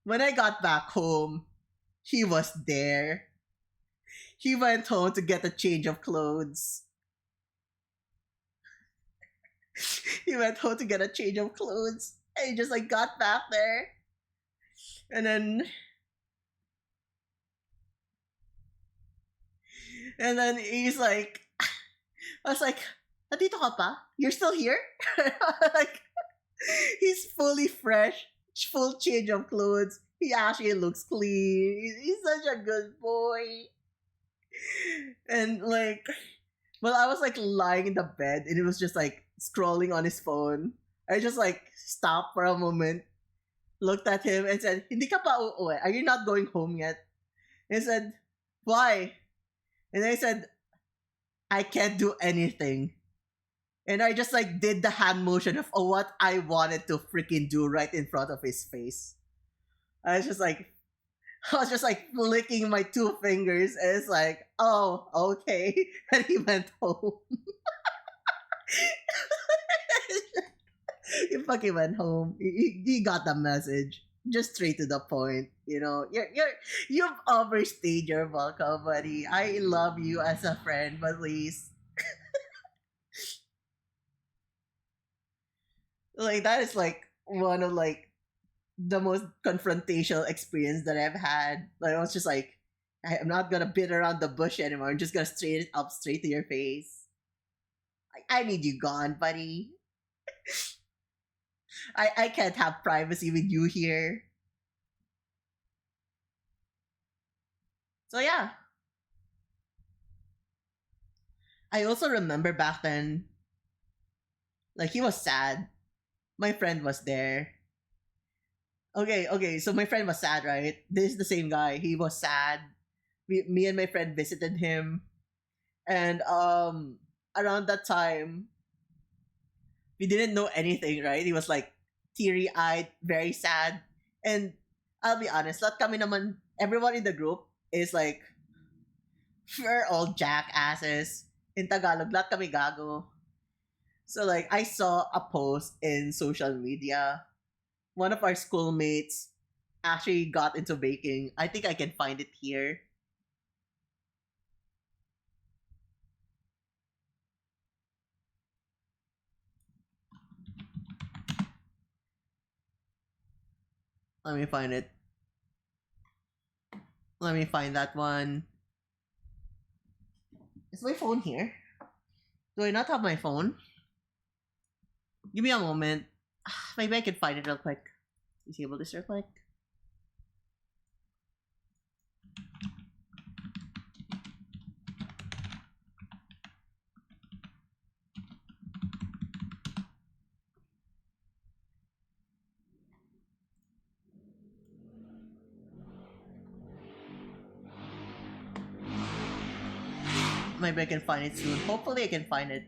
when I got back home, he was there. He went home to get a change of clothes. He went home to get a change of clothes. And he just like got back there. And then he's like I was like, Nandito ka pa? You're still here? Like he's fully fresh, full change of clothes. He actually looks clean. He's such a good boy. And like, well, I was like lying in the bed and he was just like scrolling on his phone. I just like stopped for a moment, looked at him and said, Hindi ka pa uuwi? Are you not going home yet? And he said, why? And I said, I can't do anything. And I just like did the hand motion of what I wanted to freaking do right in front of his face. I was just like, I was just like flicking my two fingers, and it's like, oh, okay. And he went home. He fucking went home. He got the message. Just straight to the point. You know, you've overstayed your welcome, buddy. I love you as a friend, but please, like that is like one of like the most confrontational experience that I've had. Like I was just like, I'm not gonna beat around the bush anymore. I'm just gonna straight it up, straight to your face. I need you gone, buddy. I can't have privacy with you here. So yeah, I also remember back then, Like he was sad. My friend was there. Okay. So my friend was sad, right? This is the same guy. He was sad. Me and my friend visited him, and around that time we didn't know anything, right? He was like teary eyed, very sad, and I'll be honest, lahat kami naman, everyone in the group is like, we're all jackasses. In Tagalog, lahat kami gago. So like I saw a post in social media. One of our schoolmates actually got into baking. I think I can find it here. Let me find it. Let me find that one. Is my phone here? Do I not have my phone? Give me a moment. Maybe I can find it real quick. Disable this real quick. Maybe I can find it soon. Hopefully I can find it.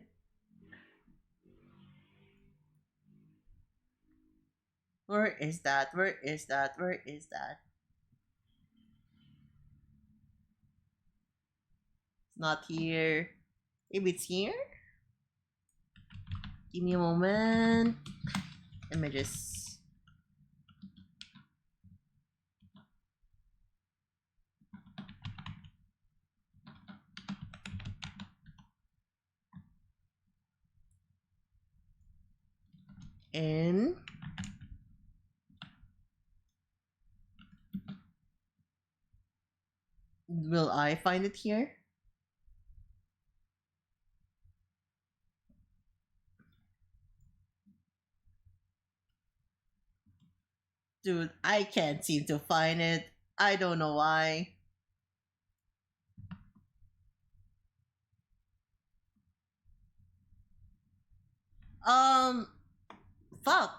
Where is that? Where is that? Where is that? It's not here. Maybe it's here? Give me a moment. Images. And will I find it here? Dude, I can't seem to find it. I don't know why. Um, fuck.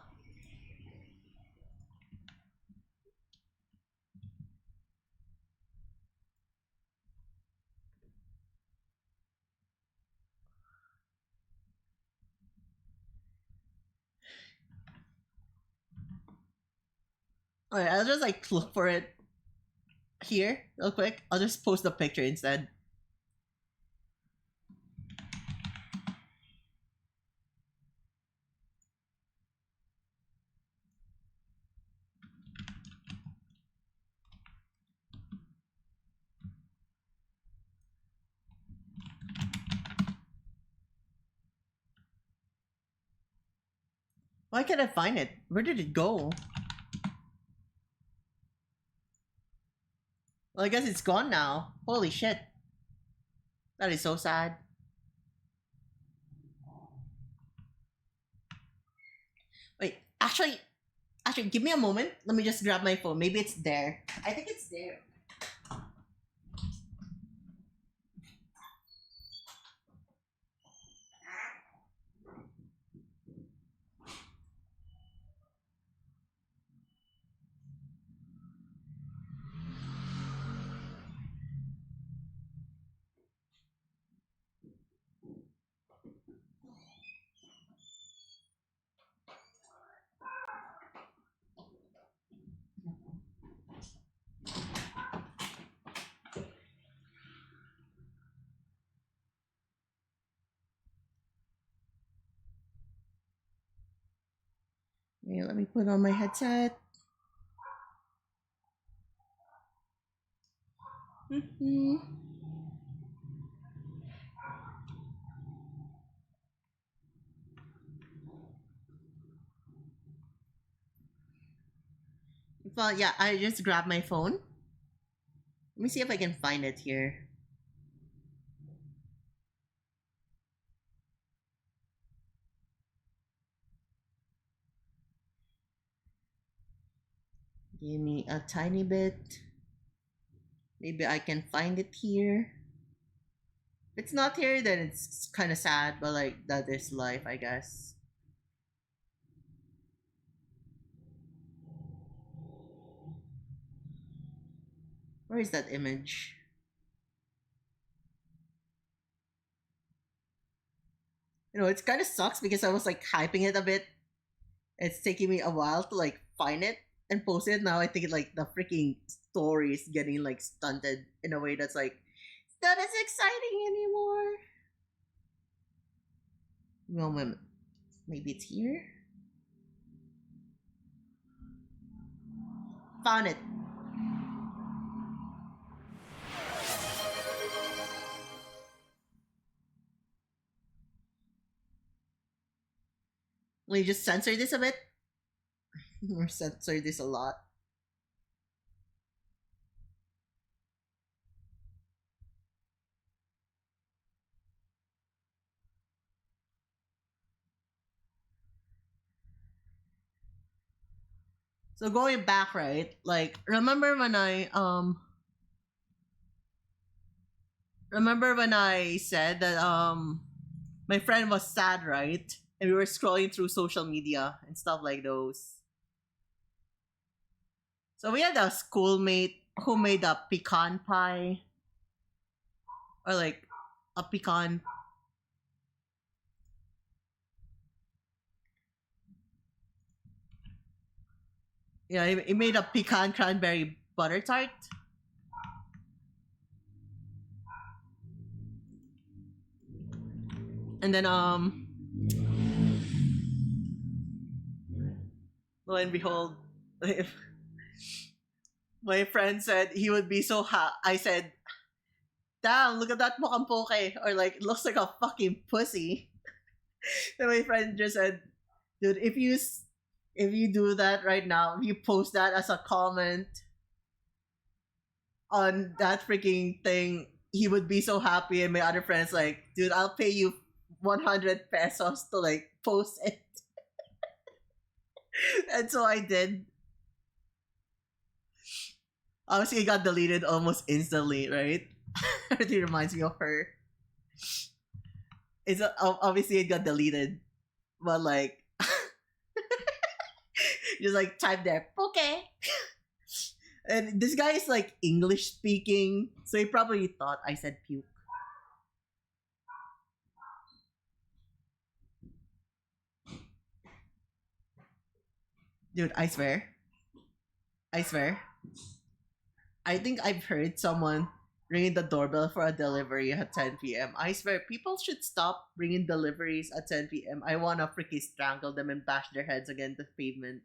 Alright, I'll just like look for it here real quick. I'll just post the picture instead. Why can't I find it? Where did it go? Well, I guess it's gone now. Holy shit. That is so sad. Wait, actually, give me a moment. Let me just grab my phone. Maybe it's there. I think it's there. Okay, let me put on my headset. Mm-hmm. Well, yeah, I just grabbed my phone. Let me see if I can find it here. Give me a tiny bit. Maybe I can find it here. If it's not here, then it's kind of sad, but like, that is life, I guess. Where is that image? It kind of sucks because I was like hyping it a bit. It's taking me a while to like find it and post it. Now I think like the freaking story is getting like stunted in a way that's like not as exciting anymore. Moment. Maybe it's here. Found it. Let me just censor this a bit. Or censor this a lot. So going back, right? Like remember when I said that my friend was sad, right? And we were scrolling through social media and stuff like those. So we had a schoolmate who made a pecan pie or like a pecan. Yeah, he made a pecan cranberry butter tart. And then lo and behold, my friend said he would be so I said, damn, look at that mukhang poke. Or like, it looks like a fucking pussy. And my friend just said, dude, if you do that right now, if you post that as a comment on that freaking thing, he would be so happy. And my other friend's like, dude, I'll pay you 100 pesos to like post it. And so I did. Obviously, it got deleted almost instantly, right? It reminds me of her. Obviously it got deleted, but like, just like type there, okay. And this guy is like English speaking, so he probably thought I said puke. Dude, I swear. I swear. I think I've heard someone ringing the doorbell for a delivery at 10 p.m. I swear, people should stop bringing deliveries at 10 p.m. I want to freaking strangle them and bash their heads against the pavement.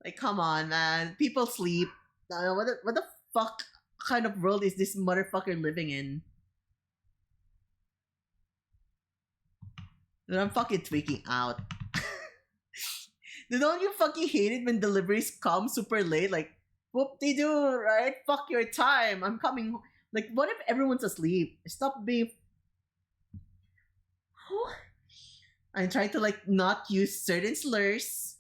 Like, come on, man. People sleep. What the fuck kind of world is this motherfucker living in? Dude, I'm fucking tweaking out. Dude, don't you fucking hate it when deliveries come super late? Like, whoop they do, right? Fuck your time. I'm coming. Like, what if everyone's asleep? Stop being. I'm trying to like not use certain slurs,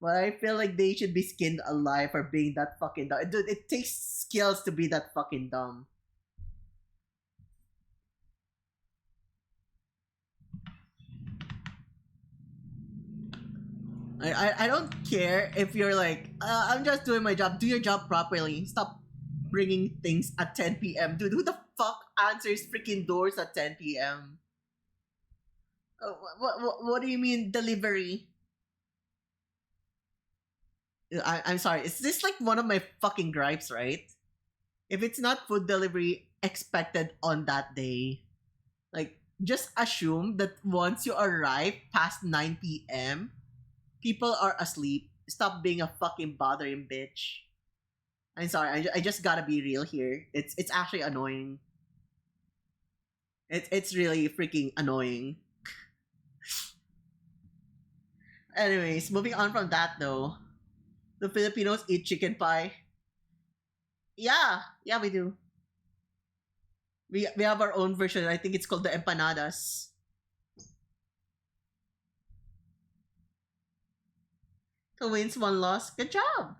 but I feel like they should be skinned alive for being that fucking dumb. Dude, it takes skills to be that fucking dumb. I don't care if you're like, I'm just doing my job. Do your job properly. Stop bringing things at 10 p.m. Dude, who the fuck answers freaking doors at 10 p.m.? What do you mean delivery? I'm sorry. Is this like one of my fucking gripes, right? If it's not food delivery expected on that day, like just assume that once you arrive past 9 p.m., people are asleep. Stop being a fucking bothering bitch. I'm sorry. I just gotta be real here. It's actually annoying. It's really freaking annoying. Anyways, moving on from that though, the Filipinos eat chicken pie. Yeah, we do. We have our own version. I think it's called the empanadas. Two wins, one loss. Good job.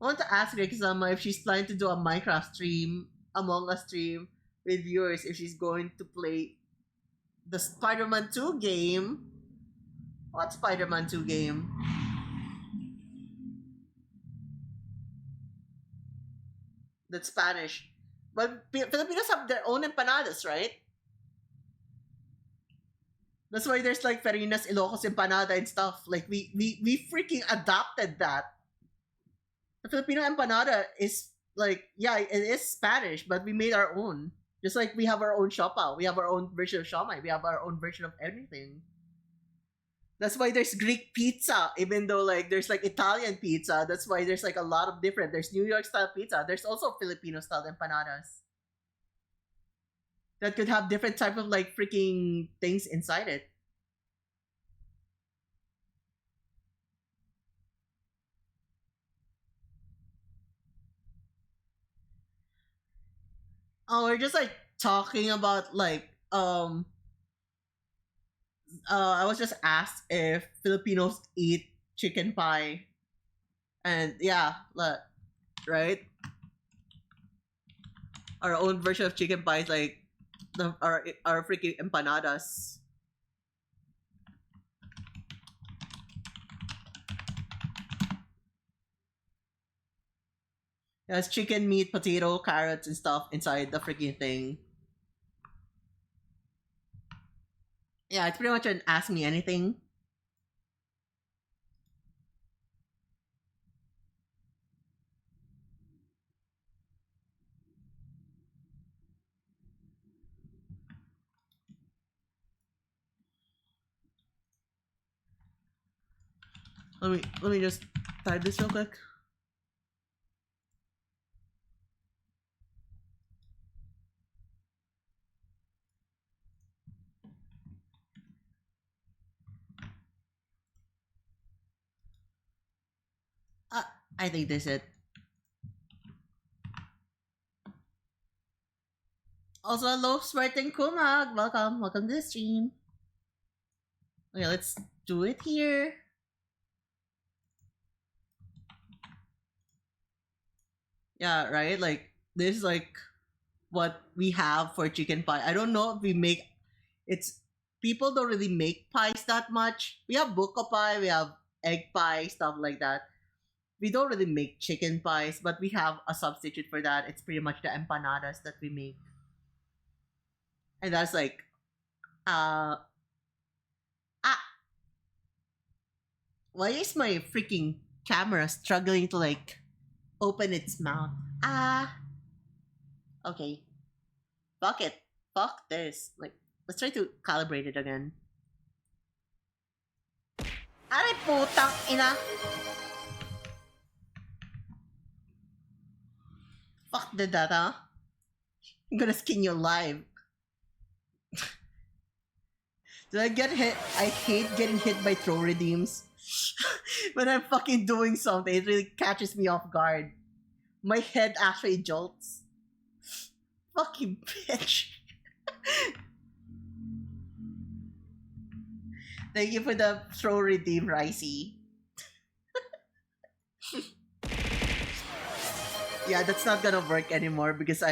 I want to ask Rexama if she's planning to do a Minecraft stream, Among Us stream with viewers if she's going to play the Spider-Man 2 game. What Spider-Man 2 game? That's Spanish. But Filipinos have their own empanadas, right? That's why there's like Farinas Ilocos empanada and stuff. Like we freaking adopted that. The Filipino empanada is like, yeah, it is Spanish, but we made our own. Just like we have our own shopao, we have our own version of shawmai, we have our own version of everything. That's why there's Greek pizza, even though like there's like Italian pizza. That's why there's like a lot of different. There's New York style pizza. There's also Filipino style empanadas that could have different type of like freaking things inside it. Oh, we're just like talking about like I was just asked if Filipinos eat chicken pie, and yeah, right, our own version of chicken pie is like our freaking empanadas. It has chicken, meat, potato, carrots, and stuff inside the freaking thing. Yeah, it's pretty much an ask me anything. Let me just type this real quick. Uh, I think this is it. Also, hello, Swert and Kumag. Welcome to the stream. Okay, let's do it here. Yeah, right. Like this is like what we have for chicken pie. I don't know if we make it's people don't really make pies that much. We have buko pie, we have egg pie, stuff like that. We don't really make chicken pies, but we have a substitute for that. It's pretty much the empanadas that we make. And that's like uh ah why is my freaking camera struggling to like open its mouth? Ah, okay. Fuck it. Fuck this. Like, let's try to calibrate it again. Aray putang ina. Fuck the data. I'm gonna skin you live. Did I get hit? I hate getting hit by throw redeems. When I'm fucking doing something, it really catches me off guard. My head actually jolts. Fucking bitch. Thank you for the throw redeem, Ricey. Yeah, that's not gonna work anymore because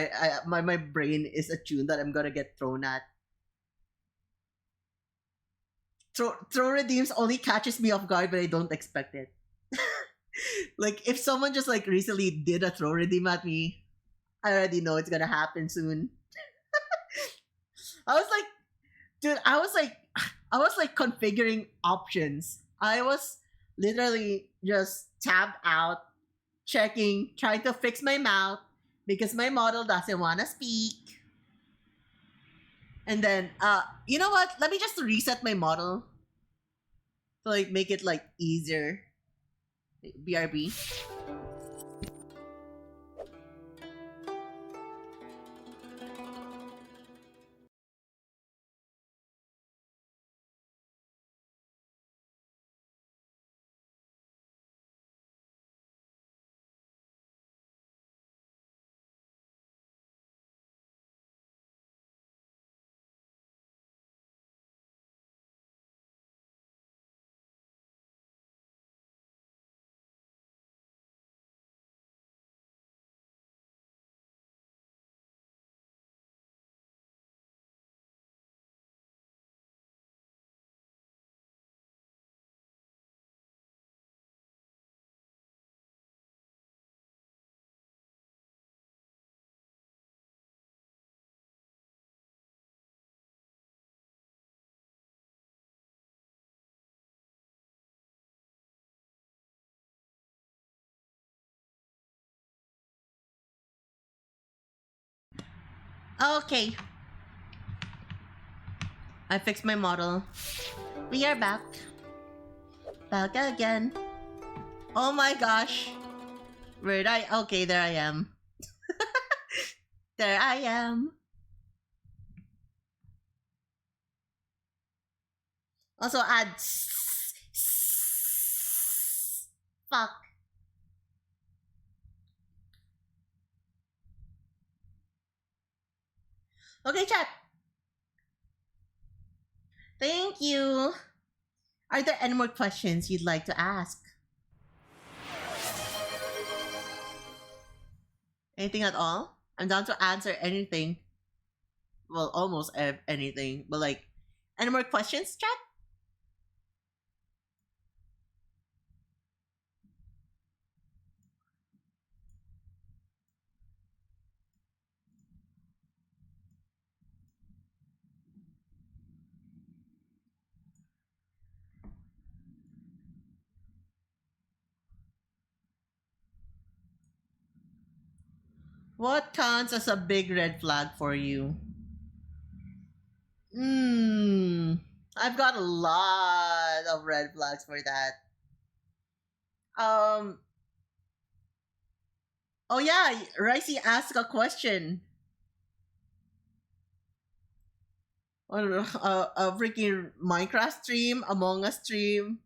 my brain is attuned that I'm gonna get thrown at. Throw redeems only catches me off guard when I don't expect it. Like if someone just like recently did a throw redeem at me, I already know it's gonna happen soon. I was like, dude, I was like configuring options. I was literally just tabbed out, checking, trying to fix my mouth because my model doesn't wanna speak. And then you know what? Let me just reset my model to like make it like easier. BRB. Okay, I fixed my model. We are back. Back again. Oh my gosh. Where'd I? Okay, there I am. There I am. Also add. Fuck. Okay, chat. Thank you. Are there any more questions you'd like to ask? Anything at all? I'm down to answer anything. Well, almost anything. But like, any more questions, chat? What counts as a big red flag for you? Hmm. I've got a lot of red flags for that. Um. Oh yeah, Ricey asked a question on a freaking Minecraft stream, Among Us stream.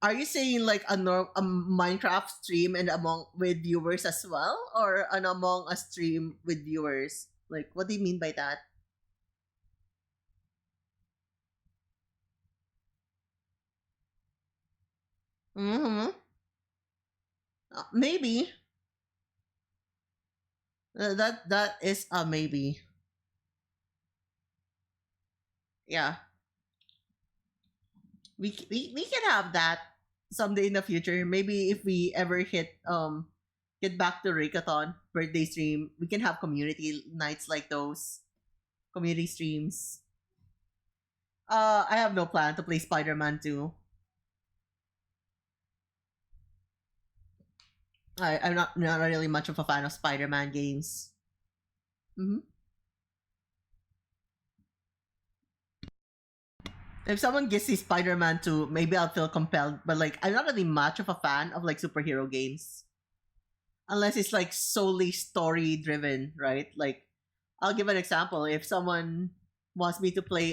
Are you saying like a Minecraft stream and among with viewers as well, or an Among Us stream with viewers? Like, what do you mean by that? Mm-hmm. Maybe that is a maybe. Yeah, we can have that someday in the future. Maybe if we ever get back to Raycathon birthday stream, we can have community nights like those, community streams. I have no plan to play Spider-Man 2. I'm not really much of a fan of Spider-Man games. Hmm. If someone gives me Spider-Man 2, maybe I'll feel compelled. But like, I'm not really much of a fan of like superhero games, unless it's like solely story driven, right? Like, I'll give an example. If someone wants me to play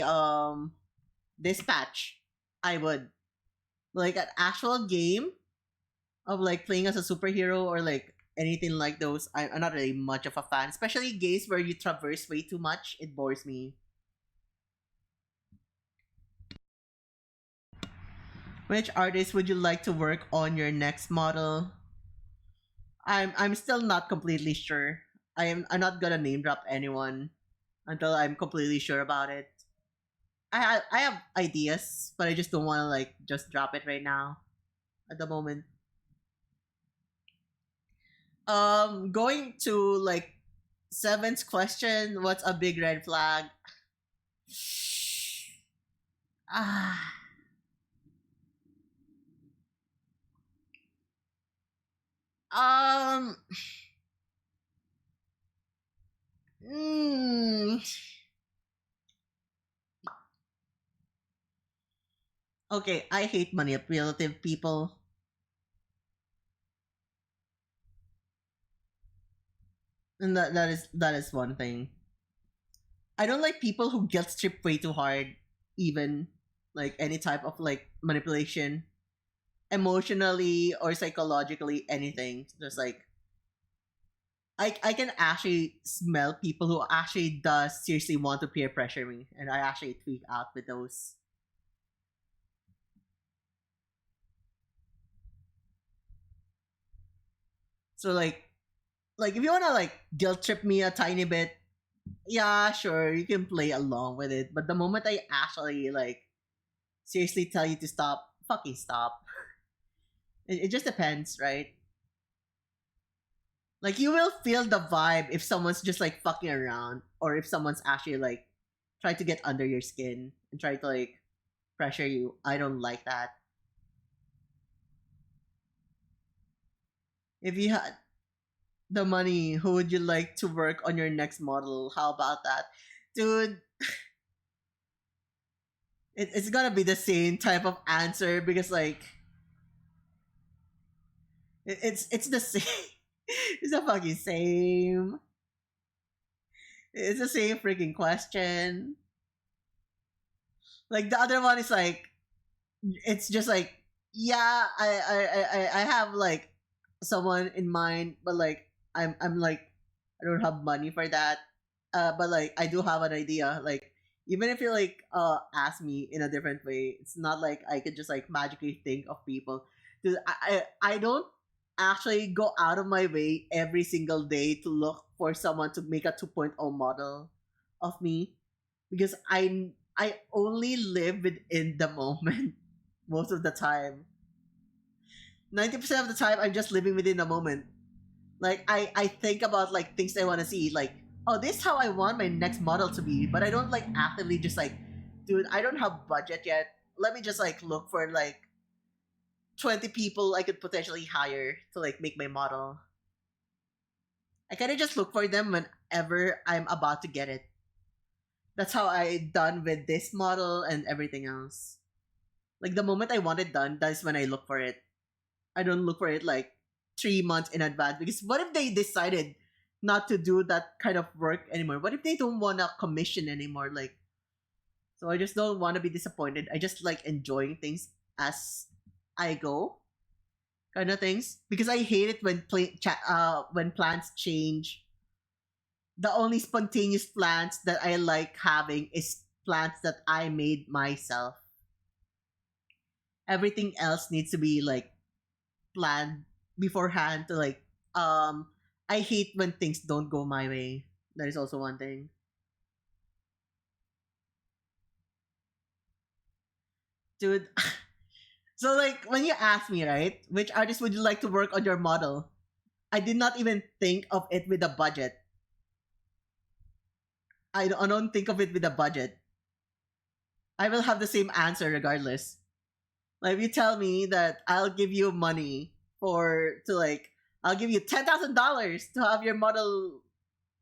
Dispatch, I would. Like an actual game of like playing as a superhero or like anything like those. I'm not really much of a fan, especially games where you traverse way too much. It bores me. Which artist would you like to work on your next model? I'm still not completely sure. I'm not gonna name drop anyone until I'm completely sure about it. I have ideas, but I just don't want to like just drop it right now at the moment. Going to like seventh question. What's a big red flag? Ah, um, mm, okay. I hate manipulative people, and that is one thing. I don't like people who guilt trip way too hard, even like any type of like manipulation, emotionally or psychologically, anything. Just like I can actually smell people who actually does seriously want to peer pressure me, and I actually tweak out with those. So like if you wanna like guilt trip me a tiny bit, yeah, sure, you can play along with it. But the moment I actually like seriously tell you to stop, fucking stop. It just depends, right? Like you will feel the vibe if someone's just like fucking around, or if someone's actually like try to get under your skin and try to like pressure you. I don't like that. If you had the money, who would you like to work on your next model? How about that? Dude, it's gonna be the same type of answer because like it's the same. It's the fucking same. It's the same freaking question. Like the other one is like it's just like yeah, I have like someone in mind, but like I'm like I don't have money for that. But like I do have an idea. Like even if you like ask me in a different way, it's not like I could just like magically think of people. 'Cause I don't actually go out of my way every single day to look for someone to make a 2.0 model of me because I only live within the moment most of the time. 90% of the time I'm just living within the moment. Like I think about like things I want to see, like oh this is how I want my next model to be, but I don't like actively just like dude I don't have budget yet. Let me just like look for like 20 people I could potentially hire to like make my model. I kind of just look for them whenever I'm about to get it. That's how I done with this model and everything else. Like the moment I want it done, that's when I look for it. I don't look for it like 3 months in advance because what if they decided not to do that kind of work anymore? What if they don't want to commission anymore? Like, so I just don't want to be disappointed. I just like enjoying things as I go, kind of things. Because I hate it when when plans change. The only spontaneous plans that I like having is plans that I made myself. Everything else needs to be like planned beforehand to like I hate when things don't go my way. That is also one thing. Dude, so like when you ask me, right, which artist would you like to work on your model? I did not even think of it with a budget. I don't think of it with a budget. I will have the same answer regardless. Like if you tell me that I'll give you money for to like I'll give you $10,000 to have your model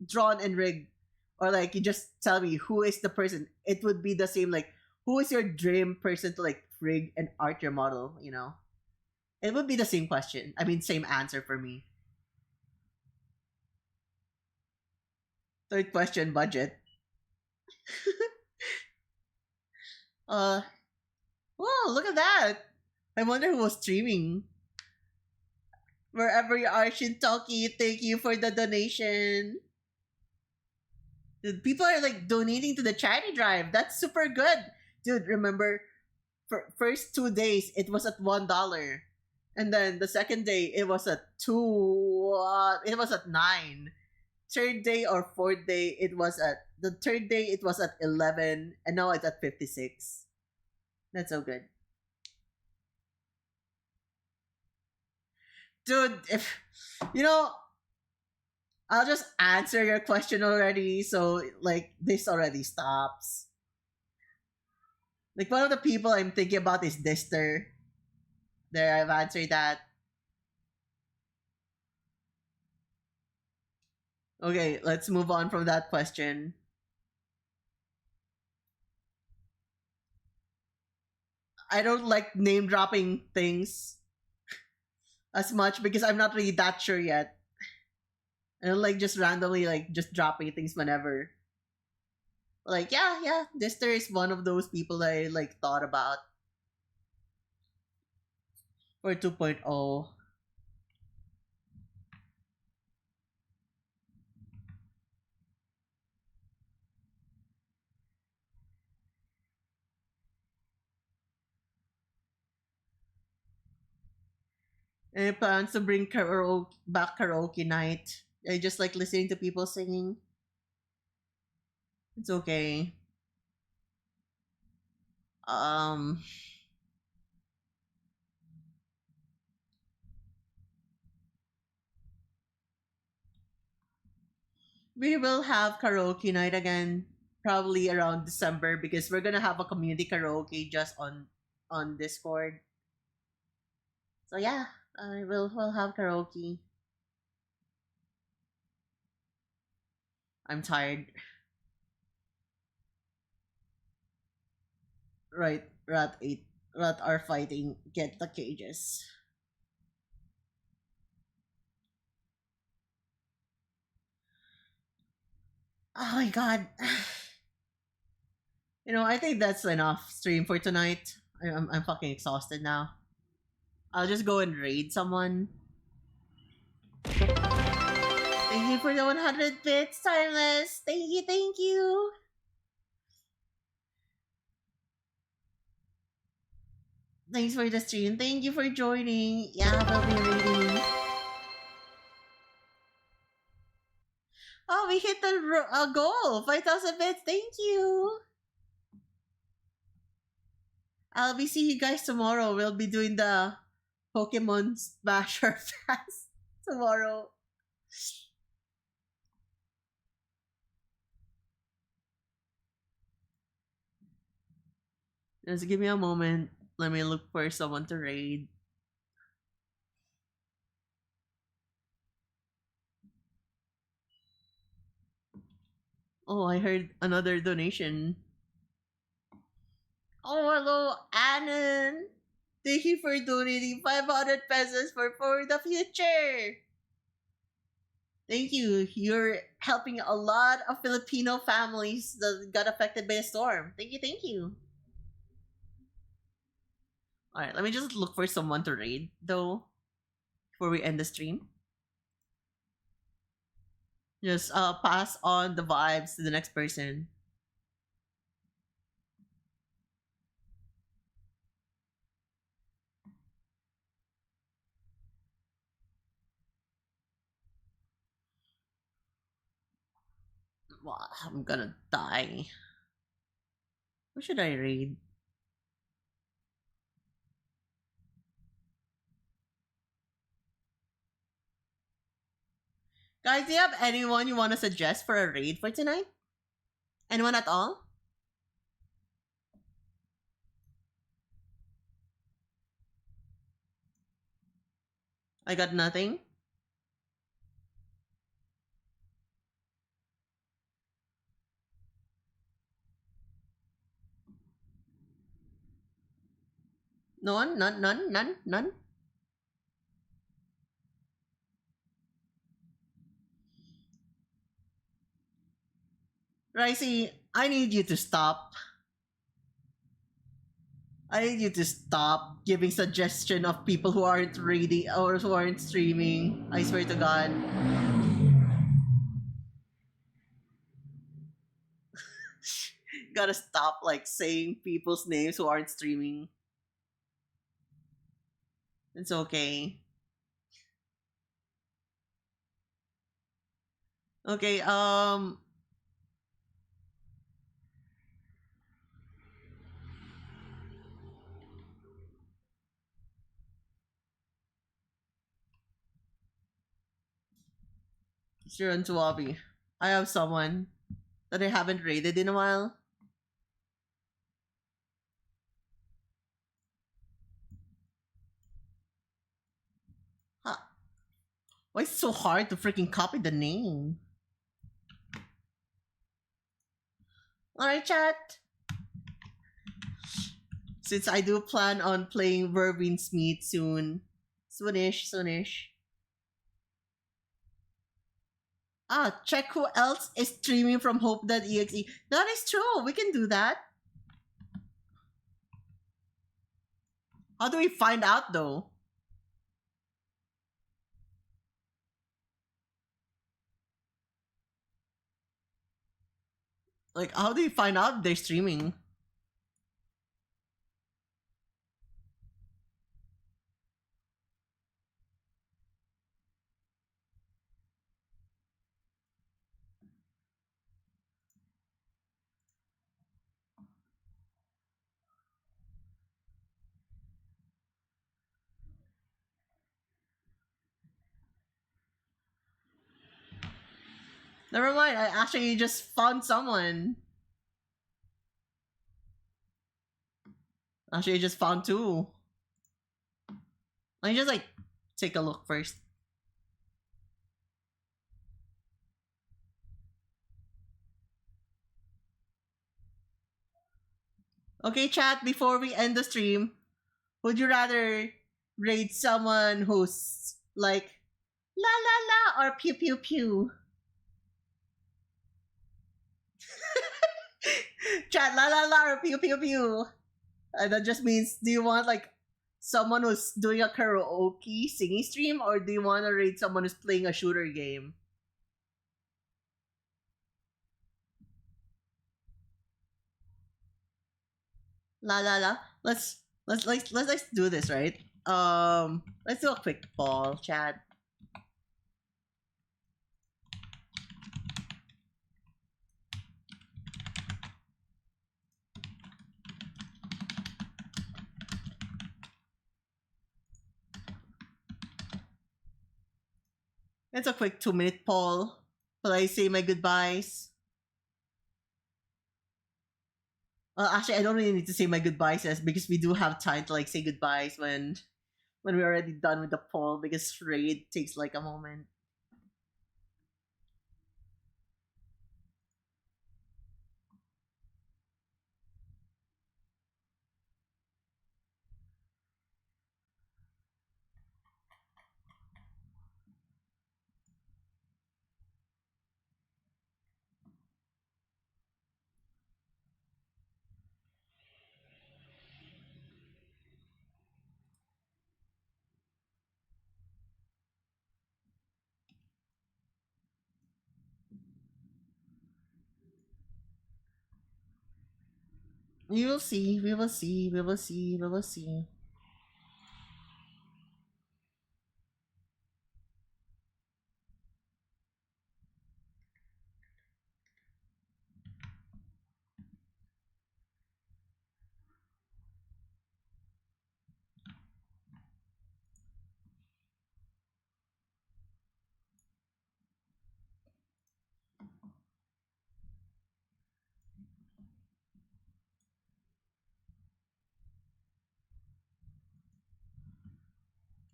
drawn and rigged, or like you just tell me who is the person, it would be the same. Like who is your dream person to like rig and art your model? You know, it would be the same question. I mean, same answer for me. Third question, budget. Uh, whoa, look at that! I wonder who was streaming. Wherever you are, Shintoki, thank you for the donation. Dude, people are like donating to the charity drive. That's super good. Dude, remember, for first 2 days it was at $1. And then the second day it was at two it was at 9. Third day or fourth day it was at the third day it was at 11, and now it's at 56. That's so good. Dude, if you know, I'll just answer your question already, so like this already stops. Like one of the people I'm thinking about is Dister. There, I've answered that. Okay, let's move on from that question. I don't like name dropping things as much because I'm not really that sure yet. I don't like just randomly like just dropping things whenever. Like yeah, Dister is one of those people that I like thought about for 2.0. And it plans to bring karaoke night. I just like listening to people singing. It's okay. Um, we will have karaoke night again probably around December because we're gonna have a community karaoke just on Discord. So yeah, we'll have karaoke. I'm tired. Right, rat are fighting. Get the cages. Oh my god. I think that's enough stream for tonight. I'm fucking exhausted now. I'll just go and raid someone. Thank you for the 100 bits, Timeless. Thank you, thank you. Thanks for the stream. Thank you for joining. Yeah, we'll be raiding. Oh, we hit the goal. 5,000 bits. Thank you. I'll be seeing you guys tomorrow. We'll be doing the Pokemon Smasher Fast tomorrow. Just give me a moment. Let me look for someone to raid. Oh, I heard another donation. Oh, hello, Annan. Thank you for donating 500 pesos for the future. Thank you. You're helping a lot of Filipino families that got affected by a storm. Thank you, thank you. Alright, let me just look for someone to raid, though, before we end the stream. Just pass on the vibes to the next person. Wow, I'm gonna die. Who should I raid? Guys, do you have anyone you want to suggest for a raid for tonight? Anyone at all? I got nothing. No one? None? Ricey, I need you to stop. I need you to stop giving suggestion of people who aren't reading or who aren't streaming. I swear to God. Gotta stop like saying people's names who aren't streaming. It's okay. Okay, Sure and Tuabi. I have someone that I haven't raided in a while. Huh. Why is it so hard to freaking copy the name? Alright, chat. Since I do plan on playing Vervin's Meet soon. Soonish. Ah, check who else is streaming from Hope.Exe. That is true. We can do that. How do we find out though? Like, how do you find out they're streaming? Never mind, I actually just found someone. Actually, I just found two. Let me just like take a look first. Okay, chat, before we end the stream, would you rather rate someone who's like la la la or pew pew pew? Chat, la la la or pew pew pew? That just means, do you want like someone who's doing a karaoke singing stream, or do you want to rate someone who's playing a shooter game? La la la. Let's do this, right? Let's do a quick poll, chat. It's a quick 2-minute poll. Will I say my goodbyes? Actually, I don't really need to say my goodbyes as because we do have time to like say goodbyes when we're already done with the poll, because raid takes like a moment. We will see. We will see. We will see. We will see.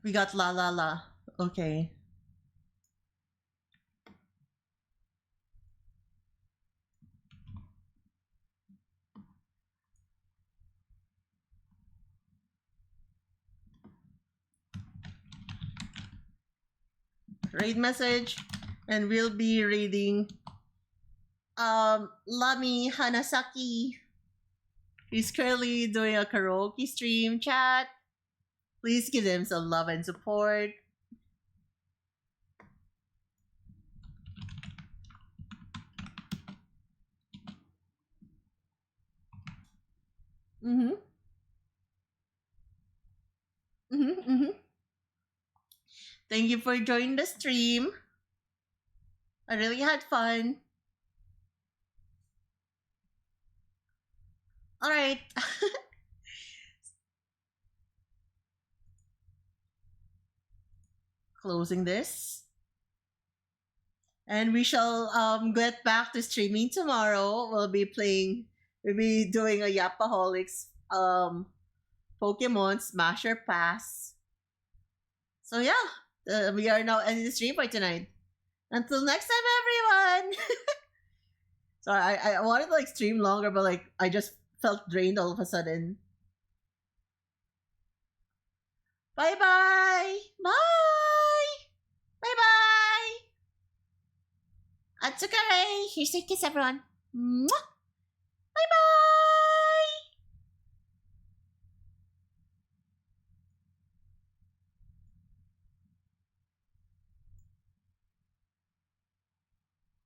We got la la la. Okay. Raid message, and we'll be reading Lami Hanasaki. He's currently doing a karaoke stream, chat. Please give him some love and support. Mm-hmm. Mm-hmm. Mm-hmm. Thank you for joining the stream. I really had fun. All right. Closing this. And we shall get back to streaming tomorrow. We'll be doing a Yappaholics Pokemon Smasher Pass. So yeah, we are now ending the stream for tonight. Until next time, everyone. Sorry, I wanted to like stream longer, but like I just felt drained all of a sudden. Bye bye. Bye. Bye bye. Atsukare. Here's a kiss, everyone. Mwah.